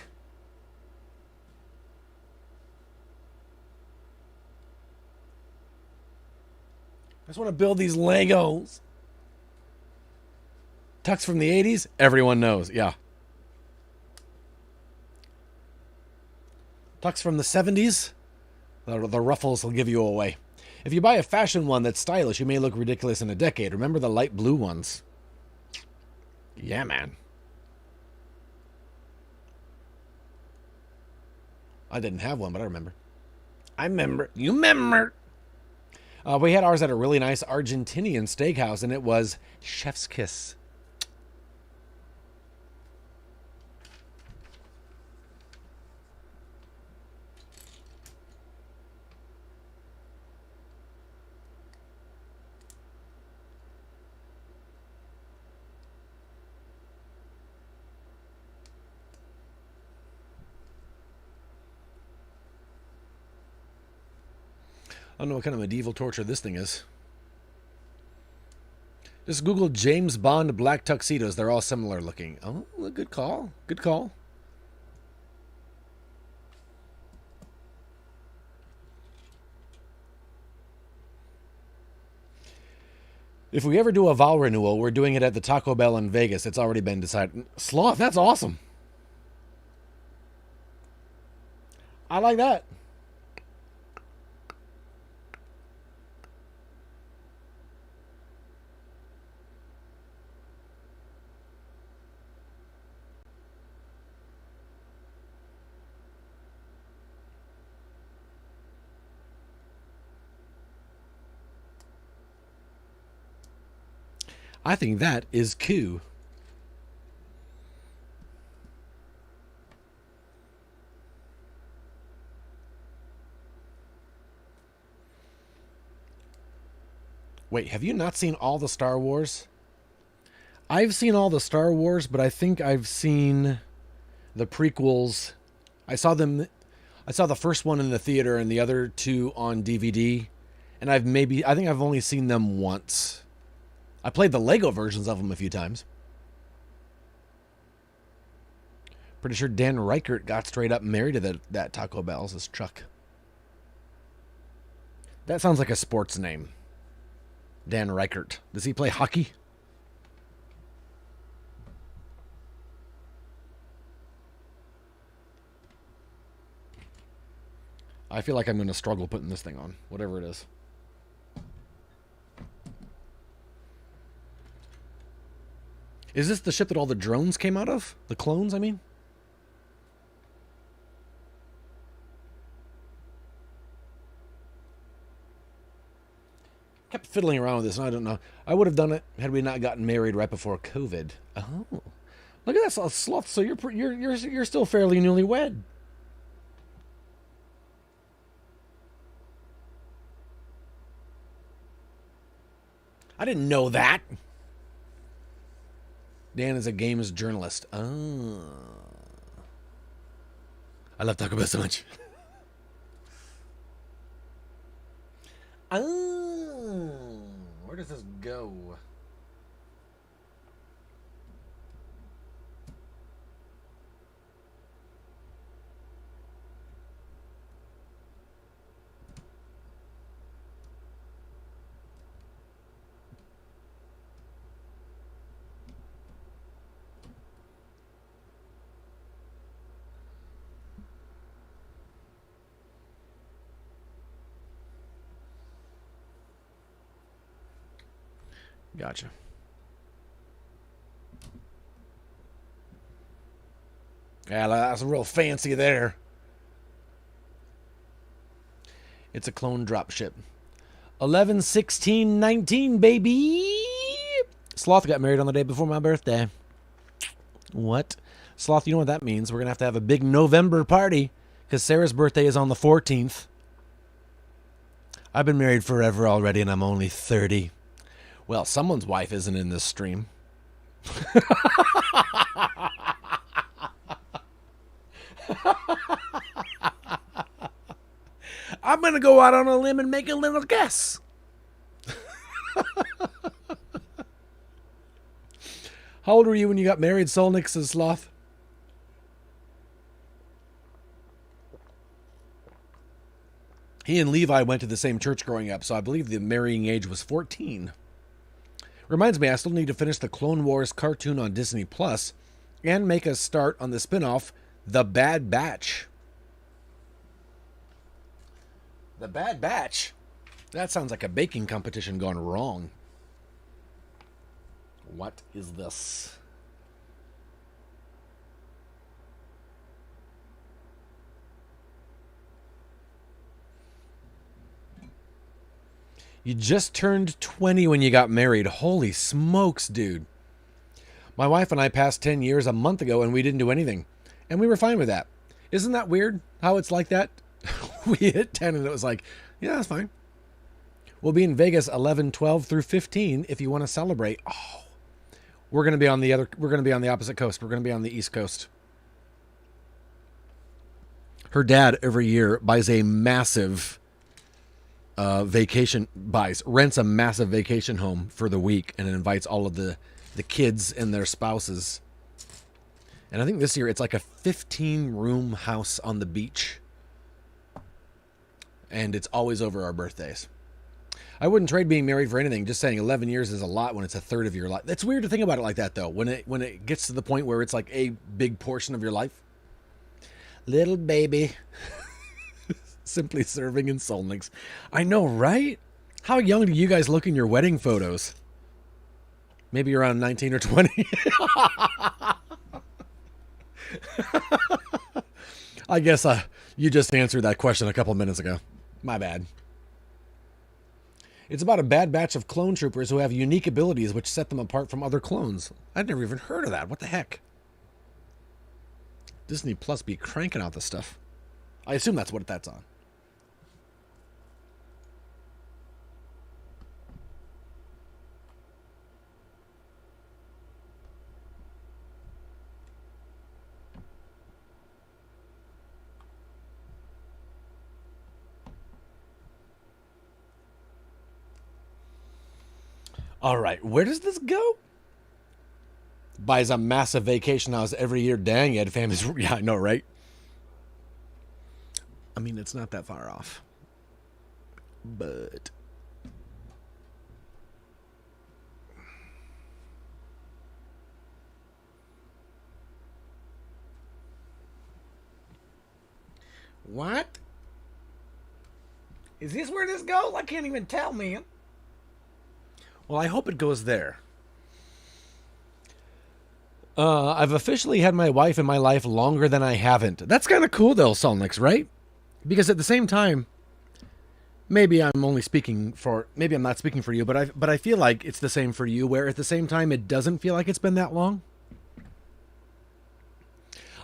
just want to build these Legos. Tux from the 80s? Everyone knows, yeah. Tux from the 70s? The ruffles will give you away. If you buy a fashion one that's stylish, you may look ridiculous in a decade. Remember the light blue ones? Yeah, man. I didn't have one, but I remember. I remember. You remember. We had ours at a really nice Argentinian steakhouse, and it was chef's kiss. I don't know what kind of medieval torture this thing is. Just Google James Bond black tuxedos. They're all similar looking. Oh, good call. Good call. If we ever do a vow renewal, we're doing it at the Taco Bell in Vegas. It's already been decided. Sloth, that's awesome. I like that. I think that is cool. Wait, have you not seen all the Star Wars? I've seen all the Star Wars, but I think I've seen the prequels. I saw the first one in the theater and the other two on DVD, and I think I've only seen them once. I played the Lego versions of them a few times. Pretty sure Dan Reichert got straight up married to that Taco Bell's as Chuck. That sounds like a sports name. Dan Reichert. Does he play hockey? I feel like I'm going to struggle putting this thing on, whatever it is. Is this the ship that all the drones came out of? The clones, I mean? Kept fiddling around with this, and I don't know. I would have done it had we not gotten married right before COVID. Oh, look at that Sloth. So you're still fairly newlywed. I didn't know that. Dan is a games journalist. Oh. I love Taco Bell so much. Oh. Where does this go? Gotcha. Yeah, that's real fancy there. It's a clone dropship. 11/16/19, baby. Sloth got married on the day before my birthday. What? Sloth, you know what that means? We're going to have a big November party because Sarah's birthday is on the 14th. I've been married forever already and I'm only 30. Well, someone's wife isn't in this stream. I'm going to go out on a limb and make a little guess. How old were you when you got married, Solnix and Sloth? He and Levi went to the same church growing up, so I believe the marrying age was 14. Reminds me, I still need to finish the Clone Wars cartoon on Disney Plus and make a start on the spin-off, The Bad Batch. The Bad Batch? That sounds like a baking competition gone wrong. What is this? You just turned 20 when you got married. Holy smokes, dude. My wife and I passed 10 years a month ago and we didn't do anything. And we were fine with that. Isn't that weird how it's like that? We hit 10 and it was like, yeah, that's fine. We'll be in Vegas 11, 12 through 15 if you want to celebrate. Oh, we're going to be on the opposite coast. We're going to be on the East Coast. Her dad every year buys a massive rents a massive vacation home for the week and invites all of the kids and their spouses. And I think this year it's like a 15-room house on the beach. And it's always over our birthdays. I wouldn't trade being married for anything. Just saying 11 years is a lot when it's a third of your life. It's weird to think about it like that, though. When it gets to the point where it's like a big portion of your life. Little baby. Simply serving in Solnix. I know, right? How young do you guys look in your wedding photos? Maybe around 19 or 20. I guess you just answered that question a couple minutes ago. My bad. It's about a bad batch of clone troopers who have unique abilities which set them apart from other clones. I'd never even heard of that. What the heck? Disney Plus be cranking out this stuff. I assume that's what that's on. All right, where does this go? Buys a massive vacation house every year. Dang, Ed family's... Yeah, I know, right? I mean, it's not that far off. But... What? Is this where this goes? I can't even tell, man. Well, I hope it goes there. I've officially had my wife in my life longer than I haven't. That's kind of cool, though, Solnix, right? Because at the same time, maybe I'm not speaking for you, but I feel like it's the same for you, where at the same time, it doesn't feel like it's been that long.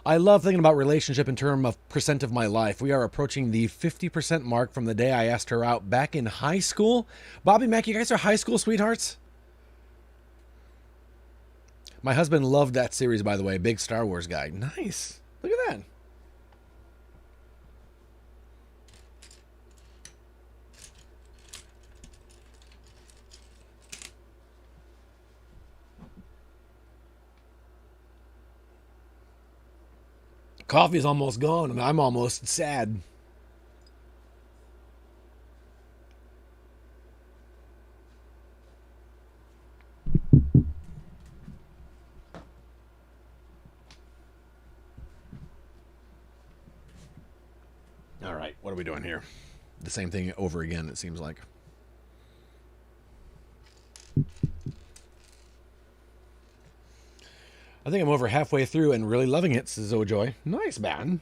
I love thinking about relationship in terms of percent of my life. We are approaching the 50% mark from the day I asked her out back in high school. Bobby, Mac, you guys are high school sweethearts? My husband loved that series, by the way. Big Star Wars guy. Nice. Look at that. Coffee's almost gone, and I'm almost sad. All right, what are we doing here? The same thing over again, it seems like. I think I'm over halfway through and really loving it, says Ojoy. Nice, man.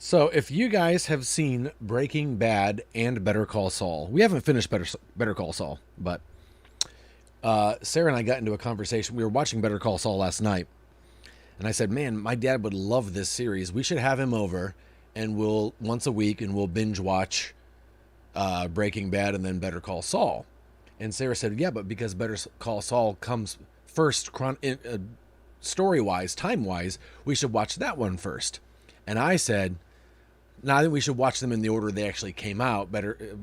So, if you guys have seen Breaking Bad and Better Call Saul, we haven't finished Better Call Saul, but Sarah and I got into a conversation. We were watching Better Call Saul last night, and I said, "Man, my dad would love this series. We should have him over, and we'll once a week, and we'll binge watch Breaking Bad and then Better Call Saul." And Sarah said, "Yeah, but because Better Call Saul comes first, story-wise, time-wise, we should watch that one first." And I said, "No, I think we should watch them in the order they actually came out.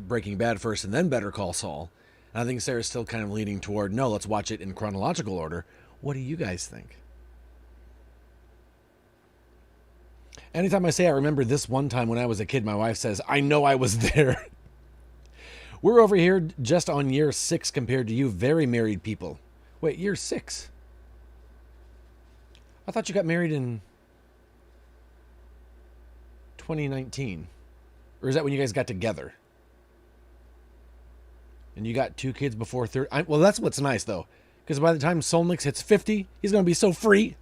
Breaking Bad first, and then Better Call Saul." And I think Sarah's still kind of leaning toward, no, let's watch it in chronological order. What do you guys think? Anytime I say I remember this one time when I was a kid, my wife says, "I know I was there." We're over here just on year 6 compared to you very married people. Wait, year 6? I thought you got married in 2019. Or is that when you guys got together? And you got 2 kids before 30. Well, that's what's nice, though. Because by the time Solnix hits 50, he's going to be so free.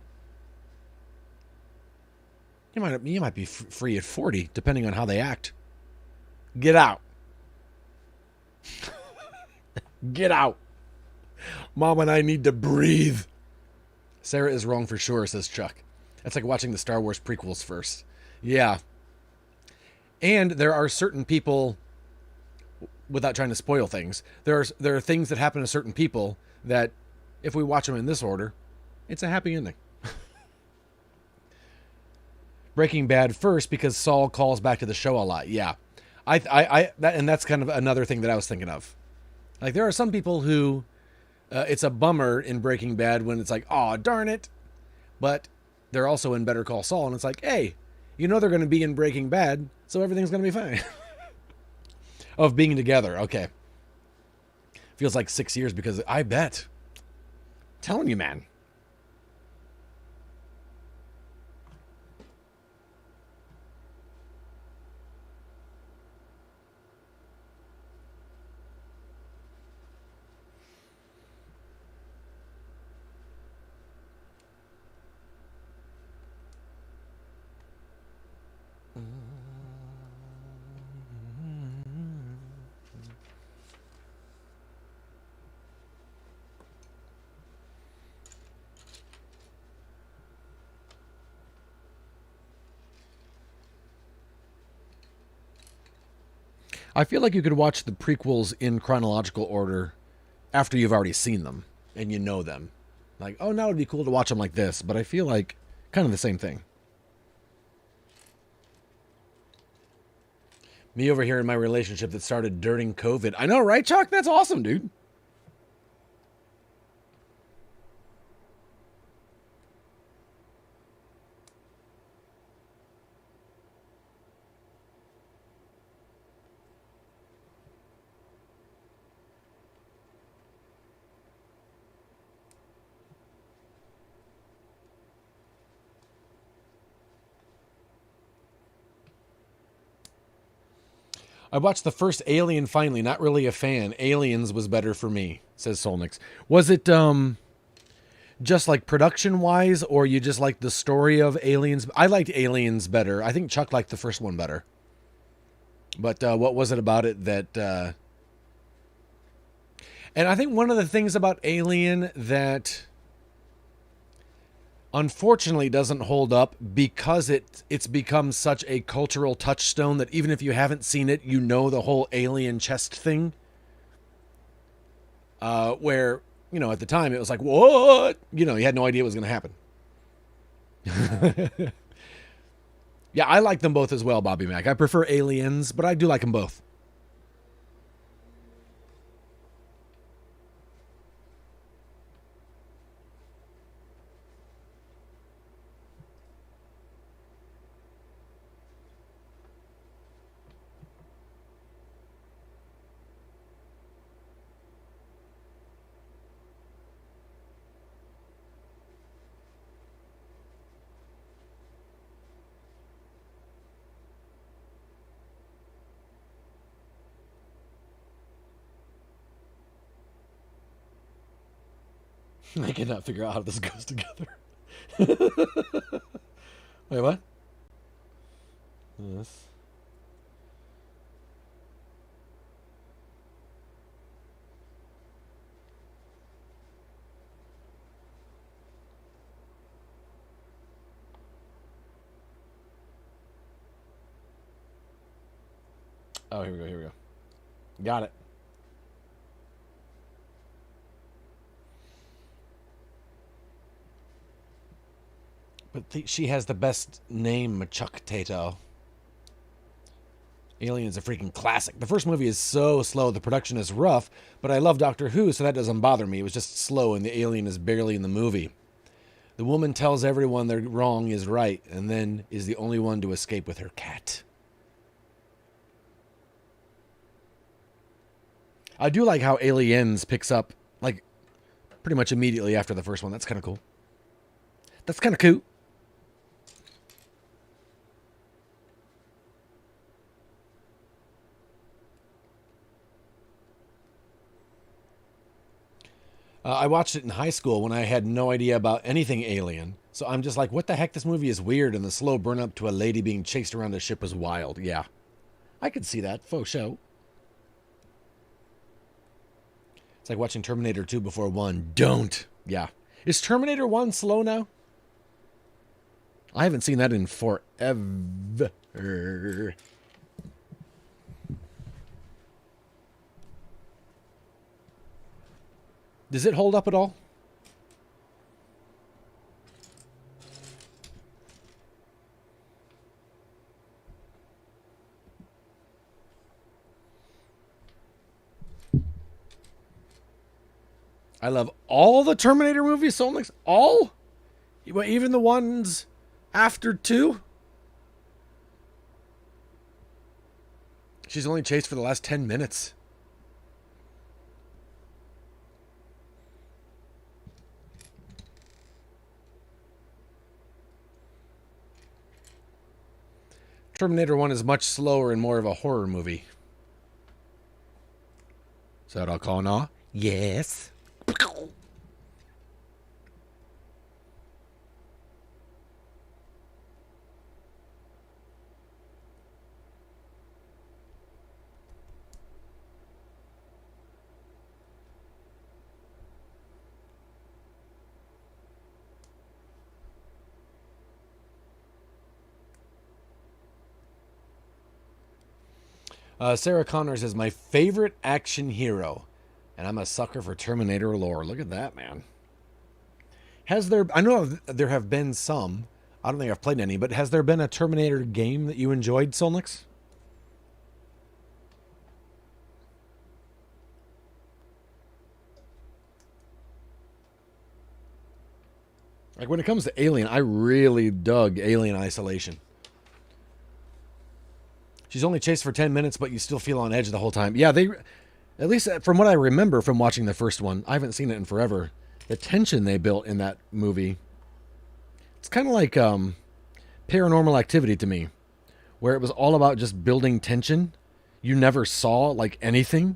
You might be free at 40, depending on how they act. Get out. Get out. Mom and I need to breathe. Sarah is wrong for sure, says Chuck. That's like watching the Star Wars prequels first. Yeah. And there are certain people, without trying to spoil things, there are things that happen to certain people that if we watch them in this order, it's a happy ending. Breaking Bad first because Saul calls back to the show a lot. Yeah. That's kind of another thing that I was thinking of. Like, there are some people who it's a bummer in Breaking Bad when it's like, oh, darn it. But they're also in Better Call Saul, and it's like, hey, you know they're going to be in Breaking Bad, so everything's going to be fine. Of being together, okay. Feels like 6 years because I bet. I'm telling you, man. I feel like you could watch the prequels in chronological order after you've already seen them and you know them. Like, oh, now it'd be cool to watch them like this, but I feel like kind of the same thing. Me over here in my relationship that started during COVID. I know, right, Chuck? That's awesome, dude. I watched the first Alien finally. Not really a fan. Aliens was better for me, says Solnix. Was it just like production wise, or you just like the story of Aliens? I liked Aliens better. I think Chuck liked the first one better. But what was it about it that... And I think one of the things about Alien that unfortunately doesn't hold up because it's become such a cultural touchstone that even if you haven't seen it, you know the whole alien chest thing. Where, you know, at the time it was like, what? You know, you had no idea what was going to happen. Yeah, I like them both as well, Bobby Mac. I prefer Aliens, but I do like them both. I cannot figure out how this goes together. Wait, what? Yes. Oh, here we go, here we go. Got it. But she has the best name, Chuck Tato. Alien's a freaking classic. The first movie is so slow, the production is rough, but I love Doctor Who, so that doesn't bother me. It was just slow, and the alien is barely in the movie. The woman tells everyone their wrong is right, and then is the only one to escape with her cat. I do like how Aliens picks up, like, pretty much immediately after the first one. That's kind of cool. That's kind of cool. I watched it in high school when I had no idea about anything alien. So I'm just like, what the heck? This movie is weird, and the slow burn up to a lady being chased around a ship was wild. Yeah, I could see that. Faux show. It's like watching Terminator 2 before 1. Don't. Yeah. Is Terminator 1 slow now? I haven't seen that in forever. Does it hold up at all? I love all the Terminator movies, so like all? Even the ones after 2? She's only chased for the last 10 minutes. Terminator 1 is much slower and more of a horror movie. Is that all call now? Yes. Sarah Connors is my favorite action hero, and I'm a sucker for Terminator lore. Look at that, man. Has there... I know there have been some. I don't think I've played any, but has there been a Terminator game that you enjoyed, Solnix? Like, when it comes to Alien, I really dug Alien Isolation. She's only chased for 10 minutes, but you still feel on edge the whole time. Yeah, they... At least from what I remember from watching the first one, I haven't seen it in forever, the tension they built in that movie, it's kind of like Paranormal Activity to me, where it was all about just building tension. You never saw, like, anything,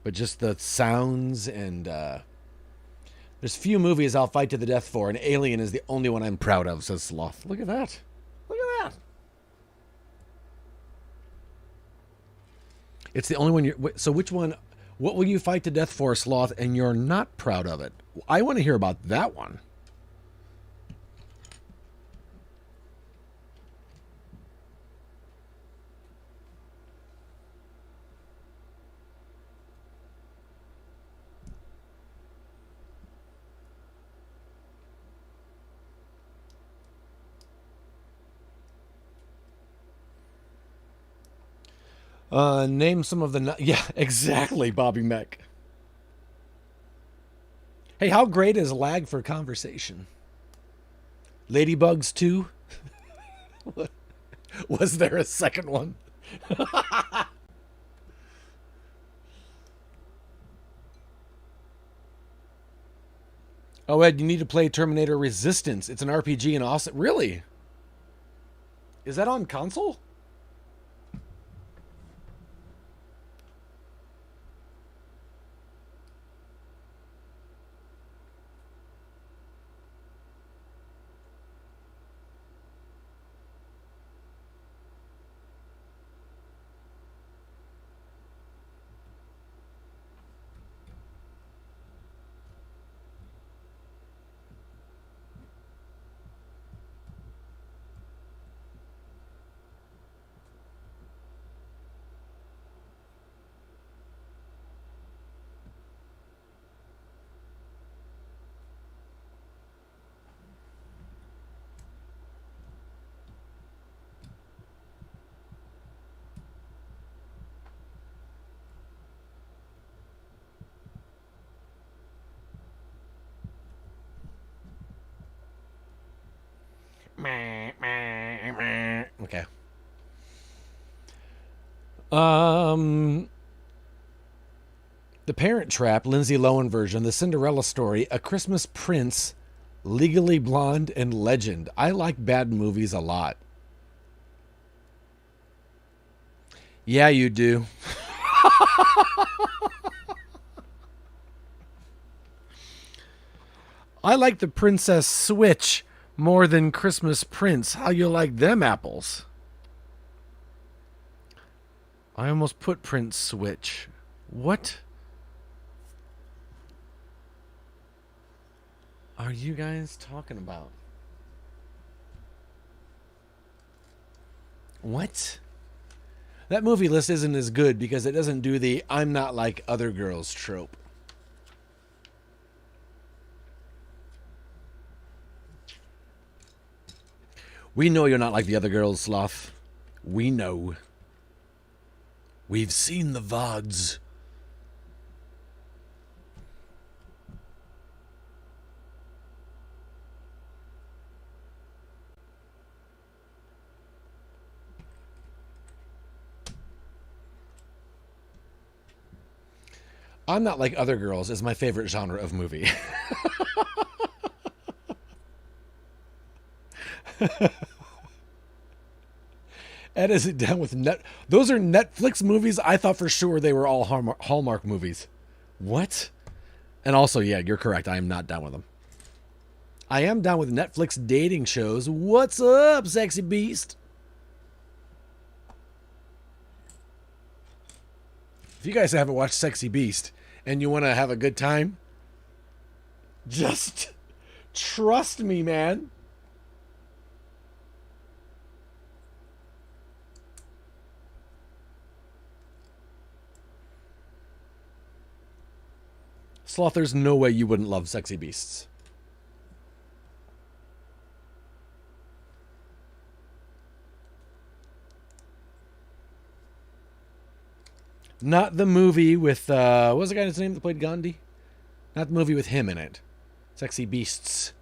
but just the sounds and... There's few movies I'll fight to the death for, and Alien is the only one I'm proud of, says Sloth. Look at that. Look at that. It's the only one you're... So which one... What will you fight to death for, Sloth, and you're not proud of it? I want to hear about that one. Name some of the... Yeah, exactly, Bobby Meck. Hey, how great is lag for conversation? Ladybugs 2? Was there a second one? Oh, Ed, you need to play Terminator Resistance. It's an RPG and awesome... Really? Is that on console? Okay. The Parent Trap, Lindsay Lohan version, The Cinderella Story, A Christmas Prince, Legally Blonde, and Legend. I like bad movies a lot. Yeah, you do. I like the Princess Switch more than Christmas Prince. How you like them apples? I almost put Prince Switch. What are you guys talking about? What? That movie list isn't as good because it doesn't do the I'm not like other girls trope. We know you're not like the other girls, Sloth. We know. We've seen the VODs. I'm not like other girls is my favorite genre of movie. Ed is it down with net. Those are Netflix movies. I thought for sure they were all Hallmark movies. What? And also, yeah, you're correct. I am not down with them. I am down with Netflix dating shows. What's up, sexy beast? If you guys haven't watched Sexy Beast and you want to have a good time, just trust me, man. Sloth, there's no way you wouldn't love Sexy Beasts. Not the movie with, what was the guy's name that played Gandhi? Not the movie with him in it. Sexy Beasts.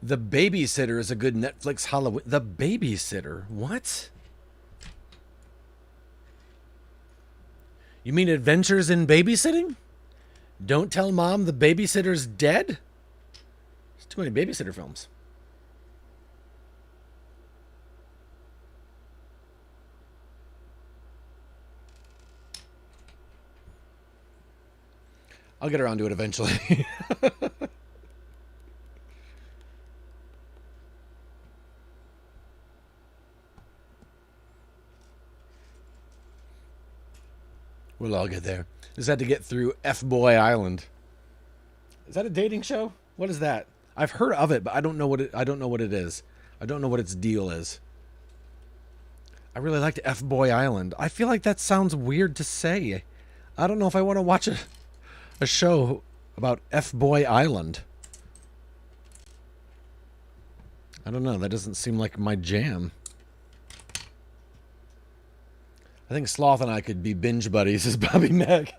The Babysitter is a good Netflix Halloween. The Babysitter? What? You mean Adventures in Babysitting? Don't Tell Mom the Babysitter's Dead? There's too many babysitter films. I'll get around to it eventually. We'll all get there. Just had to get through F-Boy Island. Is that a dating show? What is that? I've heard of it, but I don't know what it is. I don't know what its deal is. I really liked F-Boy Island. I feel like that sounds weird to say. I don't know if I want to watch a show about F-Boy Island. I don't know. That doesn't seem like my jam. I think Sloth and I could be binge buddies as Bobby Mack.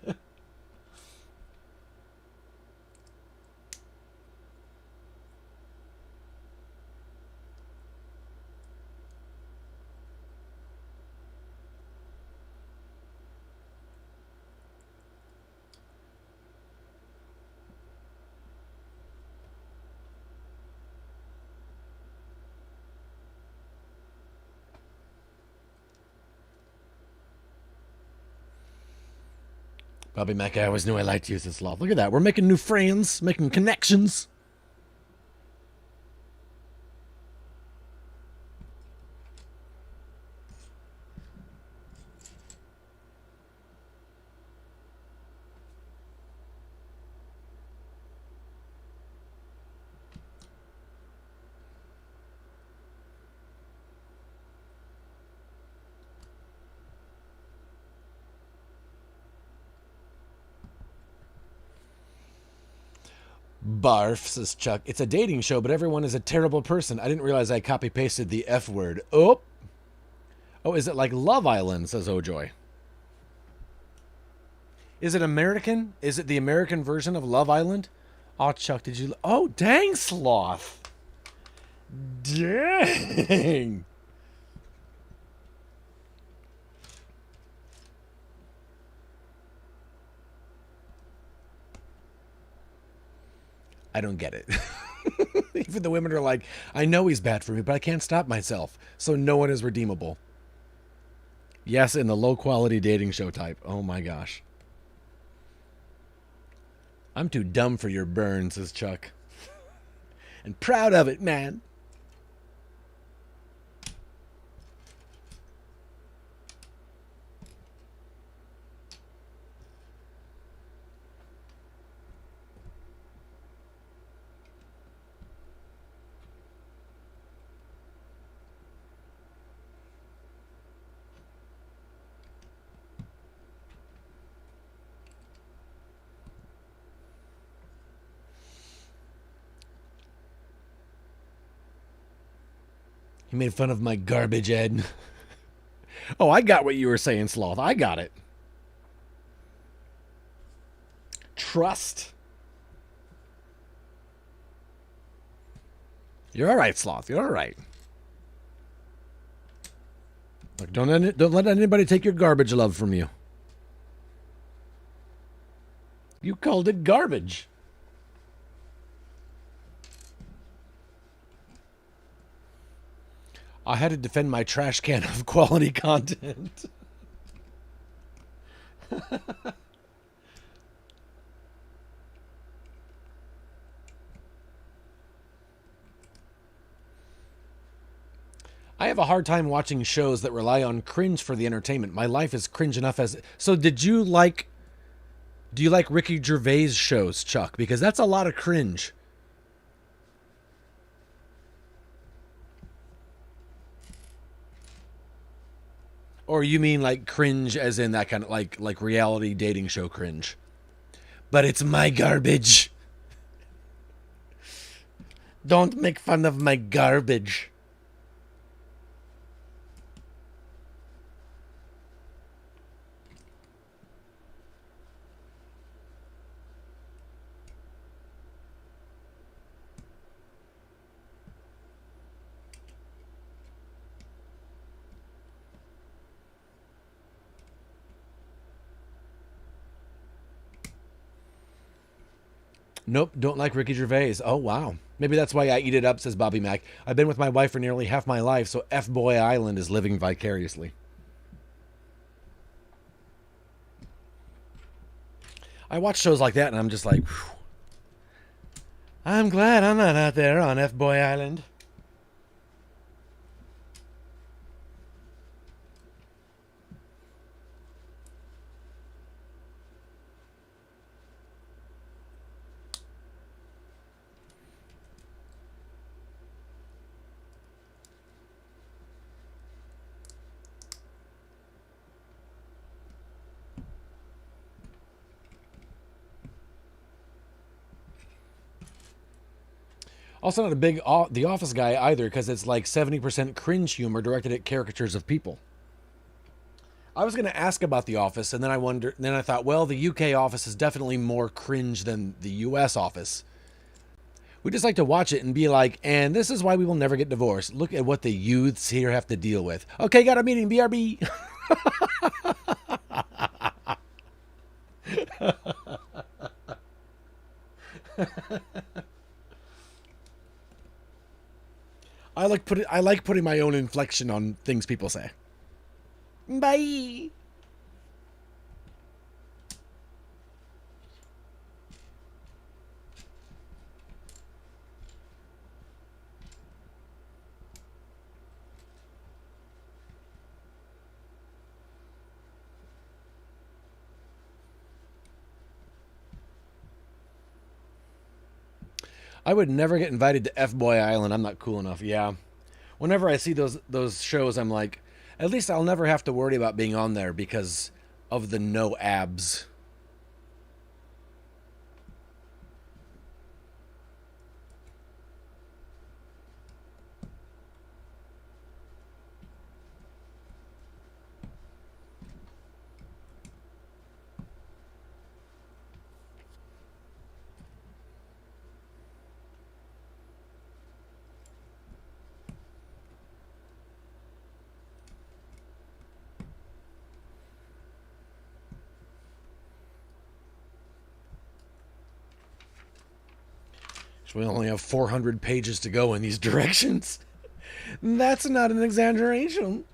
Bobby Mack, I always knew I liked you, says Sloth. Look at that. We're making new friends, making connections. Barf, says Chuck. It's a dating show, but everyone is a terrible person. I didn't realize I copy-pasted the F word. Oh! Oh, is it like Love Island, says Ojoy. Is it American? Is it the American version of Love Island? Oh, Chuck, did you... Oh, dang, Sloth. Dang. I don't get it. Even the women are like, I know he's bad for me, but I can't stop myself. So no one is redeemable. Yes, in the low-quality dating show type. Oh, my gosh. I'm too dumb for your burn, says Chuck. And proud of it, man. He made fun of my garbage, Ed. Oh, I got what you were saying, Sloth. I got it. Trust. You're all right, Sloth. You're all right. Look, don't let anybody take your garbage love from you. You called it garbage. I had to defend my trash can of quality content. I have a hard time watching shows that rely on cringe for the entertainment. My life is cringe enough as... So do you like Ricky Gervais shows, Chuck? Because that's a lot of cringe. Or you mean like cringe as in that kind of like reality dating show cringe? But it's my garbage. Don't make fun of my garbage. Nope, don't like Ricky Gervais. Oh, wow. Maybe that's why I eat it up, says Bobby Mack. I've been with my wife for nearly half my life, so F-Boy Island is living vicariously. I watch shows like that, and I'm just like, whew. I'm glad I'm not out there on F-Boy Island. Also not a big The Office guy either, because it's like 70% cringe humor directed at caricatures of people. I was going to ask about The Office, and then I thought, well, the UK Office is definitely more cringe than the US Office. We just like to watch it and be like, and this is why we will never get divorced. Look at what the youths here have to deal with. Okay, got a meeting, BRB. I like putting my own inflection on things people say. Bye. I would never get invited to F-Boy Island. I'm not cool enough. Yeah. Whenever I see those shows, I'm like, at least I'll never have to worry about being on there because of the no abs. So we only have 400 pages to go in these directions. That's not an exaggeration.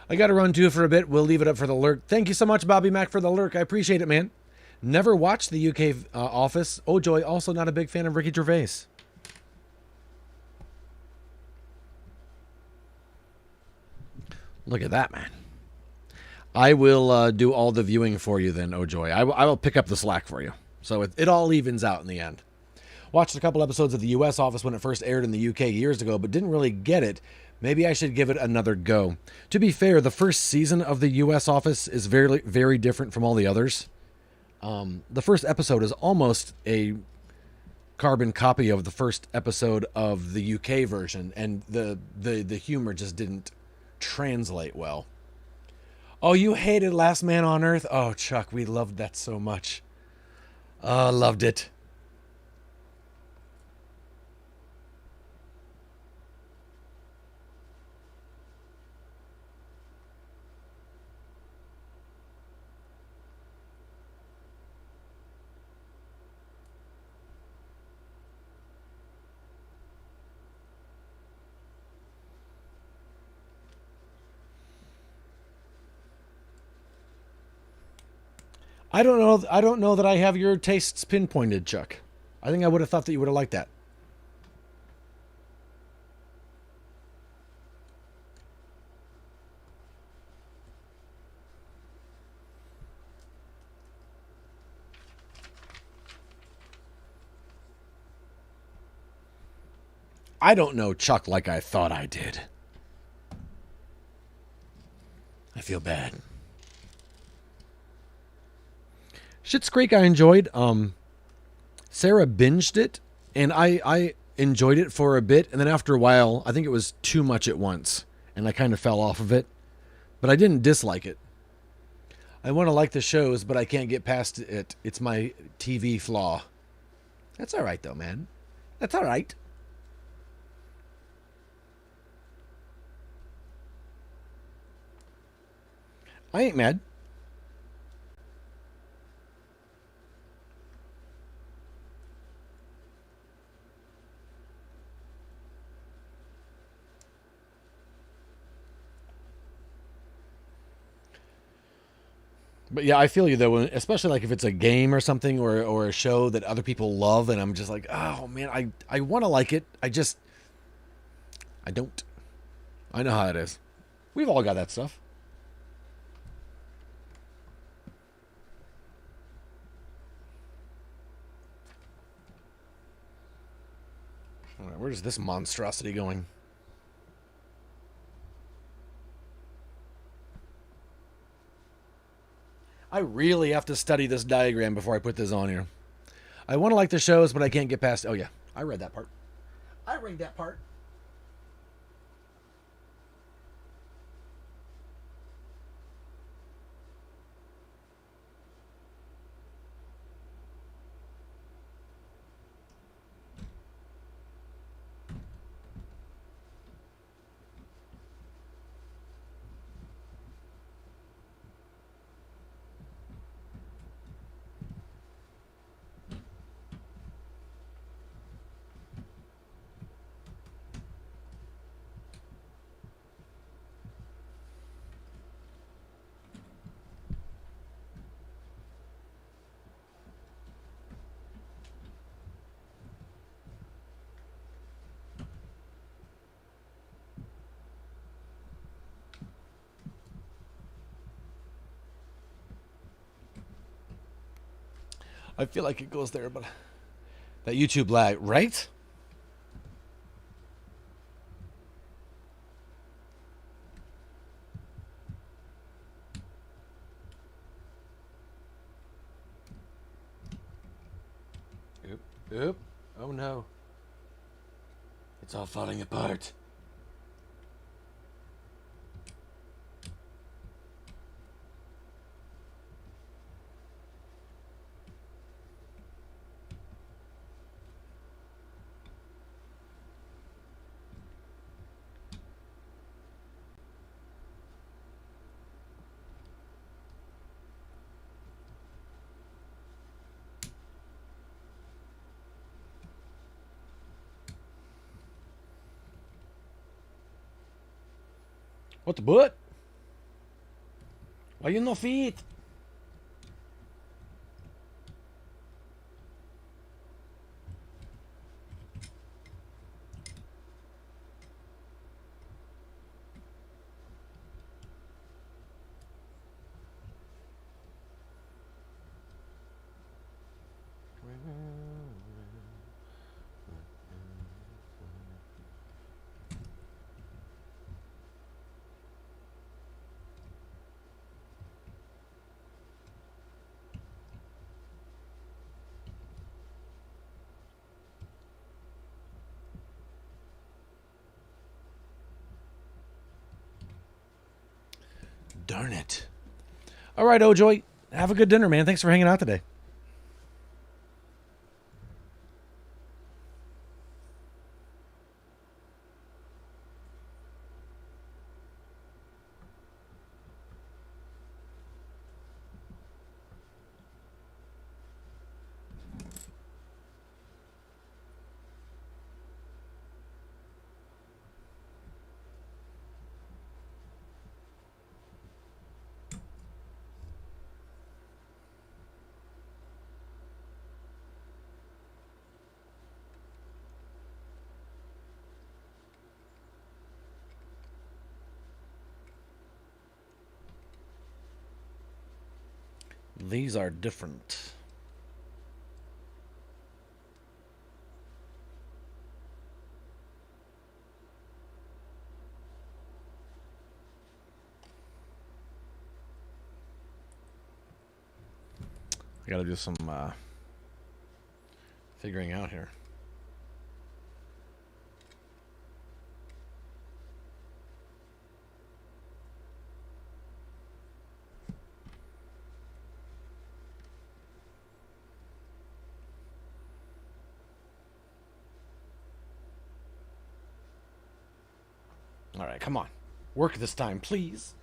I got to run too for a bit. We'll leave it up for the lurk. Thank you so much, Bobby Mac, for the lurk. I appreciate it, man. Never watched the UK Office. Oh, Joy, also not a big fan of Ricky Gervais. Look at that, man. I will do all the viewing for you then, oh joy. I will pick up the slack for you. So it all evens out in the end. Watched a couple episodes of the US Office when it first aired in the UK years ago, but didn't really get it. Maybe I should give it another go. To be fair, the first season of the US Office is very, very different from all the others. The first episode is almost a carbon copy of the first episode of the UK version, and the humor just didn't translate well. Oh, you hated Last Man on Earth? Oh, Chuck, we loved that so much. Oh, loved it. I don't know that I have your tastes pinpointed, Chuck. I think I would have thought that you would have liked that. I don't know Chuck like I thought I did. I feel bad. Schitt's Creek I enjoyed. Sarah binged it, and I enjoyed it for a bit, and then after a while, I think it was too much at once, and I kind of fell off of it. But I didn't dislike it. I want to like the shows, but I can't get past it. It's my TV flaw. That's all right, though, man. That's all right. I ain't mad. But yeah, I feel you though, especially like if it's a game or something or a show that other people love, and I'm just like, oh man, I want to like it. I don't. I know how it is. We've all got that stuff. All right, where's this monstrosity going? I really have to study this diagram before I put this on here. I want to like the shows, but I can't get past. Oh yeah, I read that part. I read that part. I feel like it goes there, but that YouTube lag, right? Oop, oop. Oh no. It's all falling apart. What the butt? Why you no feet? Darn it. All right, Ojoy. Have a good dinner, man. Thanks for hanging out today. These are different. I gotta do some figuring out here. All right, come on. Work this time, please.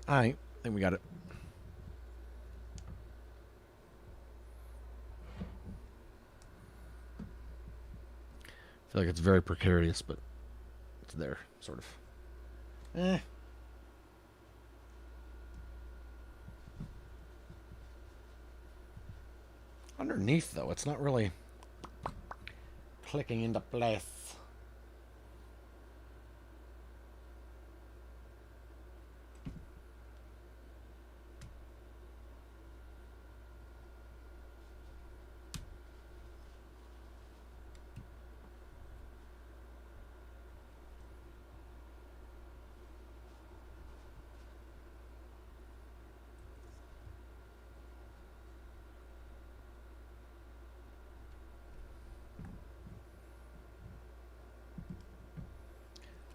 I think we got it. I feel like it's very precarious, but it's there, sort of. Underneath, though, it's not really clicking into place.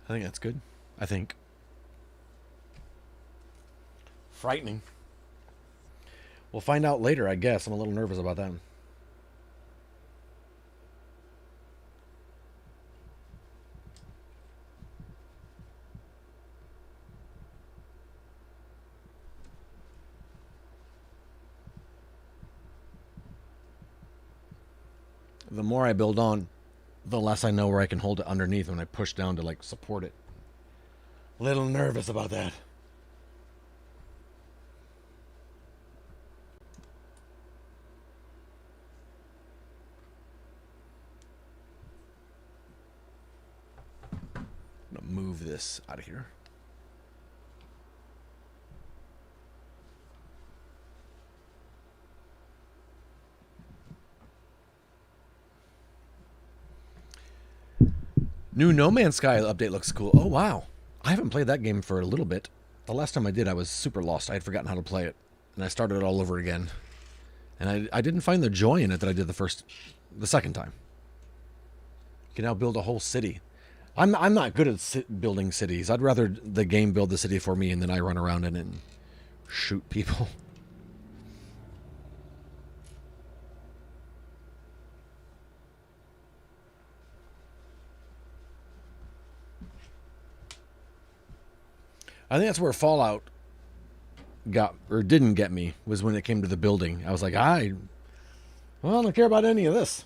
I think that's good. I think. Frightening. We'll find out later, I guess. I'm a little nervous about that. The more I build on, the less I know where I can hold it underneath when I push down to like support it. A little nervous about that. I'm gonna move this out of here. New No Man's Sky update looks cool. Oh, wow. I haven't played that game for a little bit. The last time I did, I was super lost. I had forgotten how to play it. And I started it all over again. And I didn't find the joy in it that I did the second time. You can now build a whole city. I'm not good at building cities. I'd rather the game build the city for me and then I run around in it and shoot people. I think that's where Fallout got or didn't get me, was when it came to the building. I was like, I don't care about any of this.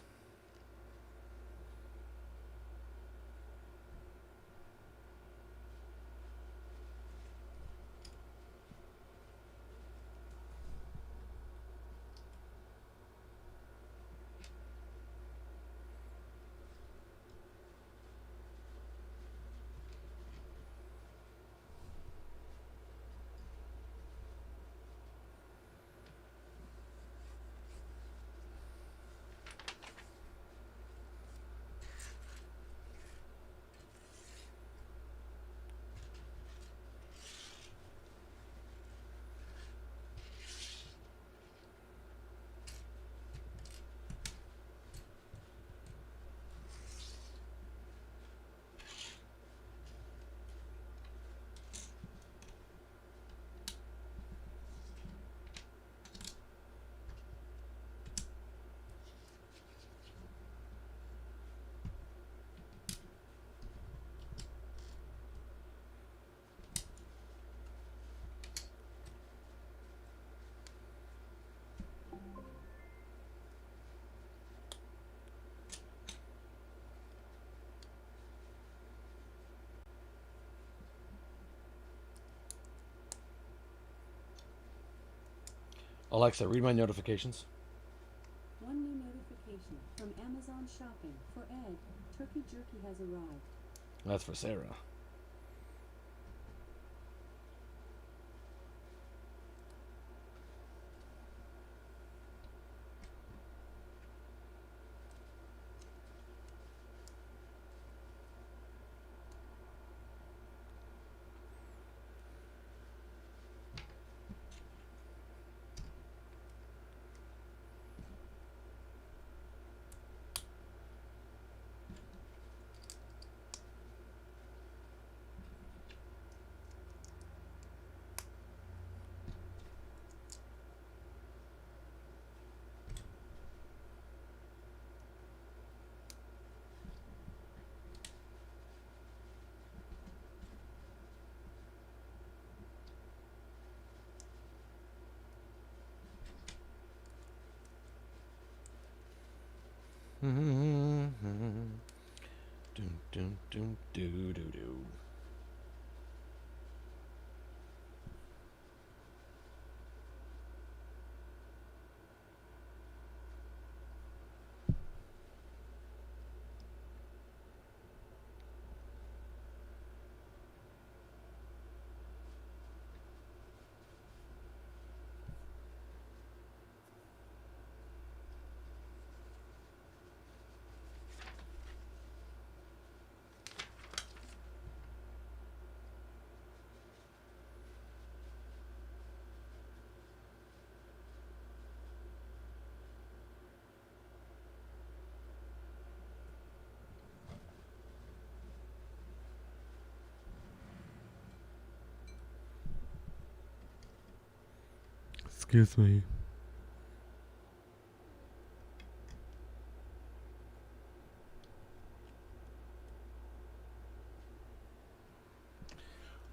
Alexa, read my notifications. One new notification from Amazon Shopping for Ed. Turkey jerky has arrived. That's for Sarah. Dun, dun, dun, doo, doo, doo. Excuse me.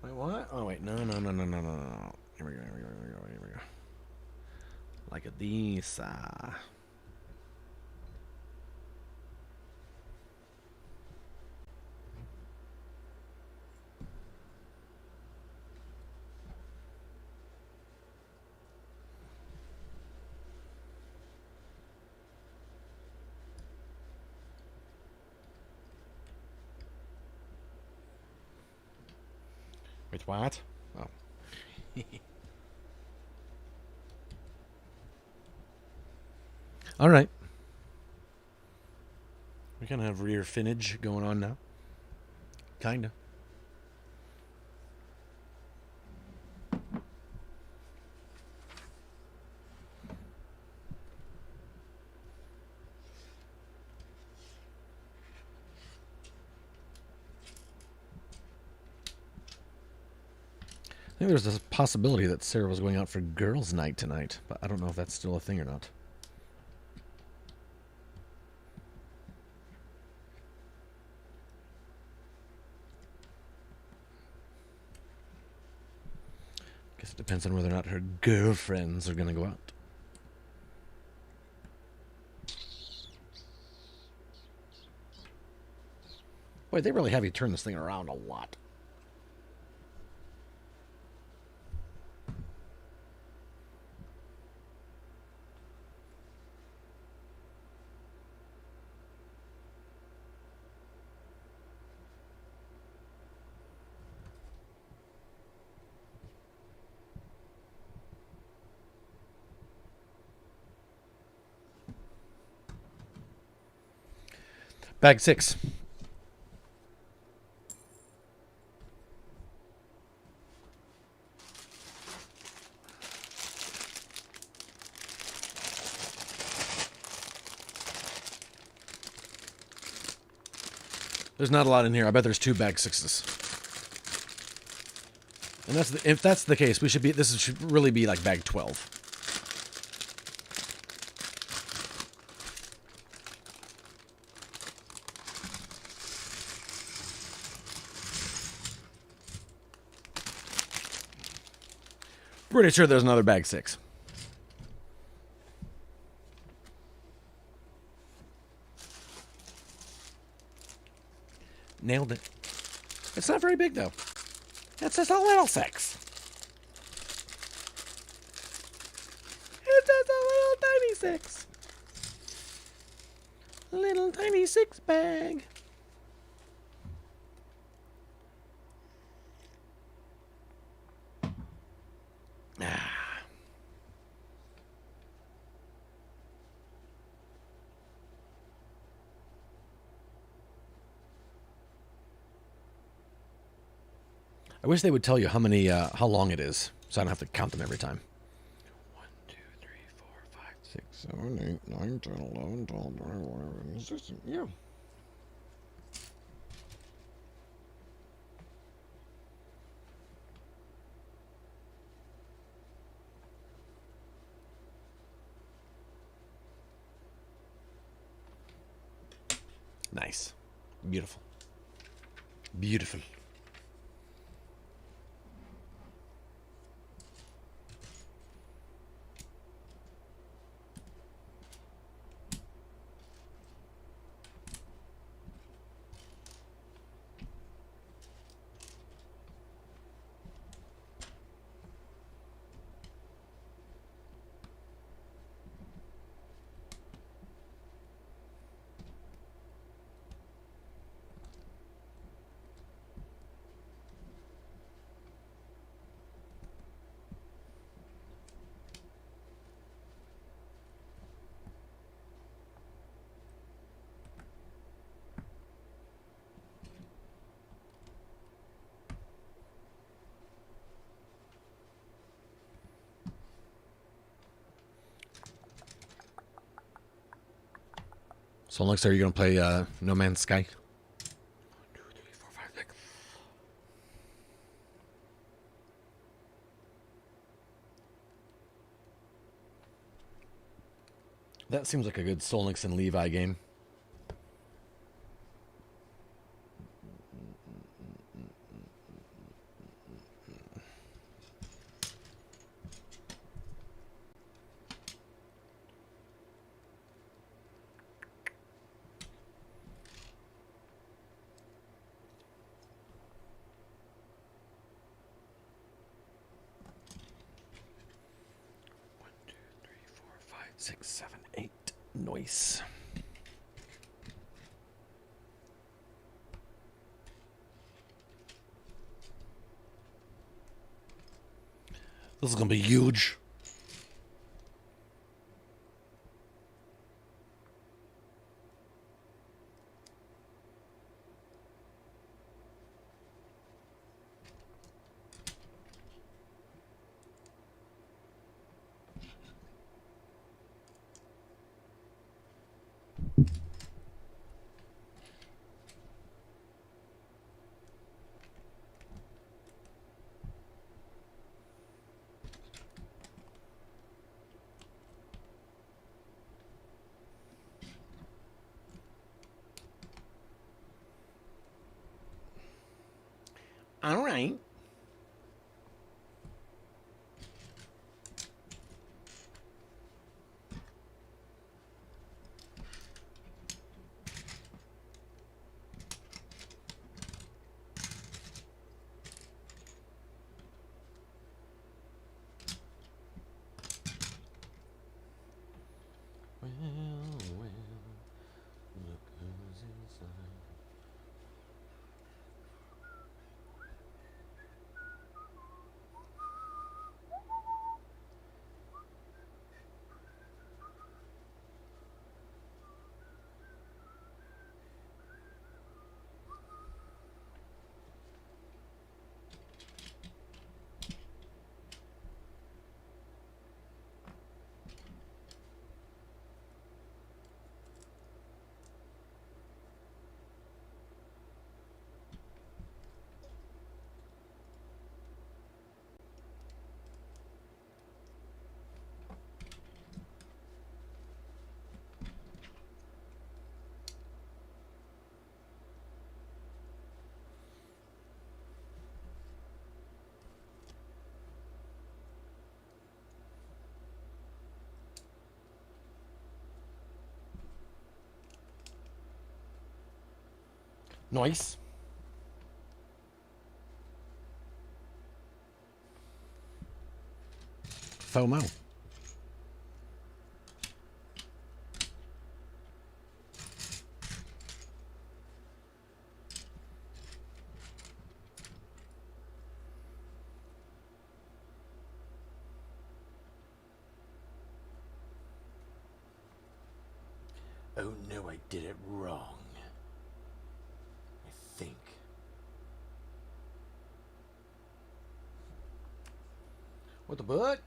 Wait, what? Oh, wait. No. Here we go. Here we go. Like a this. Wait, what? Oh. All right. We kind of have rear finnage going on now. Kinda. I think there's a possibility that Sarah was going out for girls' night tonight, but I don't know if that's still a thing or not. Guess it depends on whether or not her girlfriends are going to go out. Boy, they really have you turn this thing around a lot. Bag 6. There's not a lot in here. I bet there's 2 bag 6s. And if that's the case, this should really be like bag 12. Pretty sure there's another bag 6. Nailed it. It's not very big, though. It's just a little 6. It's just a little tiny 6. Little tiny 6 bag. I wish they would tell you how long it is, so I don't have to count them every time. 1, 2, 3, 4, 5, 6, 7, 8, 9, 10, 11, 12, 13, 16. Yeah. Nice. Beautiful. Beautiful. So Alexa, are you going to play No Man's Sky? 1, 2, 3, 4, 5, 6. That seems like a good Solnix and Levi game. One, two, three, four, five, 6, 7, 8. Nice. This is gonna be huge. All right. Well, look who's inside. Nice. FOMO. Oh no, I did it wrong. I think. What the butt?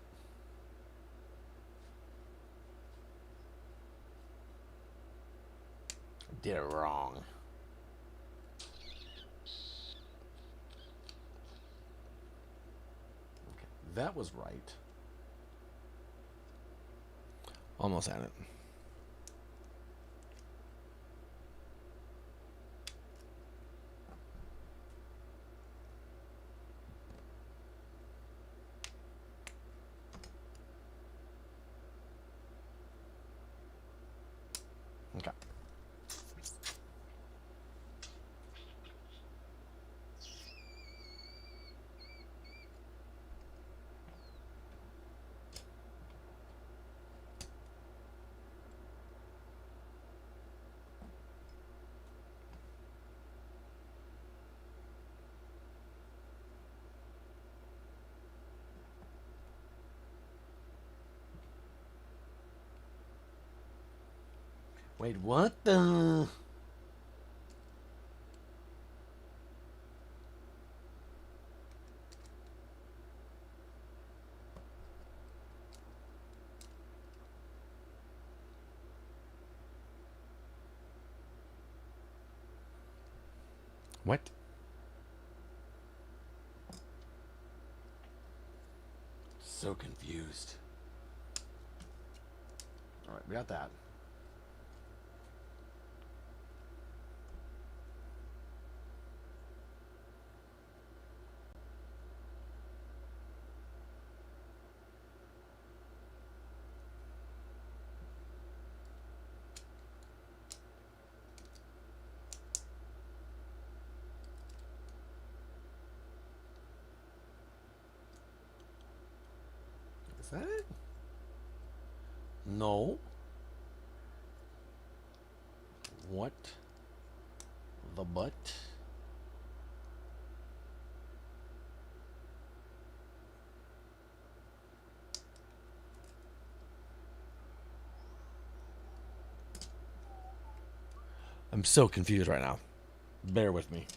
I did it wrong. Okay, that was right. Almost at it. Okay. Wait, what the? What? So confused. All right, we got that. Is that it? No. What the butt? I'm so confused right now. Bear with me.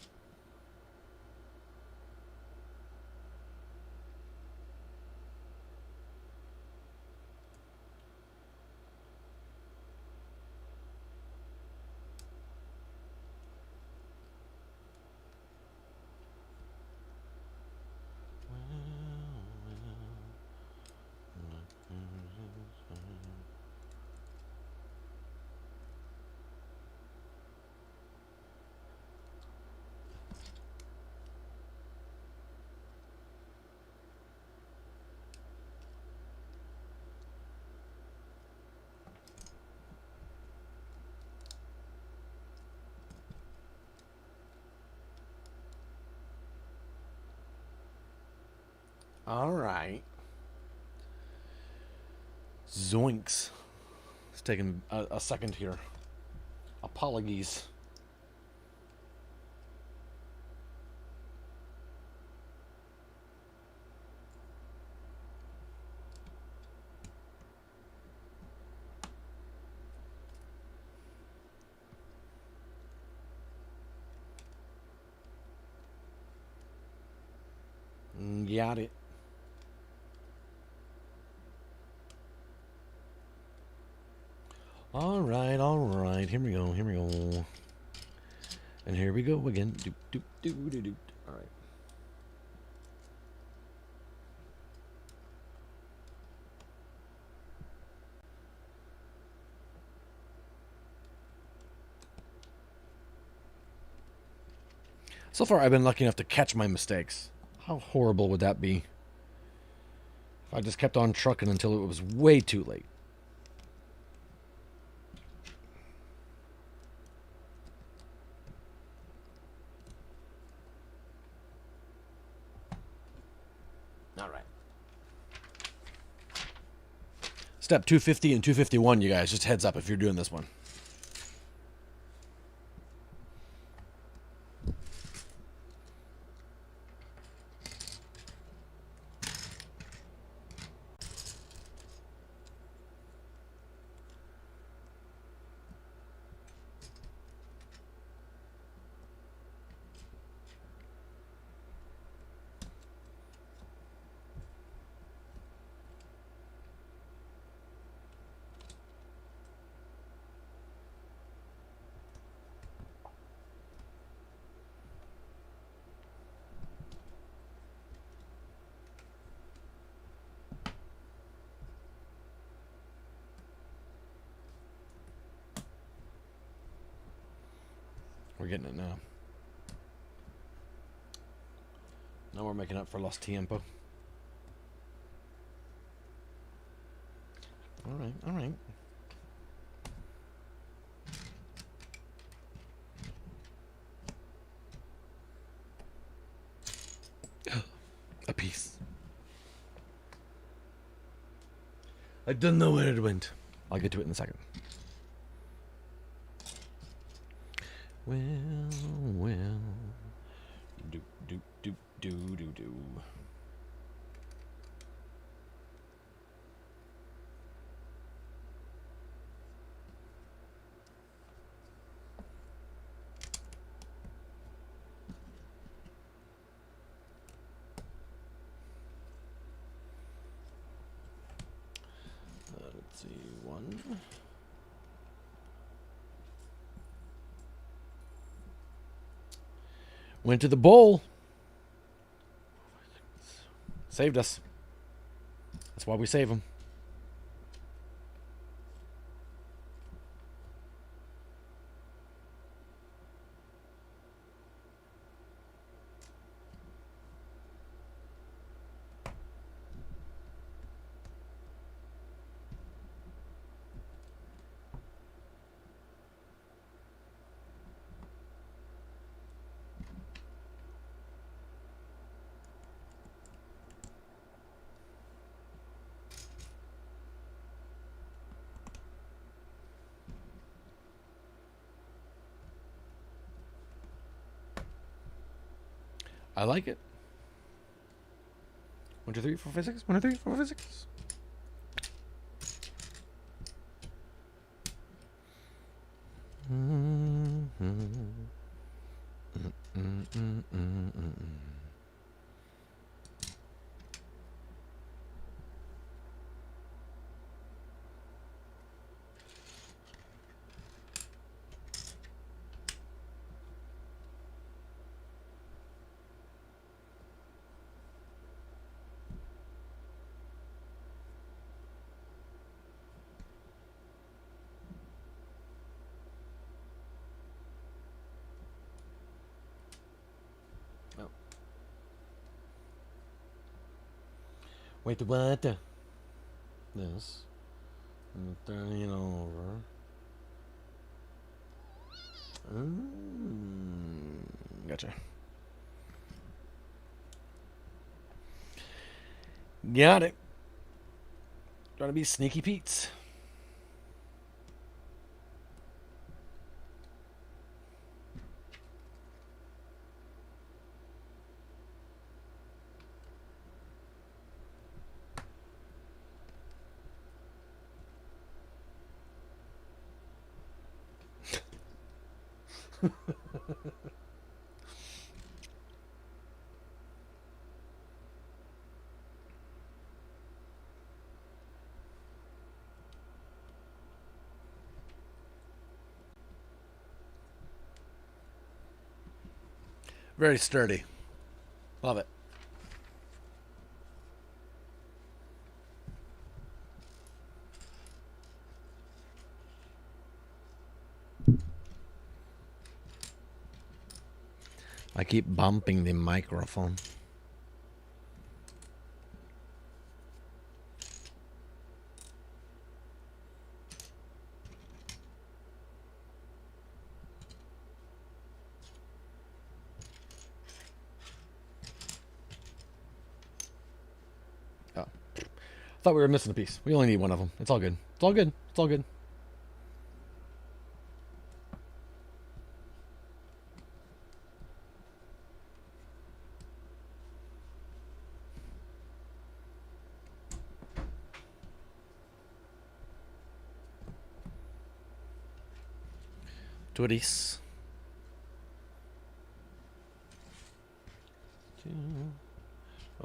All right. Zoinks. It's taking a second here. Apologies. Got it. All right, all right. Here we go. Here we go. And here we go again. Doop, doop, doop, doop, doop. All right. So far, I've been lucky enough to catch my mistakes. How horrible would that be? If I just kept on trucking until it was way too late. All right. Step 250 and 251, you guys. Just heads up if you're doing this one. We're getting it now. Now we're making up for lost tiempo. All right, all right. A piece. I don't know where it went. I'll get to it in a second. Well, well. Do, do, do, do, do, do. Let's see, one. Went to the bowl. Saved us. That's why we save them. I like it. 1, 2, 3, 4, 5, 6. 1, 2, 3, 4, 5, 6. Wait, what? This. And turning it over. Gotcha. Got it. Trying to be sneaky Pete's. Very sturdy. Love it. I keep bumping the microphone. Oh. Thought we were missing a piece. We only need one of them. It's all good. It's all good. It's all good. Twitties.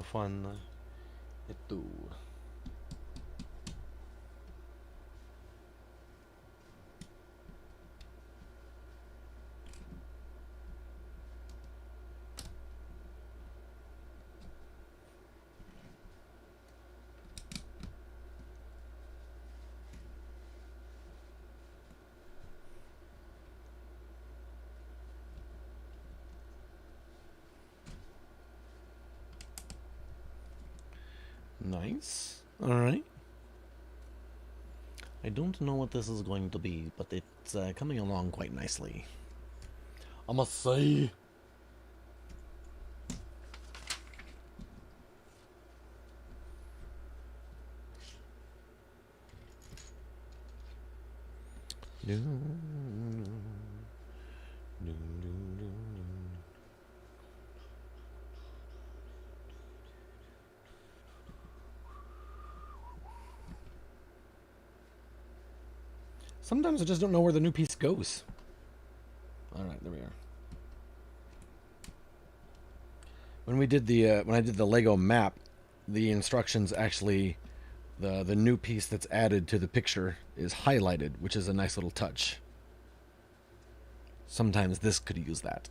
Fun. Ito. Nice. Alright. I don't know what this is going to be, but it's coming along quite nicely. I must say. Sometimes I just don't know where the new piece goes. Alright, there we are. When we did the when I did the Lego map, the instructions actually the new piece that's added to the picture is highlighted, which is a nice little touch. Sometimes this could use that.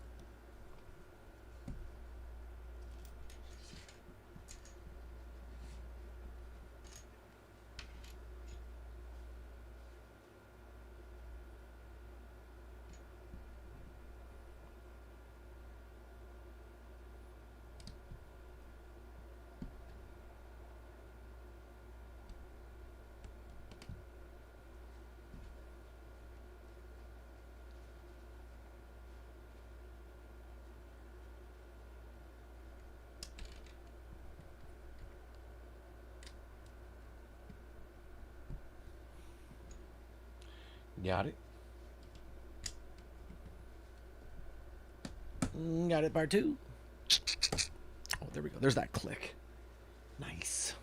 Got it. Got it, part two. Oh, there we go. There's that click. Nice.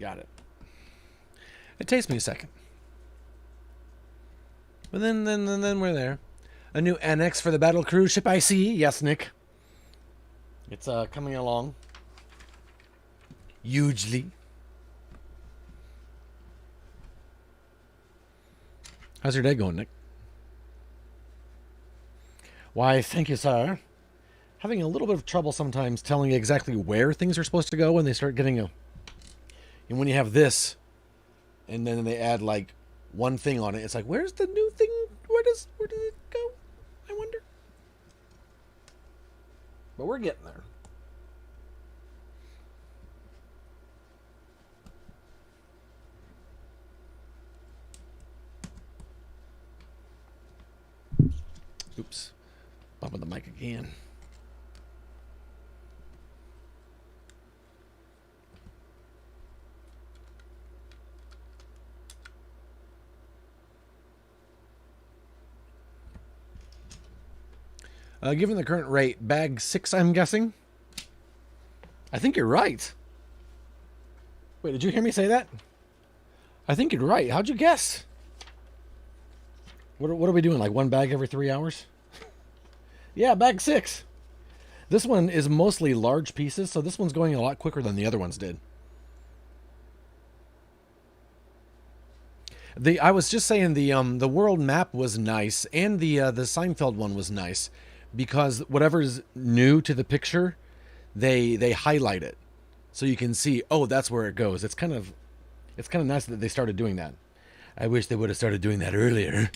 Got it. It takes me a second. But then we're there. A new annex for the battle cruise ship, I see. Yes, Nick. It's coming along. Hugely. How's your day going, Nick? Why, thank you, sir. Having a little bit of trouble sometimes telling exactly where things are supposed to go when they start getting a... And when you have this, and then they add, like, one thing on it, it's like, where's the new thing? Where does it go? I wonder. But we're getting there. Oops. Bumping the mic again. Given the current rate, bag 6, I'm guessing? I think you're right. Wait, did you hear me say that? I think you're right. How'd you guess? What are we doing? Like one bag every 3 hours? Yeah, bag 6. This one is mostly large pieces, so this one's going a lot quicker than the other ones did. I was just saying the world map was nice, and the Seinfeld one was nice, because whatever's new to the picture, they highlight it, so you can see. Oh, that's where it goes. It's kind of nice that they started doing that. I wish they would have started doing that earlier.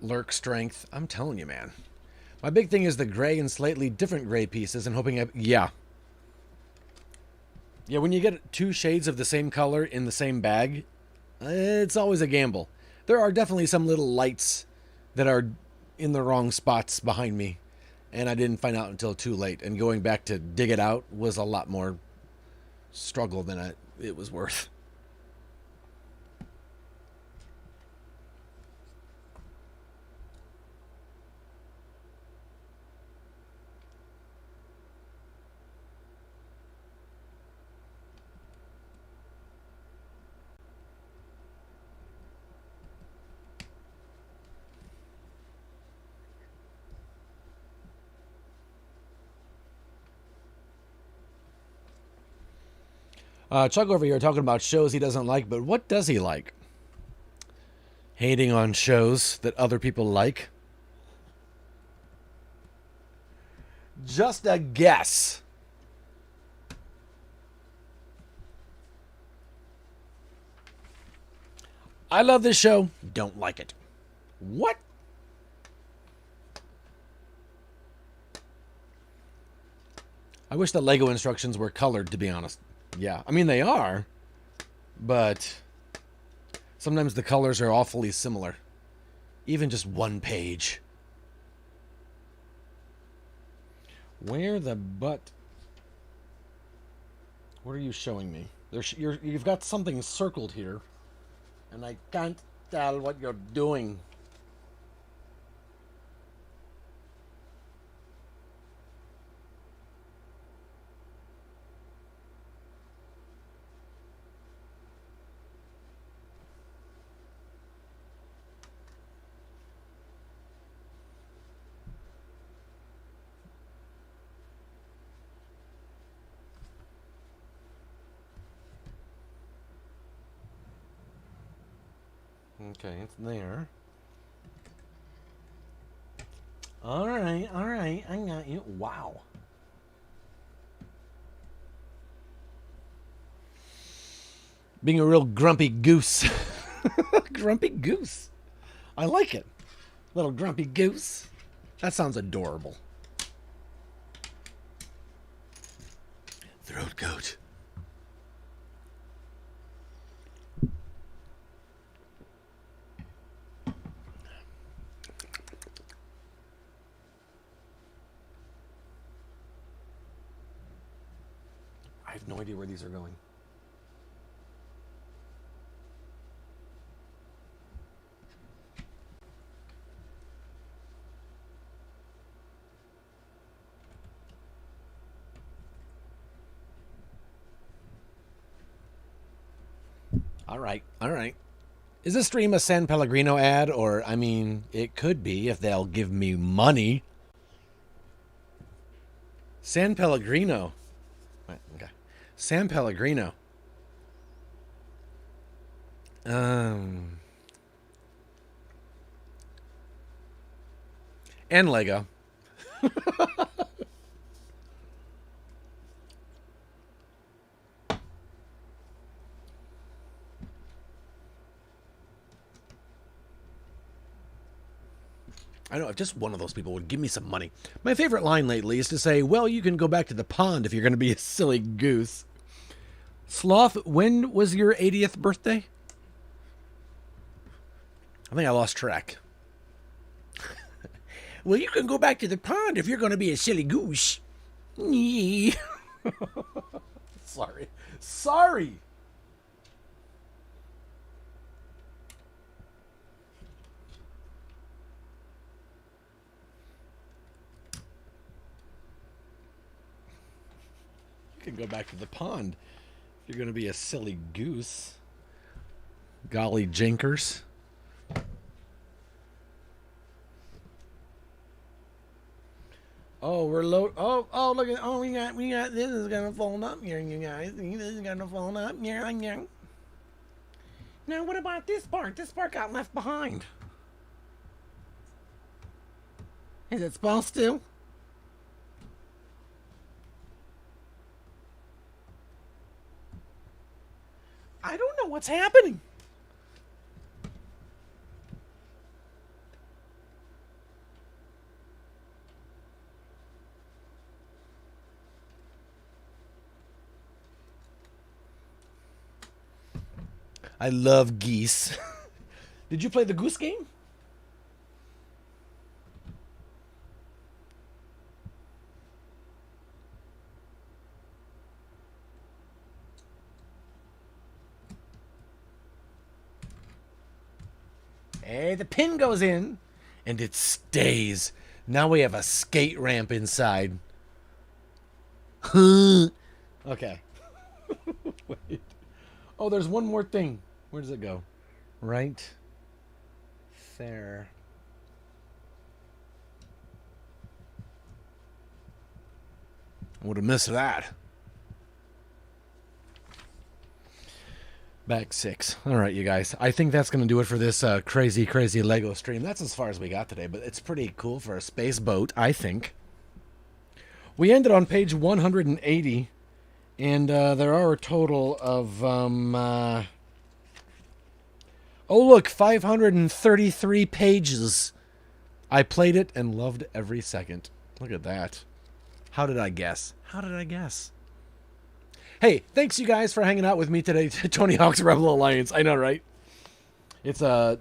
Lurk strength. I'm telling you, man. My big thing is the gray and slightly different gray pieces and hoping yeah. Yeah, when you get 2 shades of the same color in the same bag, it's always a gamble. There are definitely some little lights that are in the wrong spots behind me, and I didn't find out until too late, and going back to dig it out was a lot more struggle than it was worth. Chuck over here talking about shows he doesn't like, but what does he like? Hating on shows that other people like? Just a guess. I love this show. Don't like it. What? I wish the Lego instructions were colored, to be honest. Yeah, I mean, they are, but sometimes the colors are awfully similar. Even just one page. Where the butt? What are you showing me? You've got something circled here, and I can't tell what you're doing. Okay, it's there. All right, I got you. Wow. Being a real grumpy goose. Grumpy goose. I like it. Little grumpy goose. That sounds adorable. Throat coat. I've no idea where these are going. All right, all right. Is this stream a San Pellegrino ad? Or, I mean, it could be if they'll give me money. San Pellegrino. Okay. San Pellegrino. And Lego. I know if just one of those people would give me some money. My favorite line lately is to say, well, you can go back to the pond if you're going to be a silly goose. Sloth, when was your 80th birthday? I think I lost track. Well, you can go back to the pond if you're going to be a silly goose. Sorry. Sorry. You can go back to the pond if you're going to be a silly goose. Golly jinkers. Oh, we're low. Oh, look at. Oh, we got. This is gonna fold up here, you guys. This is gonna fold up. Yeah. Now, what about this part? This part got left behind. Is it supposed to? I don't know what's happening. I love geese. Did you play the goose game? Hey, the pin goes in, and it stays. Now we have a skate ramp inside. Okay. Wait. Oh, there's one more thing. Where does it go? Right there. Would have missed that. Back 6. All right, you guys. I think that's going to do it for this crazy Lego stream. That's as far as we got today, but it's pretty cool for a space boat, I think. We ended on page 180, and there are a total of... oh, look, 533 pages. I played it and loved every second. Look at that. How did I guess? Hey, thanks you guys for hanging out with me today. Tony Hawk's Rebel Alliance. I know, right? It's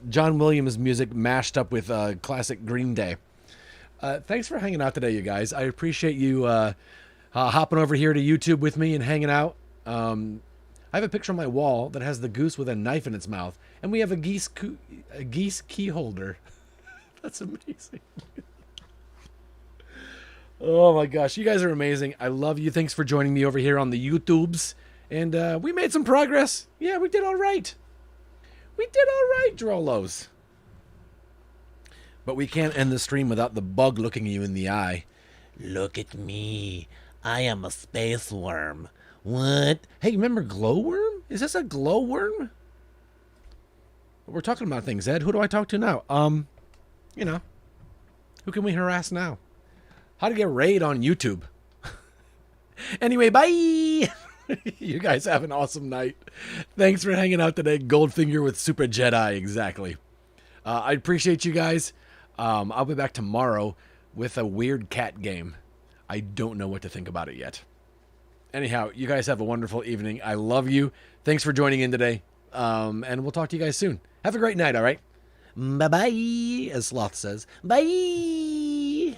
John Williams music mashed up with classic Green Day. Thanks for hanging out today, you guys. I appreciate you hopping over here to YouTube with me and hanging out. I have a picture on my wall that has the goose with a knife in its mouth, and we have a geese key holder. That's amazing. Oh my gosh, you guys are amazing. I love you. Thanks for joining me over here on the YouTubes. And we made some progress. Yeah, we did all right. Drolos. But we can't end the stream without the bug looking you in the eye. Look at me. I am a space worm. What? Hey, remember glowworm? Is this a glowworm? We're talking about things, Ed. Who do I talk to now? You know. Who can we harass now? How to get raid on YouTube. Anyway, bye. You guys have an awesome night. Thanks for hanging out today. Goldfinger with Super Jedi, exactly. I appreciate you guys. I'll be back tomorrow with a weird cat game. I don't know what to think about it yet. Anyhow, you guys have a wonderful evening. I love you. Thanks for joining in today. And we'll talk to you guys soon. Have a great night, all right? Bye-bye, as Sloth says. Bye!